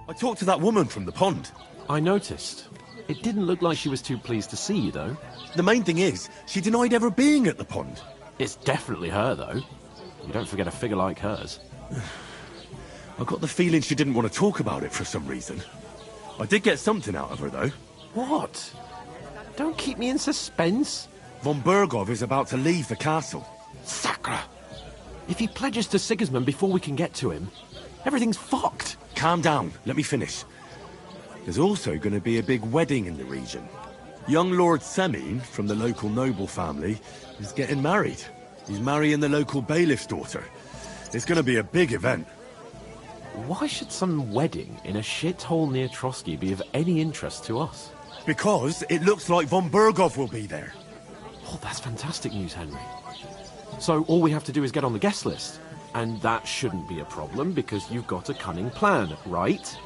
I talked to that woman from the pond. I noticed. It didn't look like she was too pleased to see you, though. The main thing is, she denied ever being at the pond. It's definitely her, though. You don't forget a figure like hers. I got the feeling she didn't want to talk about it for some reason. I did get something out of her, though. What? Don't keep me in suspense. Von Berghoff is about to leave the castle. Sacre! If he pledges to Sigismund before we can get to him, everything's fucked. Calm down. Let me finish. There's also going to be a big wedding in the region. Young Lord Semin, from the local noble family, is getting married. He's marrying the local bailiff's daughter. It's going to be a big event. Why should some wedding in a shithole near Trotsky be of any interest to us? Because it looks like von Berghoff will be there. Oh, that's fantastic news, Henry. So all we have to do is get on the guest list. And that shouldn't be a problem because you've got a cunning plan, right?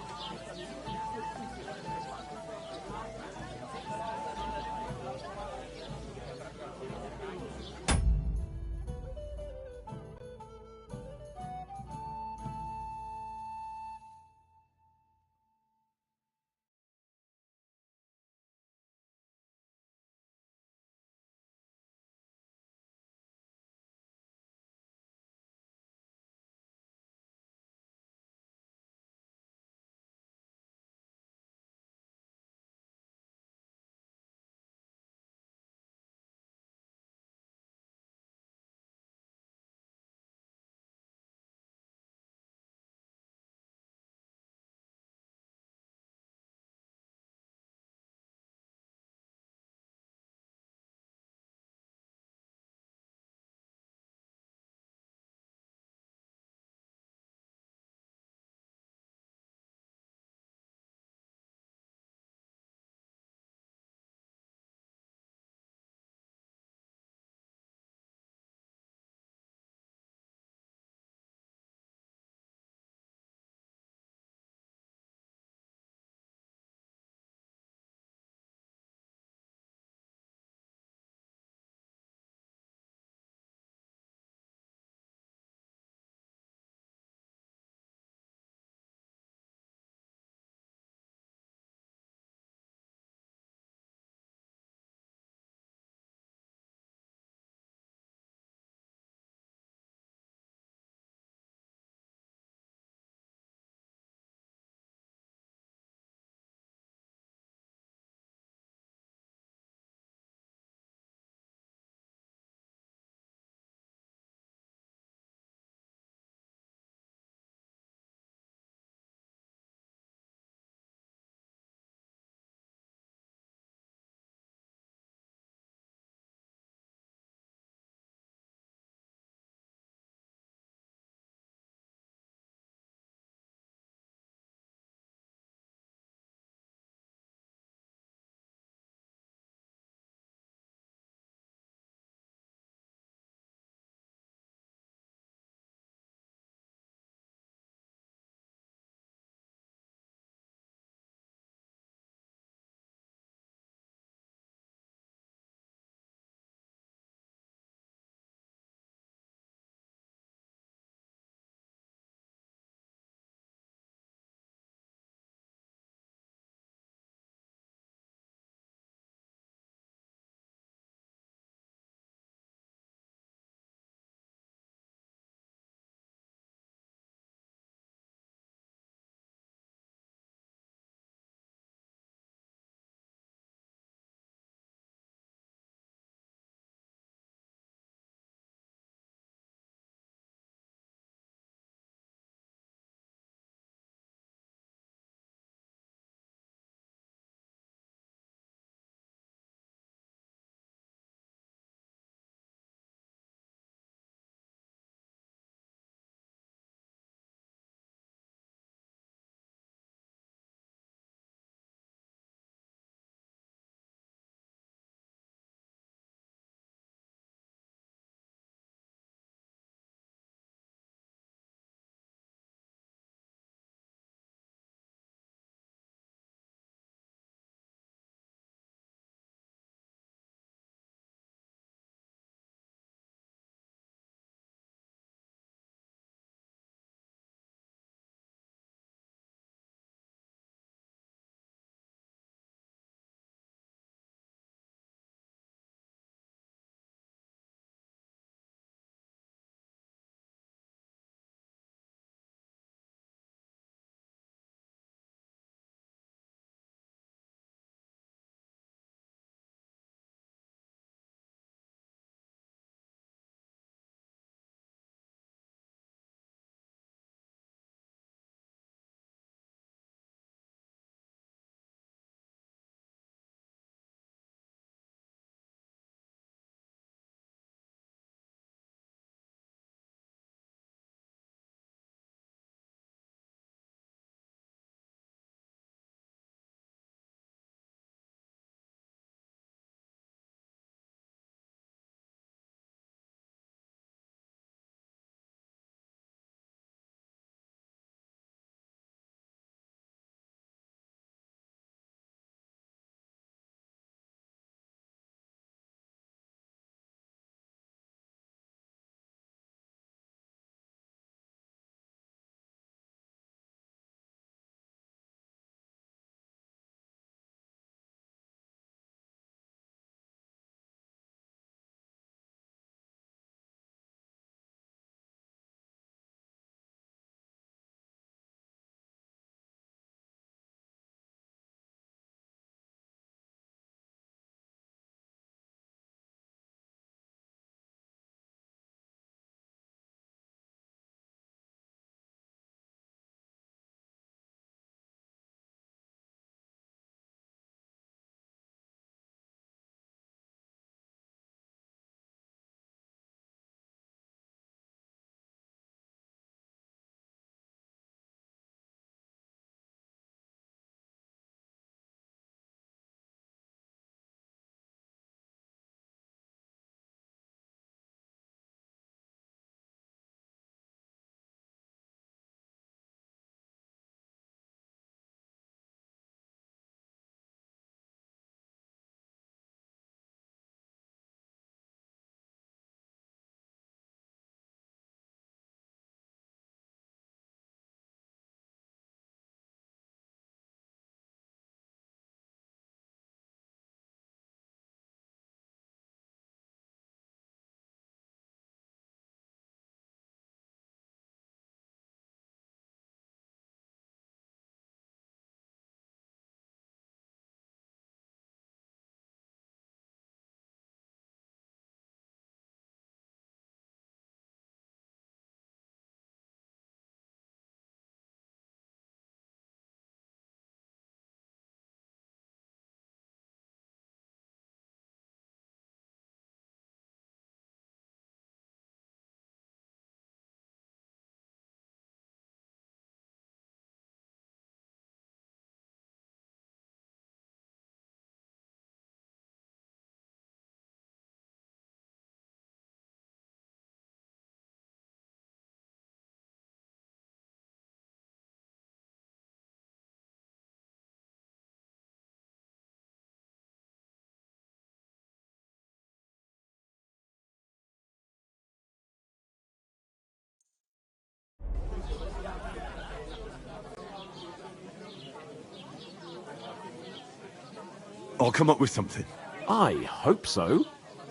I'll come up with something. I hope so.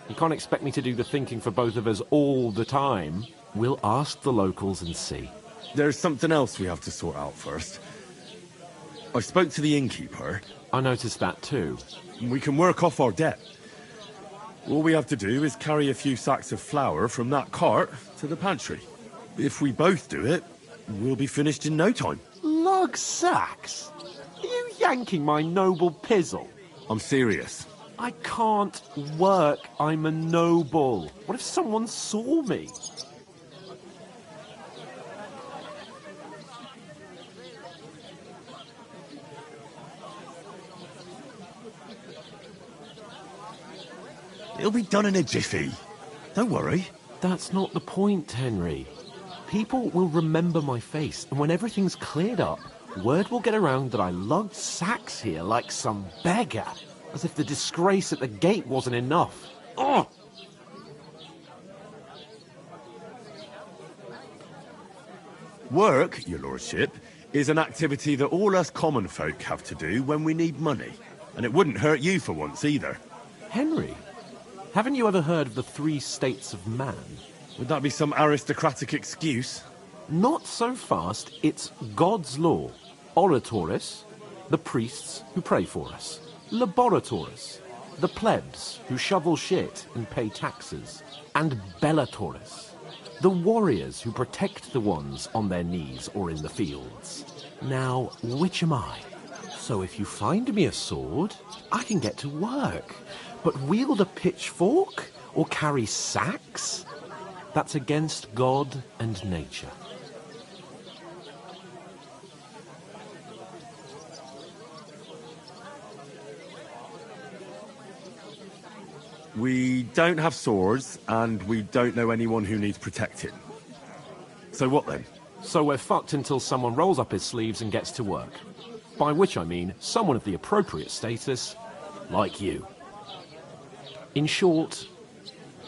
You can't expect me to do the thinking for both of us all the time. We'll ask the locals and see. There's something else we have to sort out first. I spoke to the innkeeper. I noticed that too. We can work off our debt. All we have to do is carry a few sacks of flour from that cart to the pantry. If we both do it, we'll be finished in no time. Lug sacks? Are you yanking my noble pizzle? I'm serious. I can't work. I'm a noble. What if someone saw me? It'll be done in a jiffy. Don't worry. That's not the point, Henry. People will remember my face, and when everything's cleared up, word will get around that I lugged sacks here like some beggar, as if the disgrace at the gate wasn't enough. Ugh! Work, your lordship, is an activity that all us common folk have to do when we need money. And it wouldn't hurt you for once either. Henry, haven't you ever heard of the 3 states of man? Would that be some aristocratic excuse? Not so fast. It's God's law. Oratoris, the priests who pray for us. Laboratoris, the plebs who shovel shit and pay taxes. And Bellatoris, the warriors who protect the ones on their knees or in the fields. Now, which am I? So if you find me a sword, I can get to work. But wield a pitchfork or carry sacks? That's against God and nature. We don't have swords, and we don't know anyone who needs protecting. So what then? So we're fucked until someone rolls up his sleeves and gets to work. By which I mean someone of the appropriate status, like you. In short,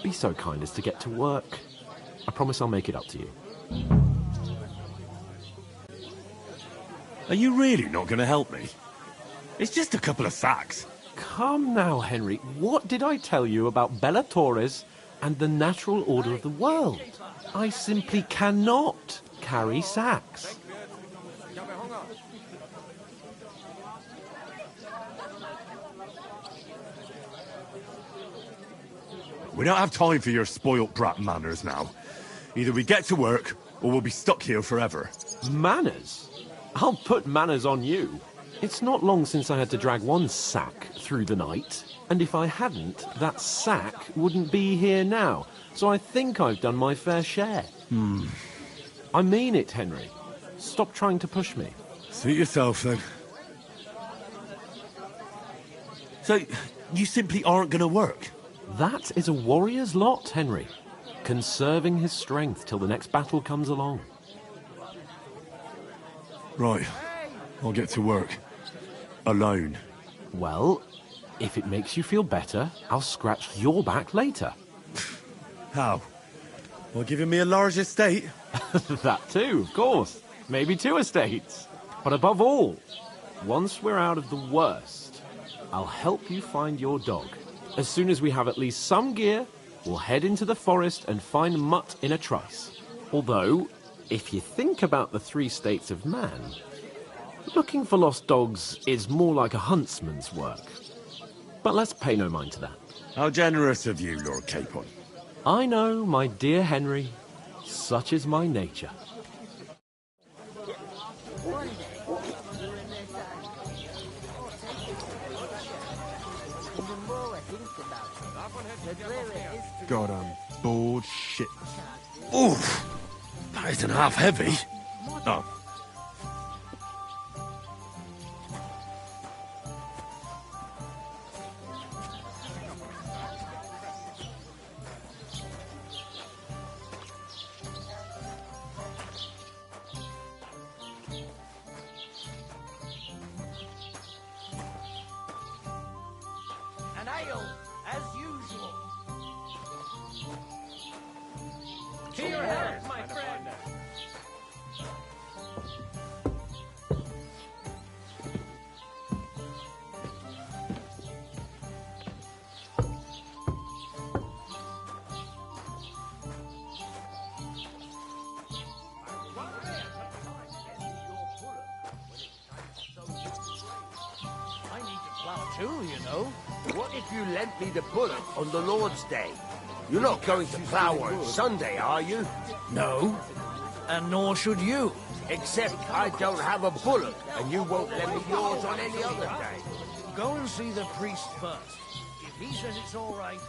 be so kind as to get to work. I promise I'll make it up to you. Are you really not going to help me? It's just a couple of sacks. Come now, Henry. What did I tell you about Bellatoris and the natural order of the world? I simply cannot carry sacks. We don't have time for your spoilt brat manners now. Either we get to work, or we'll be stuck here forever. Manners? I'll put manners on you. It's not long since I had to drag one sack through the night, and if I hadn't, that sack wouldn't be here now. So I think I've done my fair share. I mean it, Henry. Stop trying to push me. Suit yourself, then. So, you simply aren't going to work? That is a warrior's lot, Henry. Conserving his strength till the next battle comes along. Right. I'll get to work. Alone. Well, if it makes you feel better, I'll scratch your back later. How? Well, giving me a large estate? That too, of course. Maybe 2 estates. But above all, once we're out of the worst, I'll help you find your dog. As soon as we have at least some gear, we'll head into the forest and find Mutt in a trice. Although, if you think about the 3 states of man, looking for lost dogs is more like a huntsman's work. But let's pay no mind to that. How generous of you, Lord Capon. I know, my dear Henry. Such is my nature. God, I'm bored shit. Oof! That isn't half heavy. Oh. An ale, as usual. To your health, my friend. too, you know. What if you lent me the bullock on the Lord's Day? You're not going to plough on Sunday, are you? No, and nor should you. Except I don't have a bullock, and you won't lend me yours on any other day. Go and see the priest first. If he says it's all right...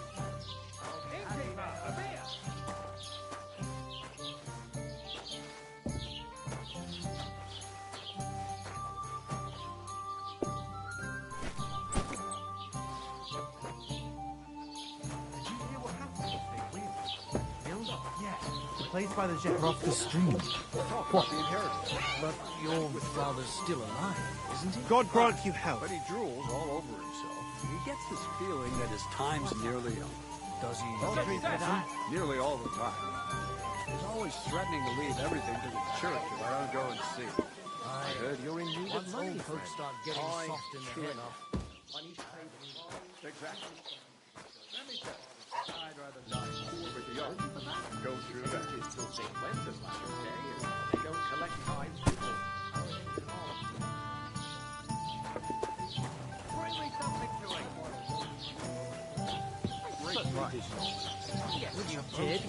Place by the jet off the stream. What? But your father's still alive, isn't he? God grant you health. But he drools all over himself. He gets this feeling that his time's nearly up. Does he? Nearly all the time. He's always threatening to leave everything to the church if I don't go and see him. I heard you're in need of money. Old folks start getting soft in the head. Exactly. Let me tell you, I'd rather die with the young. Go through that till St. Wenda's last day, and they don't collect tithes before. Bring me something to eat. Yes, you did.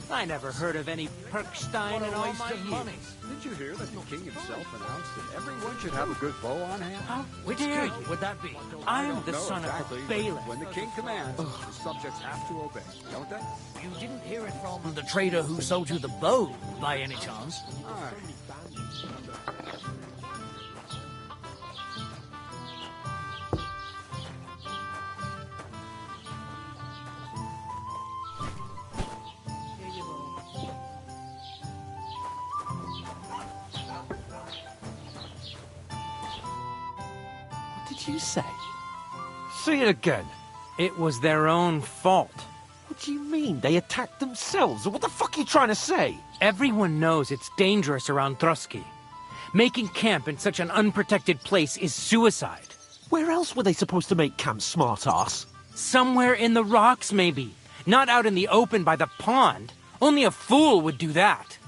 I never heard of any Perkstein in all my years. Did you hear that the king himself announced that everyone should have a good bow on hand? Which king would that be? I'm the son of the bailiff. When the king commands, the subjects have to obey, don't they? You didn't hear it from the trader who sold you the bow, by any chance? Aye. You say? Say it again. It was their own fault. What do you mean? They attacked themselves? What the fuck are you trying to say? Everyone knows it's dangerous around Trotsky. Making camp in such an unprotected place is suicide. Where else were they supposed to make camp, smart-ass? Somewhere in the rocks, maybe. Not out in the open by the pond. Only a fool would do that.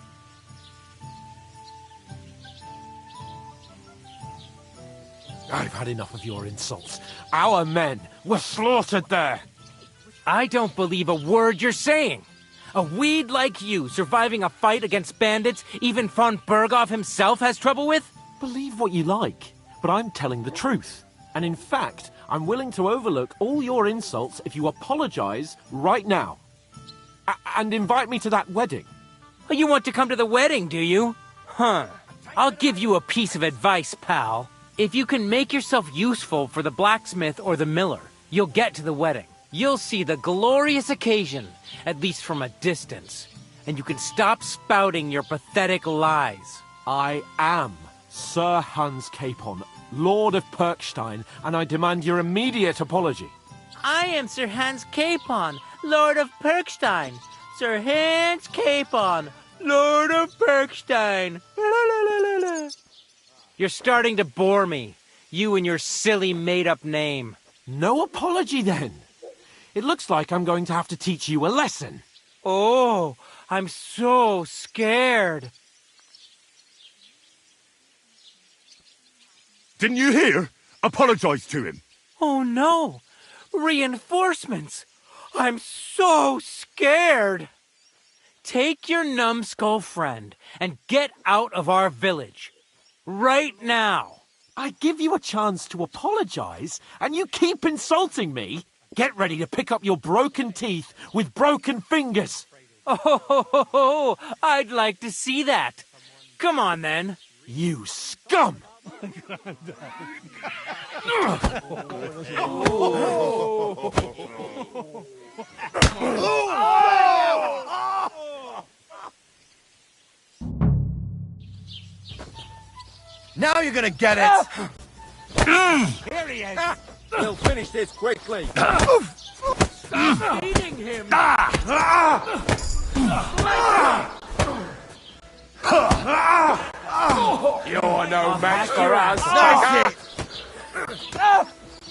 I've had enough of your insults. Our men were slaughtered there. I don't believe a word you're saying. A weed like you surviving a fight against bandits even von Berghoff himself has trouble with? Believe what you like, but I'm telling the truth. And in fact, I'm willing to overlook all your insults if you apologize right now. And invite me to that wedding. Oh, you want to come to the wedding, do you? Huh. I'll give you a piece of advice, pal. If you can make yourself useful for the blacksmith or the miller, you'll get to the wedding. You'll see the glorious occasion, at least from a distance. And you can stop spouting your pathetic lies. I am Sir Hans Capon, Lord of Perkstein, and I demand your immediate apology. I am Sir Hans Capon, Lord of Perkstein. Sir Hans Capon, Lord of Perkstein. La, la, la, la, la. You're starting to bore me. You and your silly made-up name. No apology, then. It looks like I'm going to have to teach you a lesson. Oh, I'm so scared. Didn't you hear? Apologize to him. Oh, no. Reinforcements. I'm so scared. Take your numbskull friend and get out of our village. Right now. I give you a chance to apologize, and you keep insulting me. Get ready to pick up your broken teeth with broken fingers. Oh, I'd like to see that. Come on, then. You scum! Now you're gonna get it! Here he is! We'll finish this quickly! Stop beating him! You're no match for us!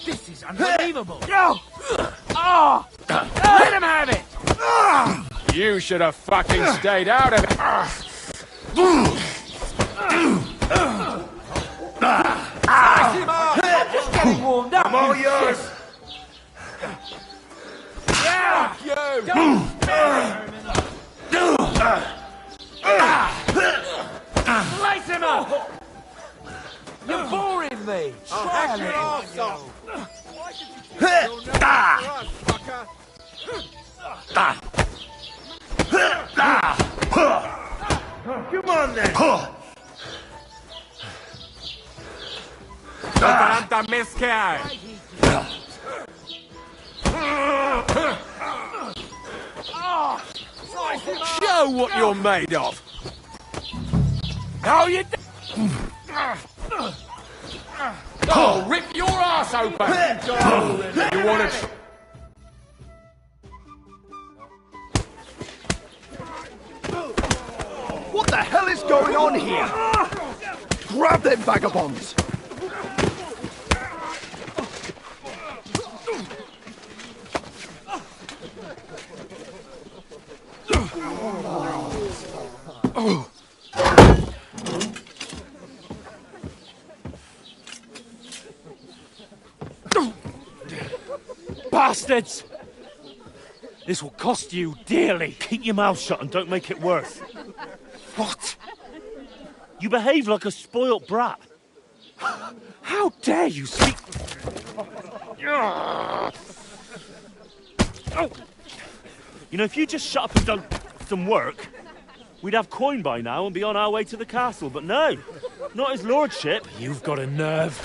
This is unbelievable! Let him have it! You should have fucking stayed out of it! Just getting warmed up! I'm all yours! sell it. Come on then. Show what you're made of. How you Oh, rip your ass open! You want to... What the hell is going on here? Grab them vagabonds! Oh. Bastards! This will cost you dearly. Keep your mouth shut and don't make it worse. What? You behave like a spoilt brat. How dare you speak... You know, if you just shut up and done some work, we'd have coin by now and be on our way to the castle. But no, not his lordship. You've got a nerve.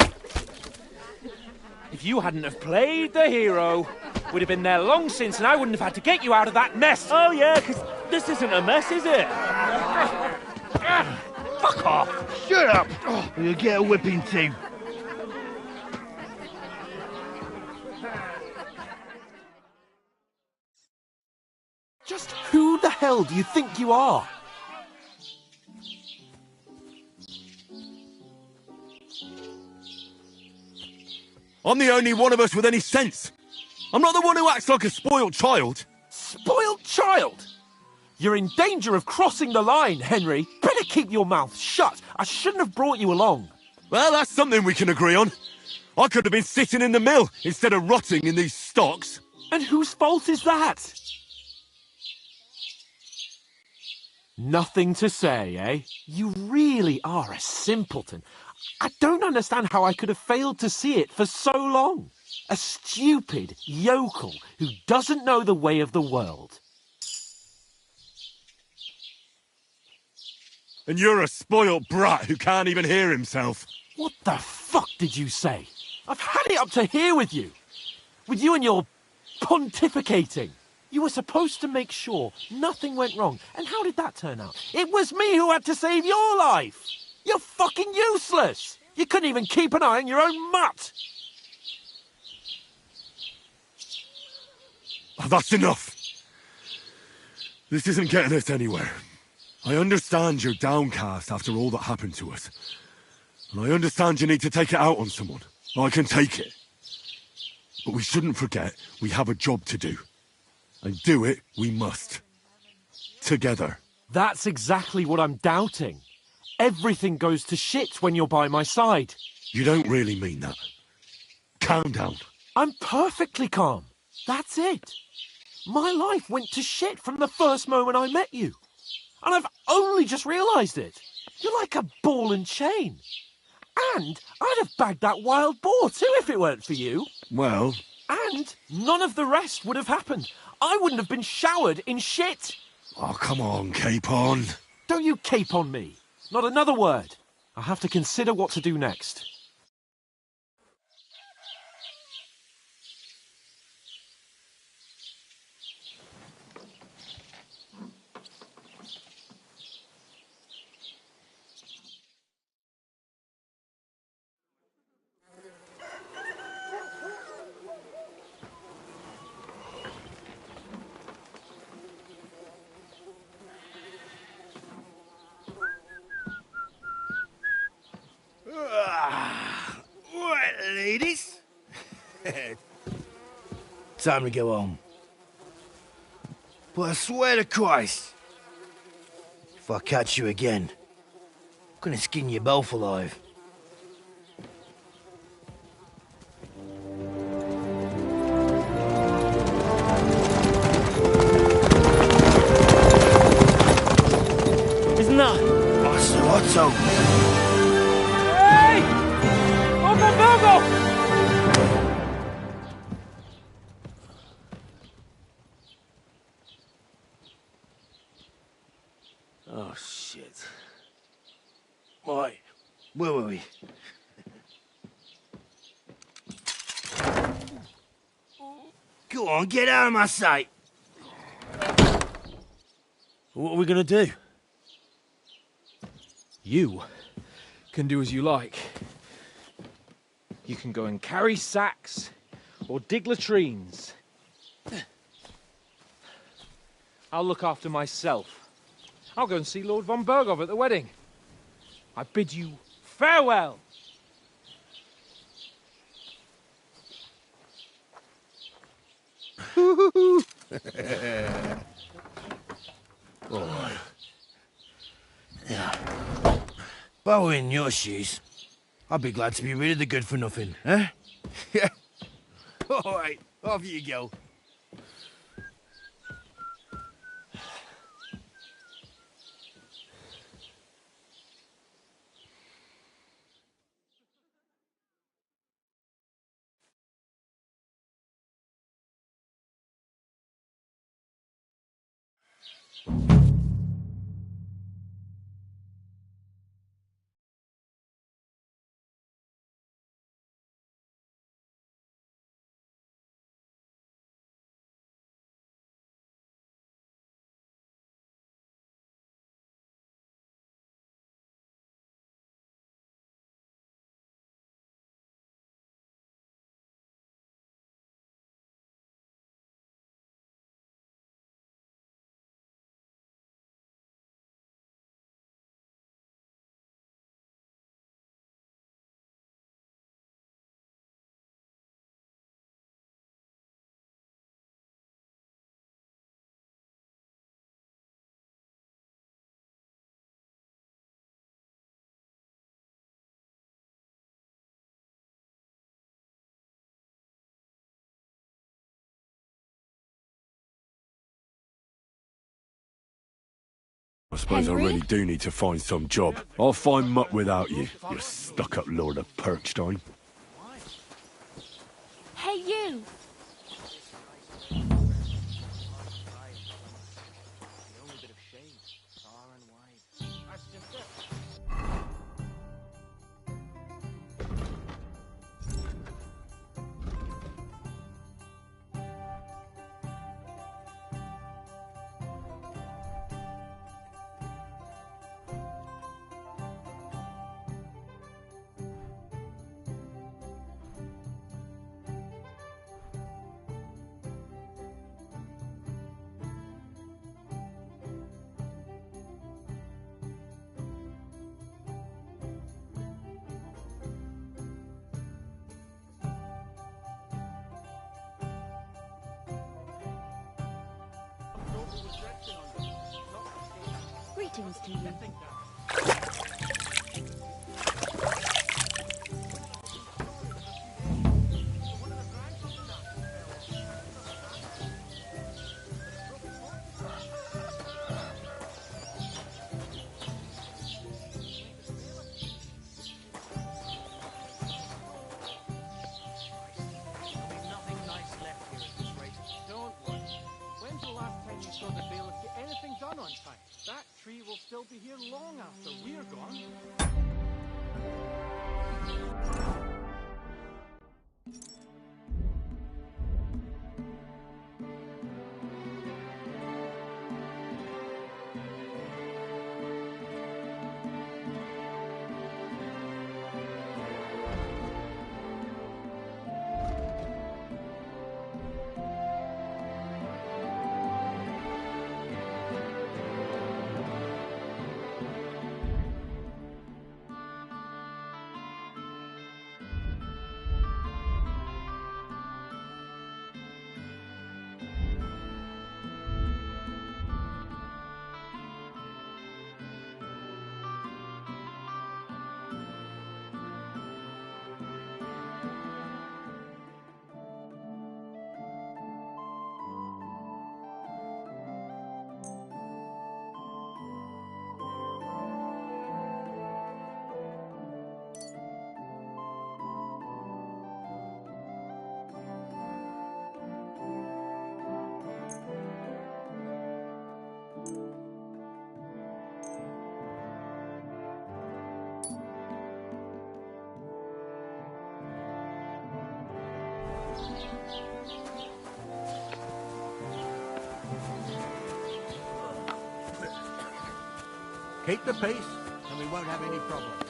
If you hadn't have played the hero, we'd have been there long since and I wouldn't have had to get you out of that mess. Oh yeah, because this isn't a mess, is it? Fuck off! Shut up! Or you'll get a whipping too. Just who the hell do you think you are? I'm the only one of us with any sense. I'm not the one who acts like a spoiled child. Spoiled child? You're in danger of crossing the line, Henry. Better keep your mouth shut. I shouldn't have brought you along. Well, that's something we can agree on. I could have been sitting in the mill instead of rotting in these stocks. And whose fault is that? Nothing to say, eh? You really are a simpleton. I don't understand how I could have failed to see it for so long. A stupid yokel who doesn't know the way of the world. And you're a spoilt brat who can't even hear himself. What the fuck did you say? I've had it up to here with you. With you and your pontificating. You were supposed to make sure nothing went wrong. And how did that turn out? It was me who had to save your life. You're fucking useless. You couldn't even keep an eye on your own mutt. Oh, that's enough. This isn't getting us anywhere. I understand you're downcast after all that happened to us. And I understand you need to take it out on someone. I can take it. But we shouldn't forget we have a job to do. And do it we must. Together. That's exactly what I'm doubting. Everything goes to shit when you're by my side. You don't really mean that. Calm down. I'm perfectly calm. That's it. My life went to shit from the first moment I met you. And I've only just realised it. You're like a ball and chain. And I'd have bagged that wild boar too if it weren't for you. Well... And none of the rest would have happened. I wouldn't have been showered in shit. Oh, come on, Capon. Don't you cape on me. Not another word. I'll have to consider what to do next. Right, ladies. Time to go home. But I swear to Christ, if I catch you again, I'm gonna skin you both alive. Isn't that... Otto. Hey! On the Bergov! Oh, shit. Why? Where were we? Go on, get out of my sight! What are we gonna do? You can do as you like. You can go and carry sacks, or dig latrines. I'll look after myself. I'll go and see Lord von Bergov at the wedding. I bid you farewell. All right. Yeah. If I were in your shoes, I'd be glad to be rid of the good-for-nothing, eh? Yeah. All right, off you go. I suppose I really do need to find some job. I'll find muck without you, you stuck-up Lord of Perkstein. Hey, you! Greetings to you. That tree will still be here long after we're gone. Keep the peace, and we won't have any problems.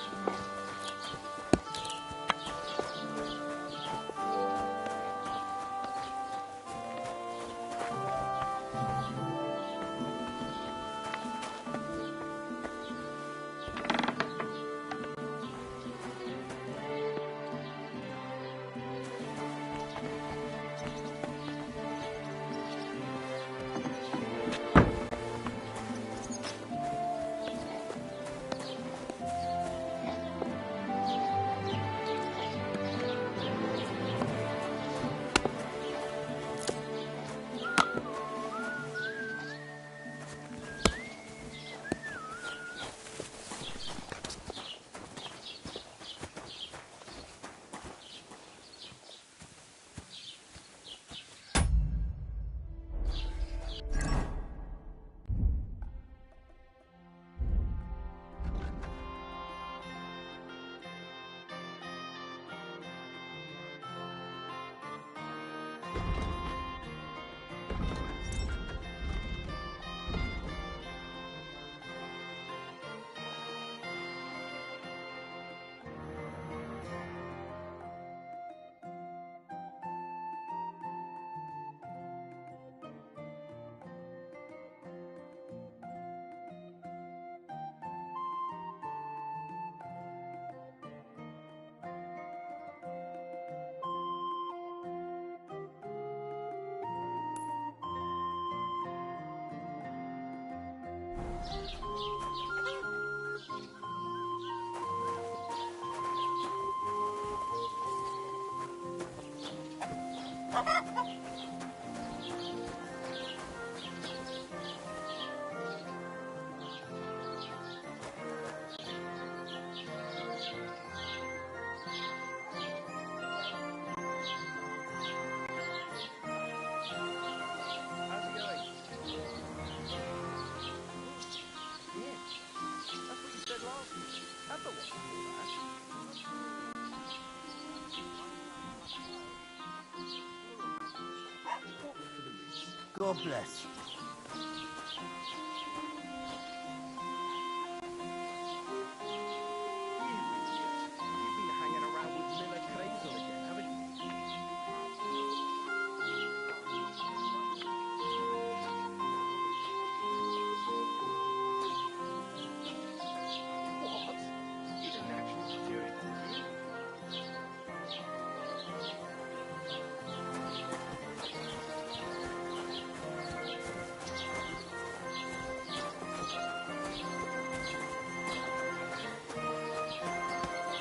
God bless.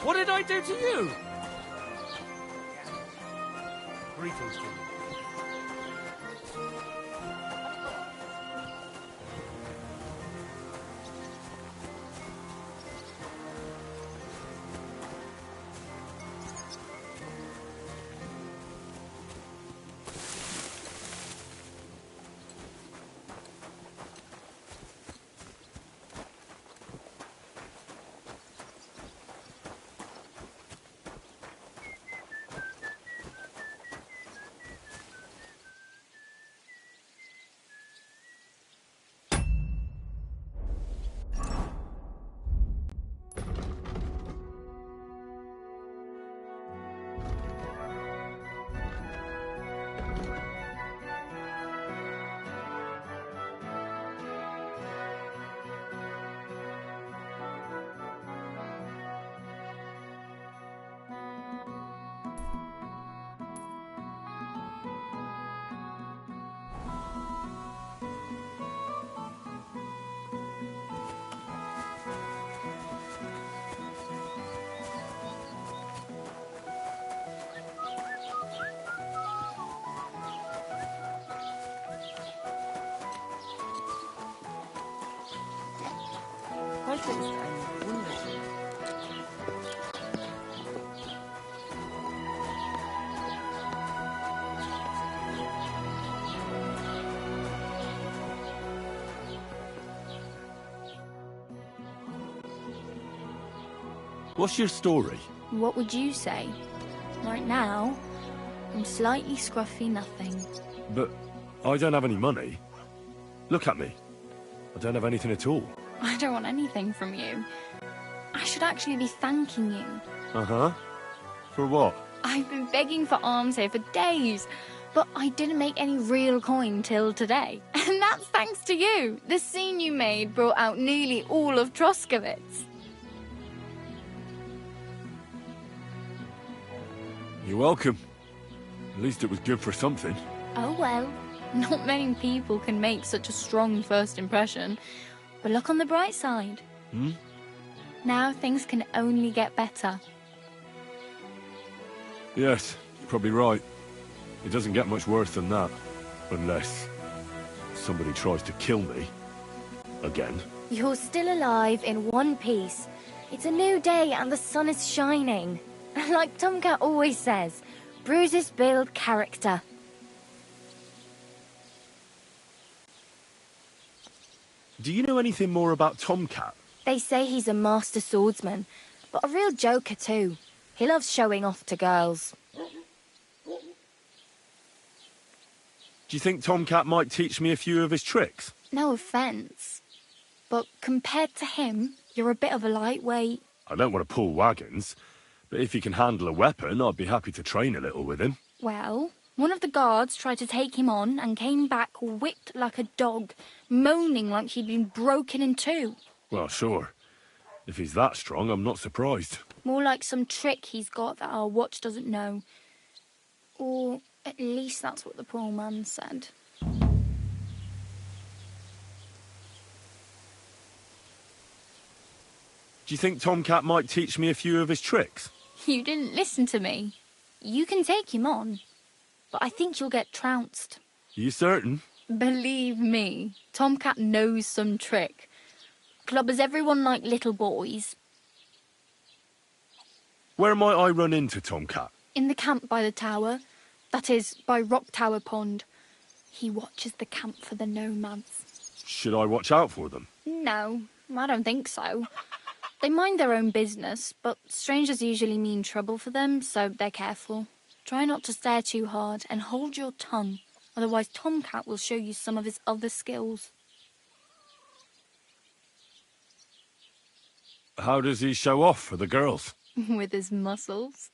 What did I do to you? Greetings to you. Heute ist ein wunderschöner. What's your story? What would you say? Right now, from slightly scruffy nothing. But I don't have any money. Look at me. I don't have anything at all. I don't want anything from you. I should actually be thanking you. Uh-huh. For what? I've been begging for alms here for days, but I didn't make any real coin till today. And that's thanks to you. The scene you made brought out nearly all of Troskowitz. You're welcome. At least it was good for something. Oh well, not many people can make such a strong first impression. But look on the bright side. Hmm? Now things can only get better. Yes, you're probably right. It doesn't get much worse than that. Unless somebody tries to kill me. Again. You're still alive in one piece. It's a new day and the sun is shining. Like Tomcat always says, bruises build character. Do you know anything more about Tomcat? They say he's a master swordsman, but a real joker too. He loves showing off to girls. Do you think Tomcat might teach me a few of his tricks? No offence, but compared to him, you're a bit of a lightweight. I don't want to pull wagons, but if he can handle a weapon, I'd be happy to train a little with him. Well, one of the guards tried to take him on and came back whipped like a dog, moaning like he'd been broken in two. Well, sure. If he's that strong, I'm not surprised. More like some trick he's got that our watch doesn't know. Or at least that's what the poor man said. Do you think Tomcat might teach me a few of his tricks? You didn't listen to me. You can take him on, but I think you'll get trounced. Are you certain? Believe me, Tomcat knows some trick. Clubbers everyone like little boys. Where might I run into Tomcat? In the camp by the tower. That is, by Rock Tower Pond. He watches the camp for the nomads. Should I watch out for them? No, I don't think so. They mind their own business, but strangers usually mean trouble for them, so they're careful. Try not to stare too hard and hold your tongue, otherwise Tomcat will show you some of his other skills. How does he show off for the girls? With his muscles.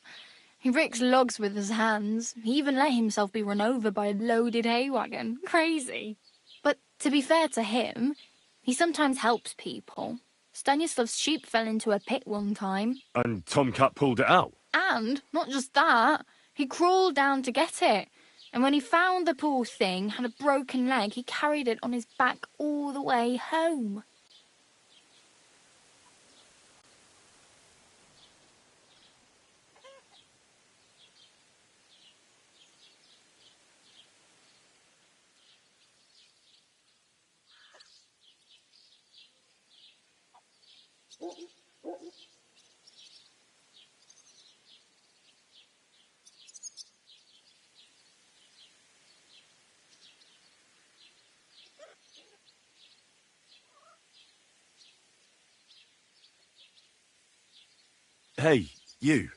He ricks logs with his hands. He even let himself be run over by a loaded hay wagon. Crazy. But to be fair to him, he sometimes helps people. Stanislav's sheep fell into a pit one time. And Tomcat pulled it out? And, not just that, he crawled down to get it. And when he found the poor thing had a broken leg, he carried it on his back all the way home. Hey, you.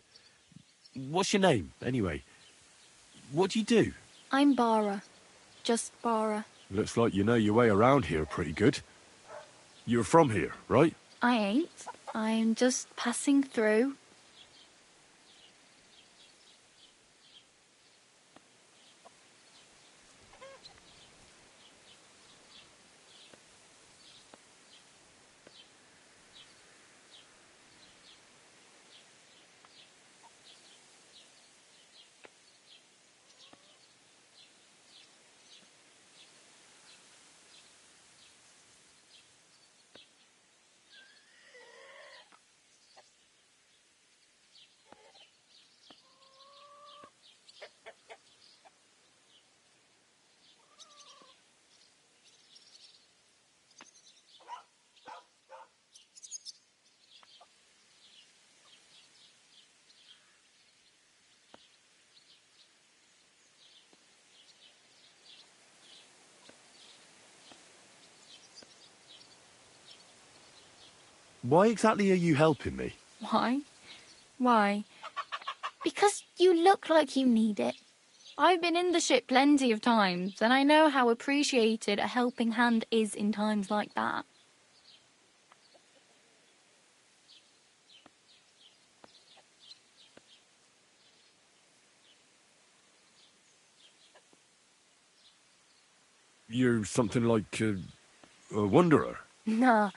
What's your name, anyway? What do you do? I'm Bara. Just Bara. Looks like you know your way around here pretty good. You're from here, right? I ain't. I'm just passing through. Why exactly are you helping me? Why? Why? Because you look like you need it. I've been in the ship plenty of times, and I know how appreciated a helping hand is in times like that. You're something like a wanderer. Nah,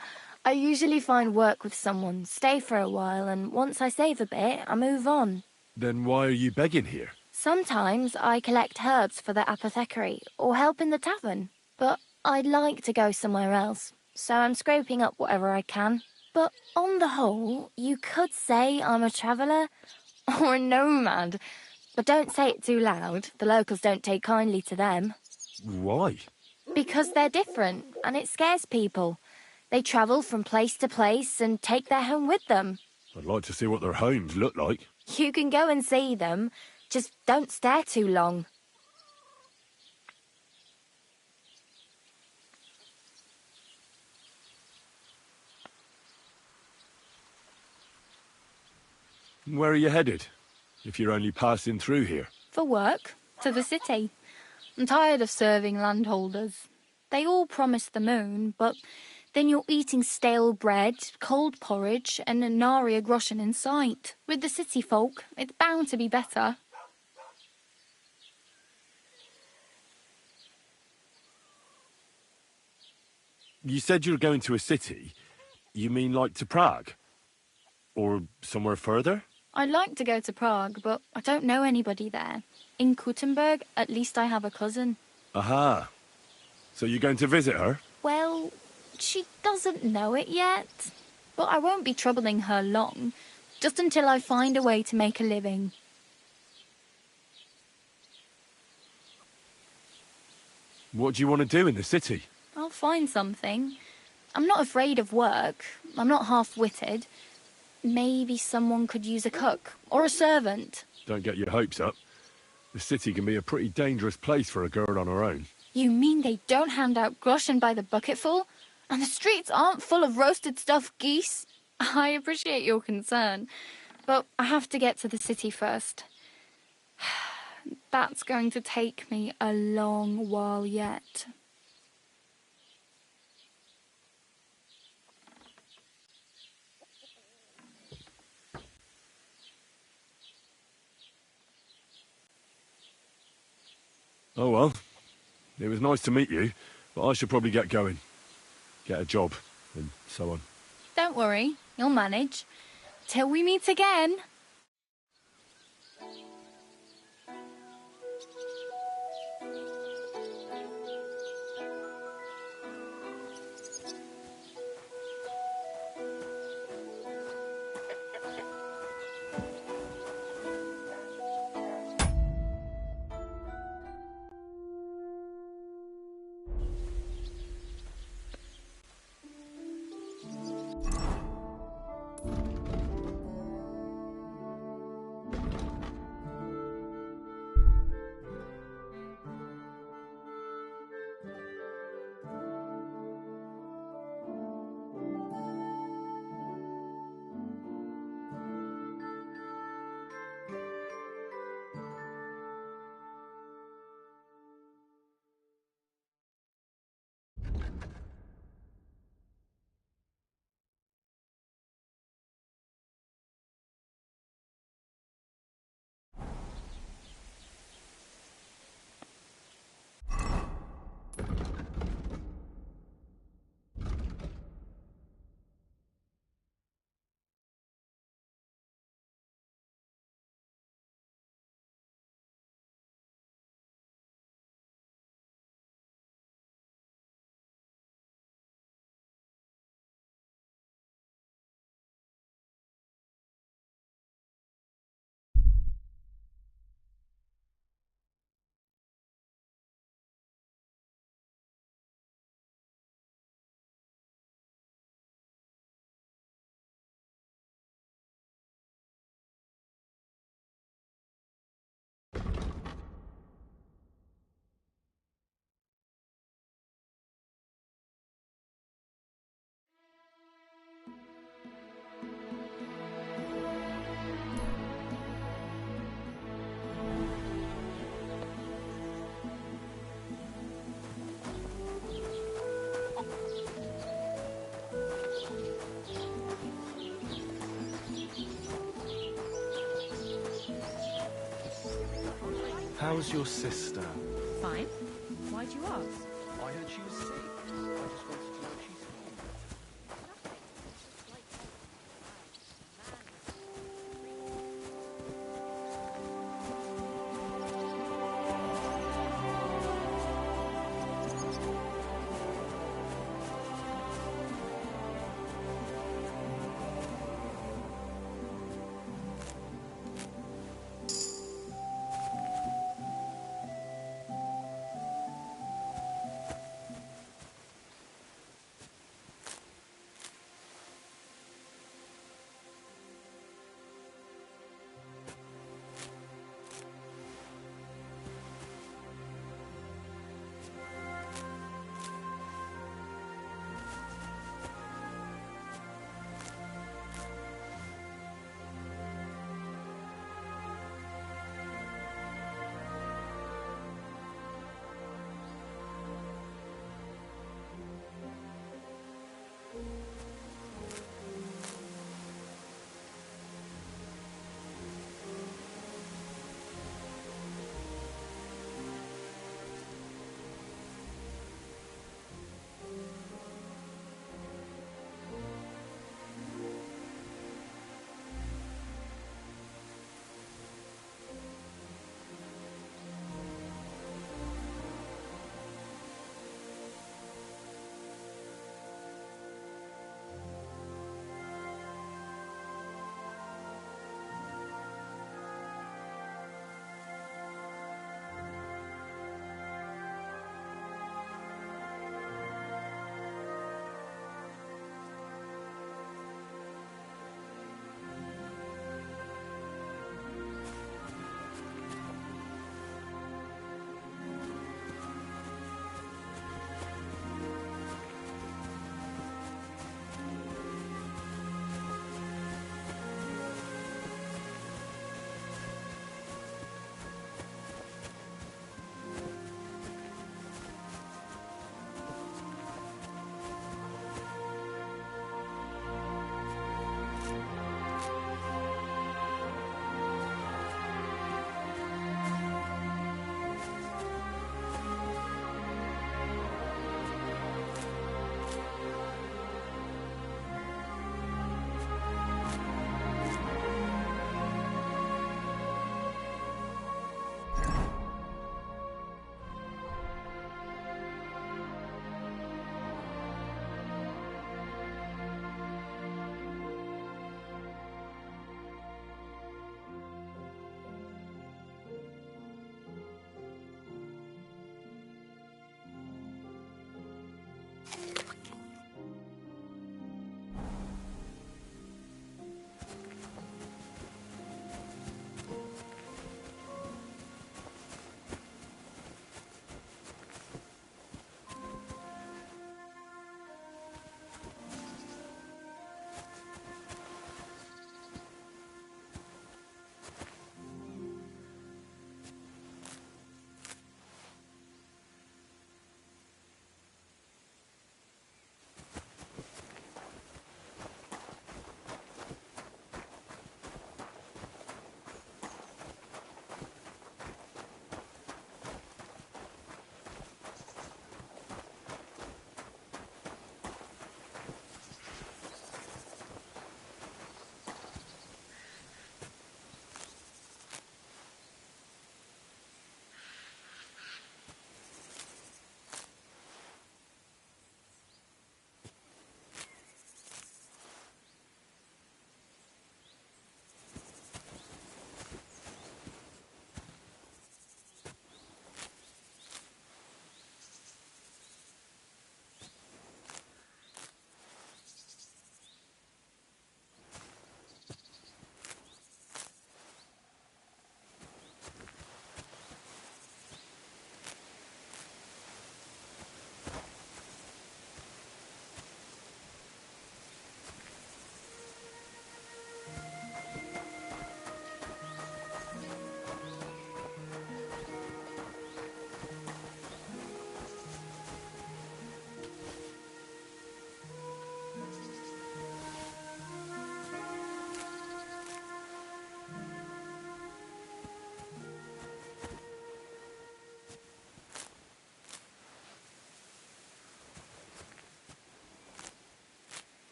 I usually find work with someone, stay for a while, and once I save a bit, I move on. Then why are you begging here? Sometimes I collect herbs for the apothecary, or help in the tavern, but I'd like to go somewhere else, so I'm scraping up whatever I can. But on the whole, you could say I'm a traveller, or a nomad. But don't say it too loud, the locals don't take kindly to them. Why? Because they're different, and it scares people. They travel from place to place and take their home with them. I'd like to see what their homes look like. You can go and see them, just don't stare too long. Where are you headed, if you're only passing through here? For work, to the city. I'm tired of serving landholders. They all promise the moon, but then you're eating stale bread, cold porridge, and a nary a groschen in sight. With the city folk, it's bound to be better. You said you were going to a city. You mean like to Prague? Or somewhere further? I'd like to go to Prague, but I don't know anybody there. In Kuttenberg, at least I have a cousin. Aha. So you're going to visit her? Well, she doesn't know it yet. But I won't be troubling her long, just until I find a way to make a living. What do you want to do in the city? I'll find something. I'm not afraid of work. I'm not half-witted. Maybe someone could use a cook or a servant. Don't get your hopes up. The city can be a pretty dangerous place for a girl on her own. You mean they don't hand out groschen by the bucketful? And the streets aren't full of roasted stuffed geese? I appreciate your concern, but I have to get to the city first. That's going to take me a long while yet. Oh well. It was nice to meet you, but I should probably get going. Get a job, and so on. Don't worry, you'll manage. Till we meet again. How's your sister? Fine. Why'd you ask? I heard she was sick. I just wanted to know if she's home.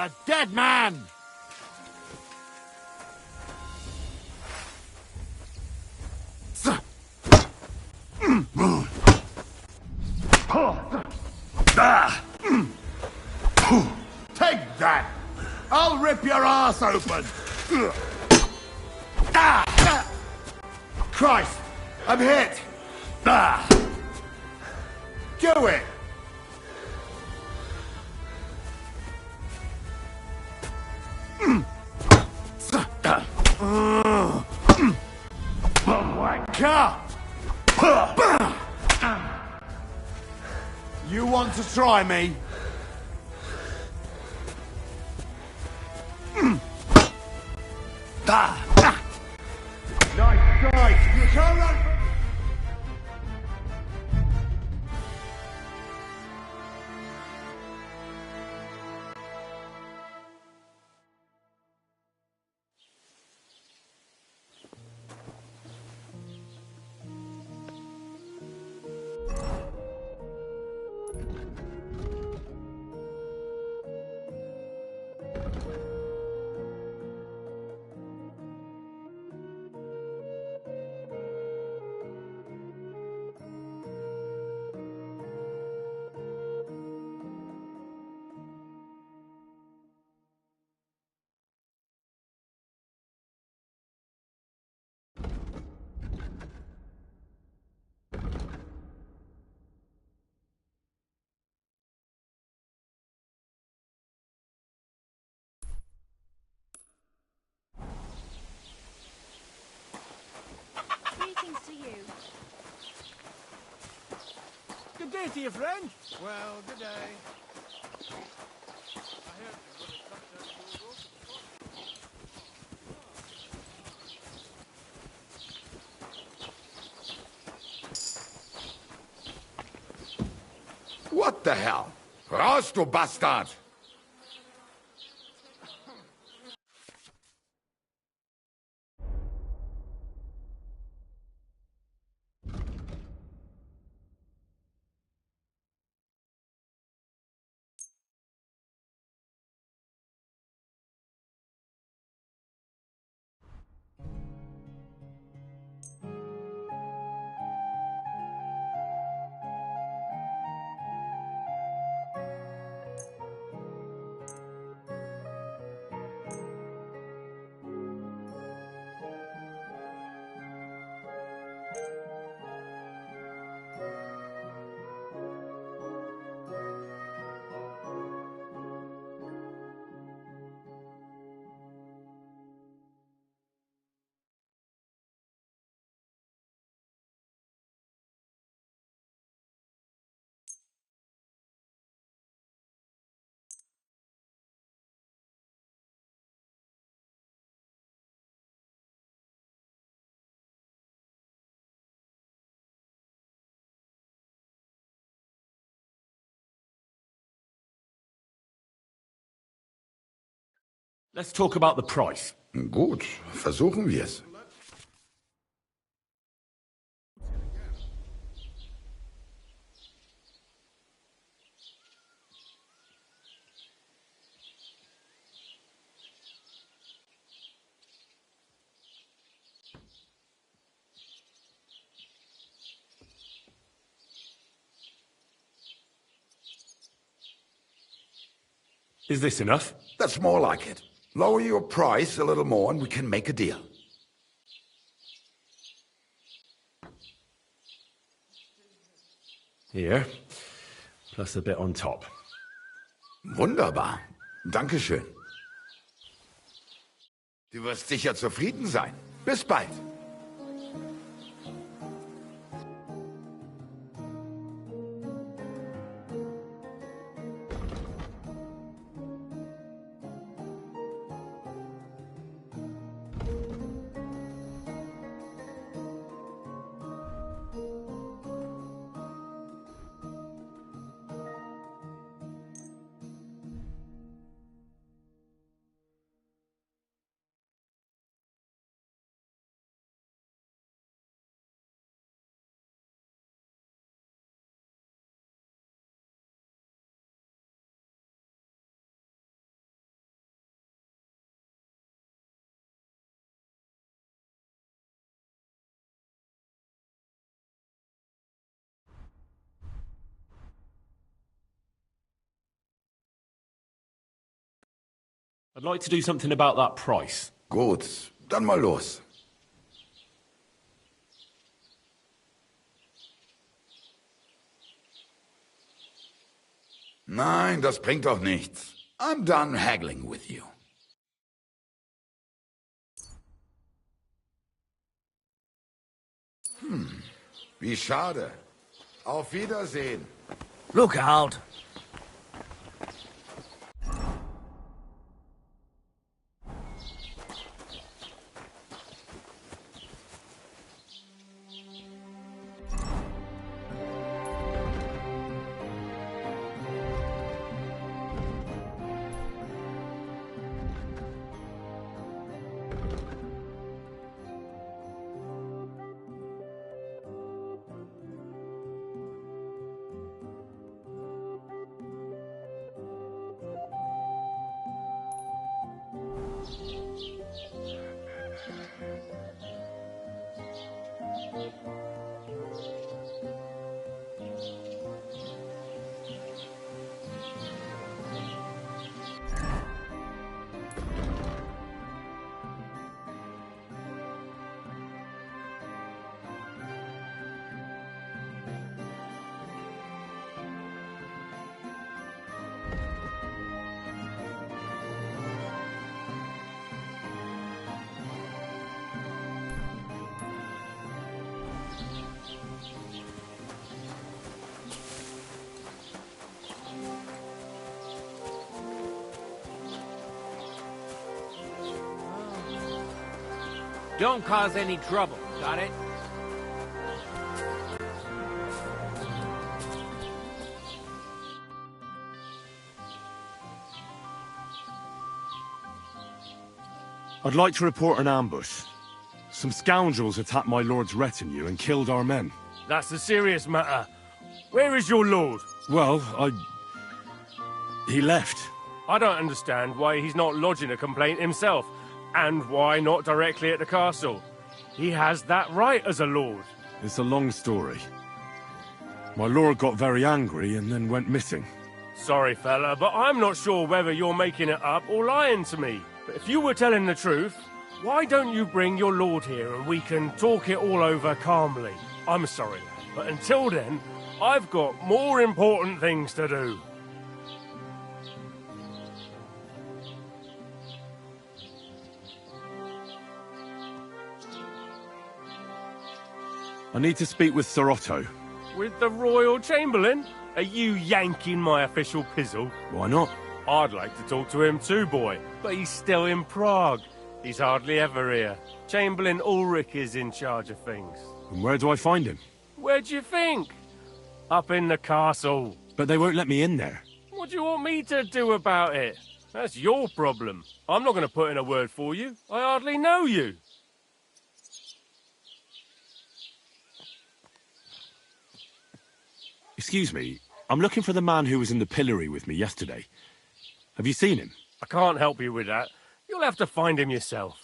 a dead man! Take that! I'll rip your ass open! Christ! I'm hit! Do it! Wanker! You want to try me? Nice! You can't run from... Greetings to you. Good day to you, friend. Well, good day. What the hell? Raus, du Bastard! Let's talk about the price. Gut, versuchen wir's. Is this enough? That's more like it. Lower your price a little more and we can make a deal. Here, plus a bit on top. Wunderbar. Dankeschön. Du wirst sicher zufrieden sein. Bis bald. I'd like to do something about that price. Gut, dann mal los. Nein, das bringt doch nichts. I'm done haggling with you. Wie schade. Auf Wiedersehen. Look out. Don't cause any trouble, got it? I'd like to report an ambush. Some scoundrels attacked my lord's retinue and killed our men. That's a serious matter. Where is your lord? Well, he left. I don't understand why he's not lodging a complaint himself, and why not directly at the castle. He has that right as a lord. It's a long story. My lord got very angry and then went missing. Sorry, fella, but I'm not sure whether you're making it up or lying to me. But if you were telling the truth, why don't you bring your lord here and we can talk it all over calmly? I'm sorry, lad, but until then, I've got more important things to do. I need to speak with Sir Otto. With the Royal Chamberlain? Are you yanking my official pizzle? Why not? I'd like to talk to him too, boy, but he's still in Prague. He's hardly ever here. Chamberlain Ulrich is in charge of things. And where do I find him? Where do you think? Up in the castle. But they won't let me in there. What do you want me to do about it? That's your problem. I'm not going to put in a word for you. I hardly know you. Excuse me, I'm looking for the man who was in the pillory with me yesterday. Have you seen him? I can't help you with that. You'll have to find him yourself.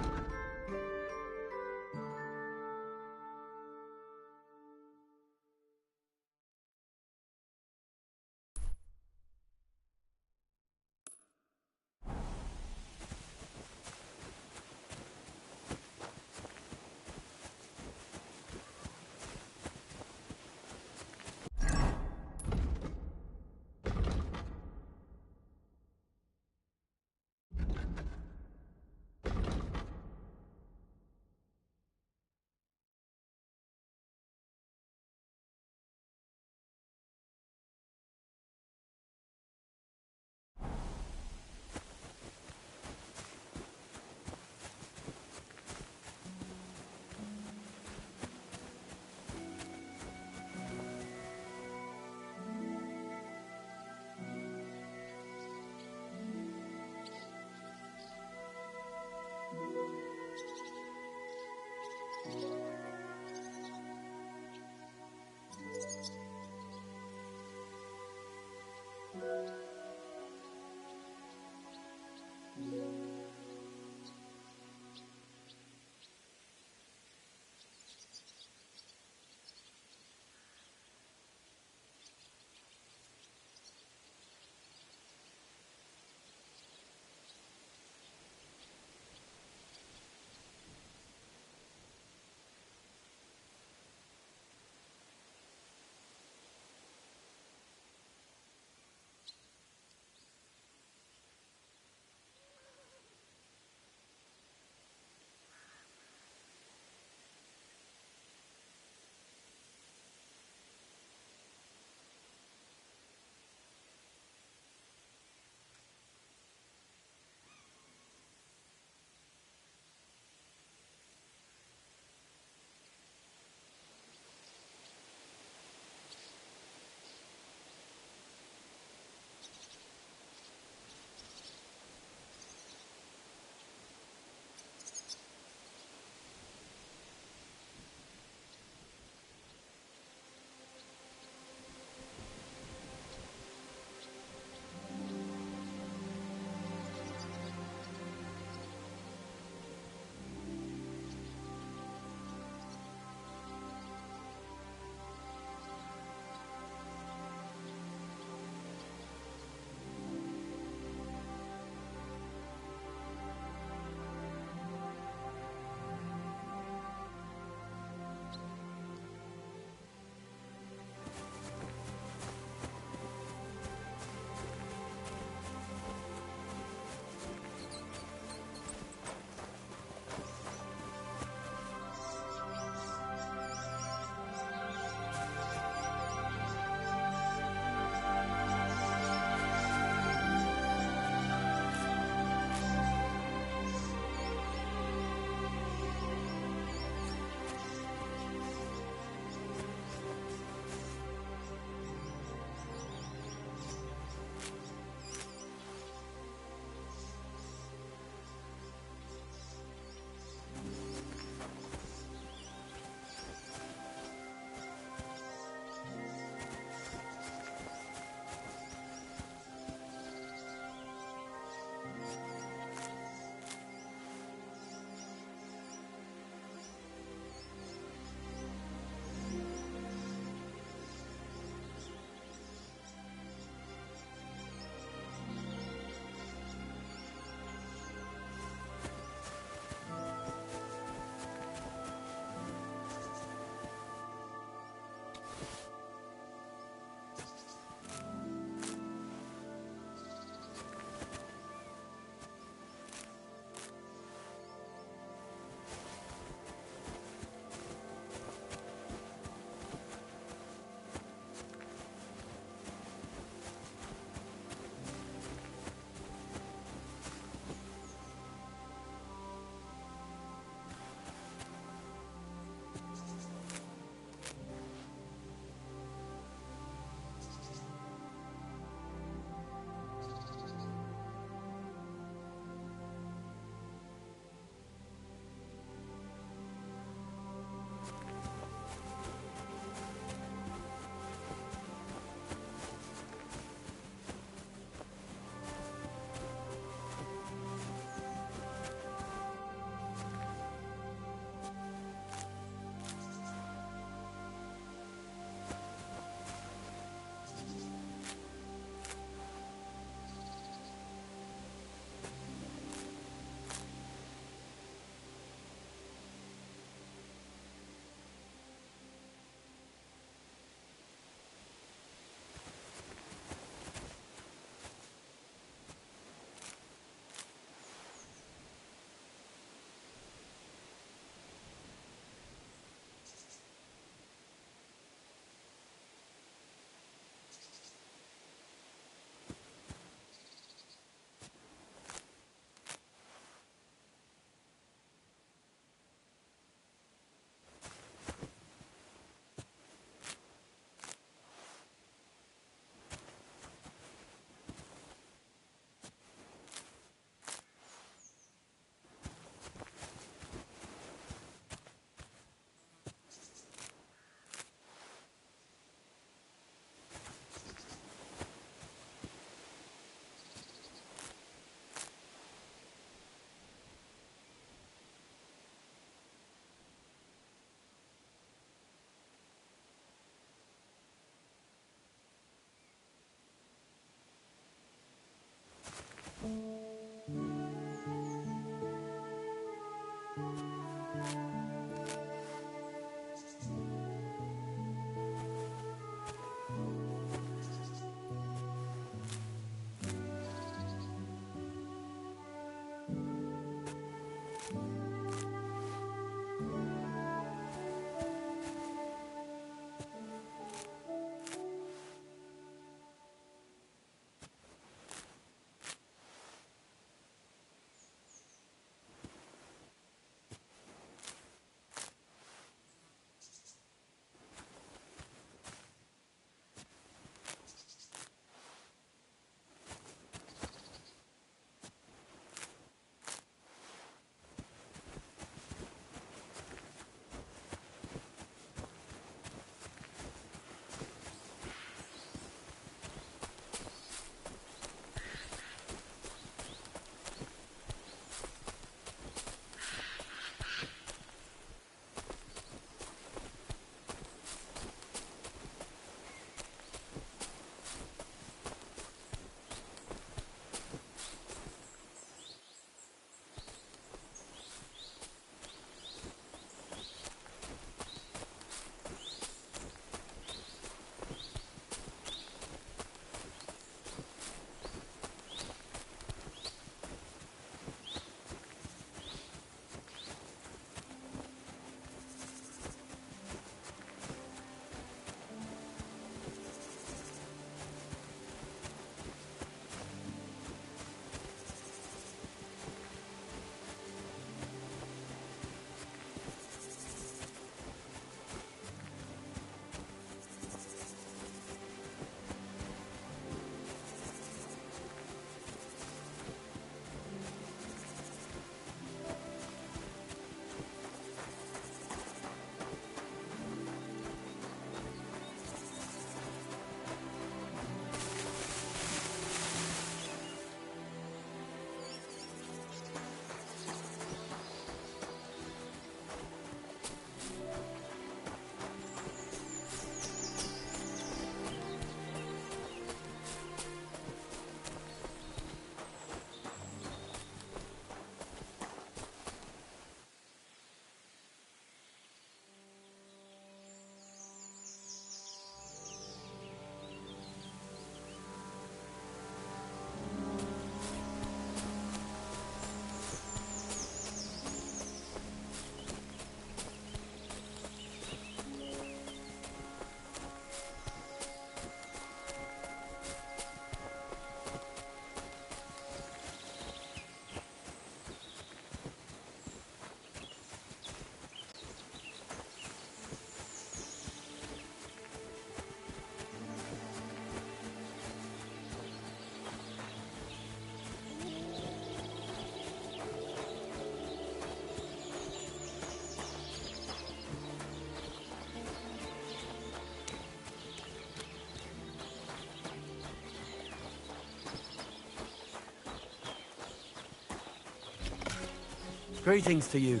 Greetings to you.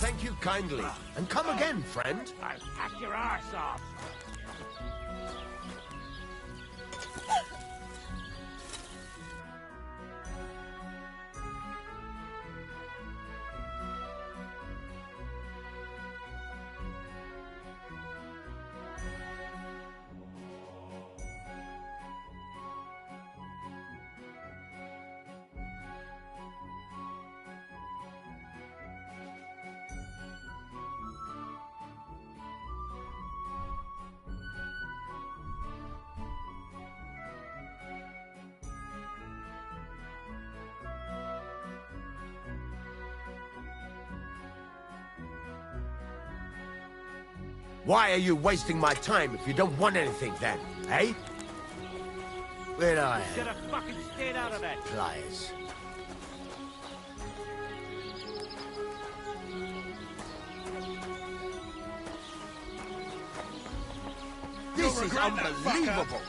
Thank you kindly. And come again, friend. I'll hack your arse off. Why are you wasting my time if you don't want anything then, eh? Where'd I Should have fucking stayed out of that. pliers? This is unbelievable!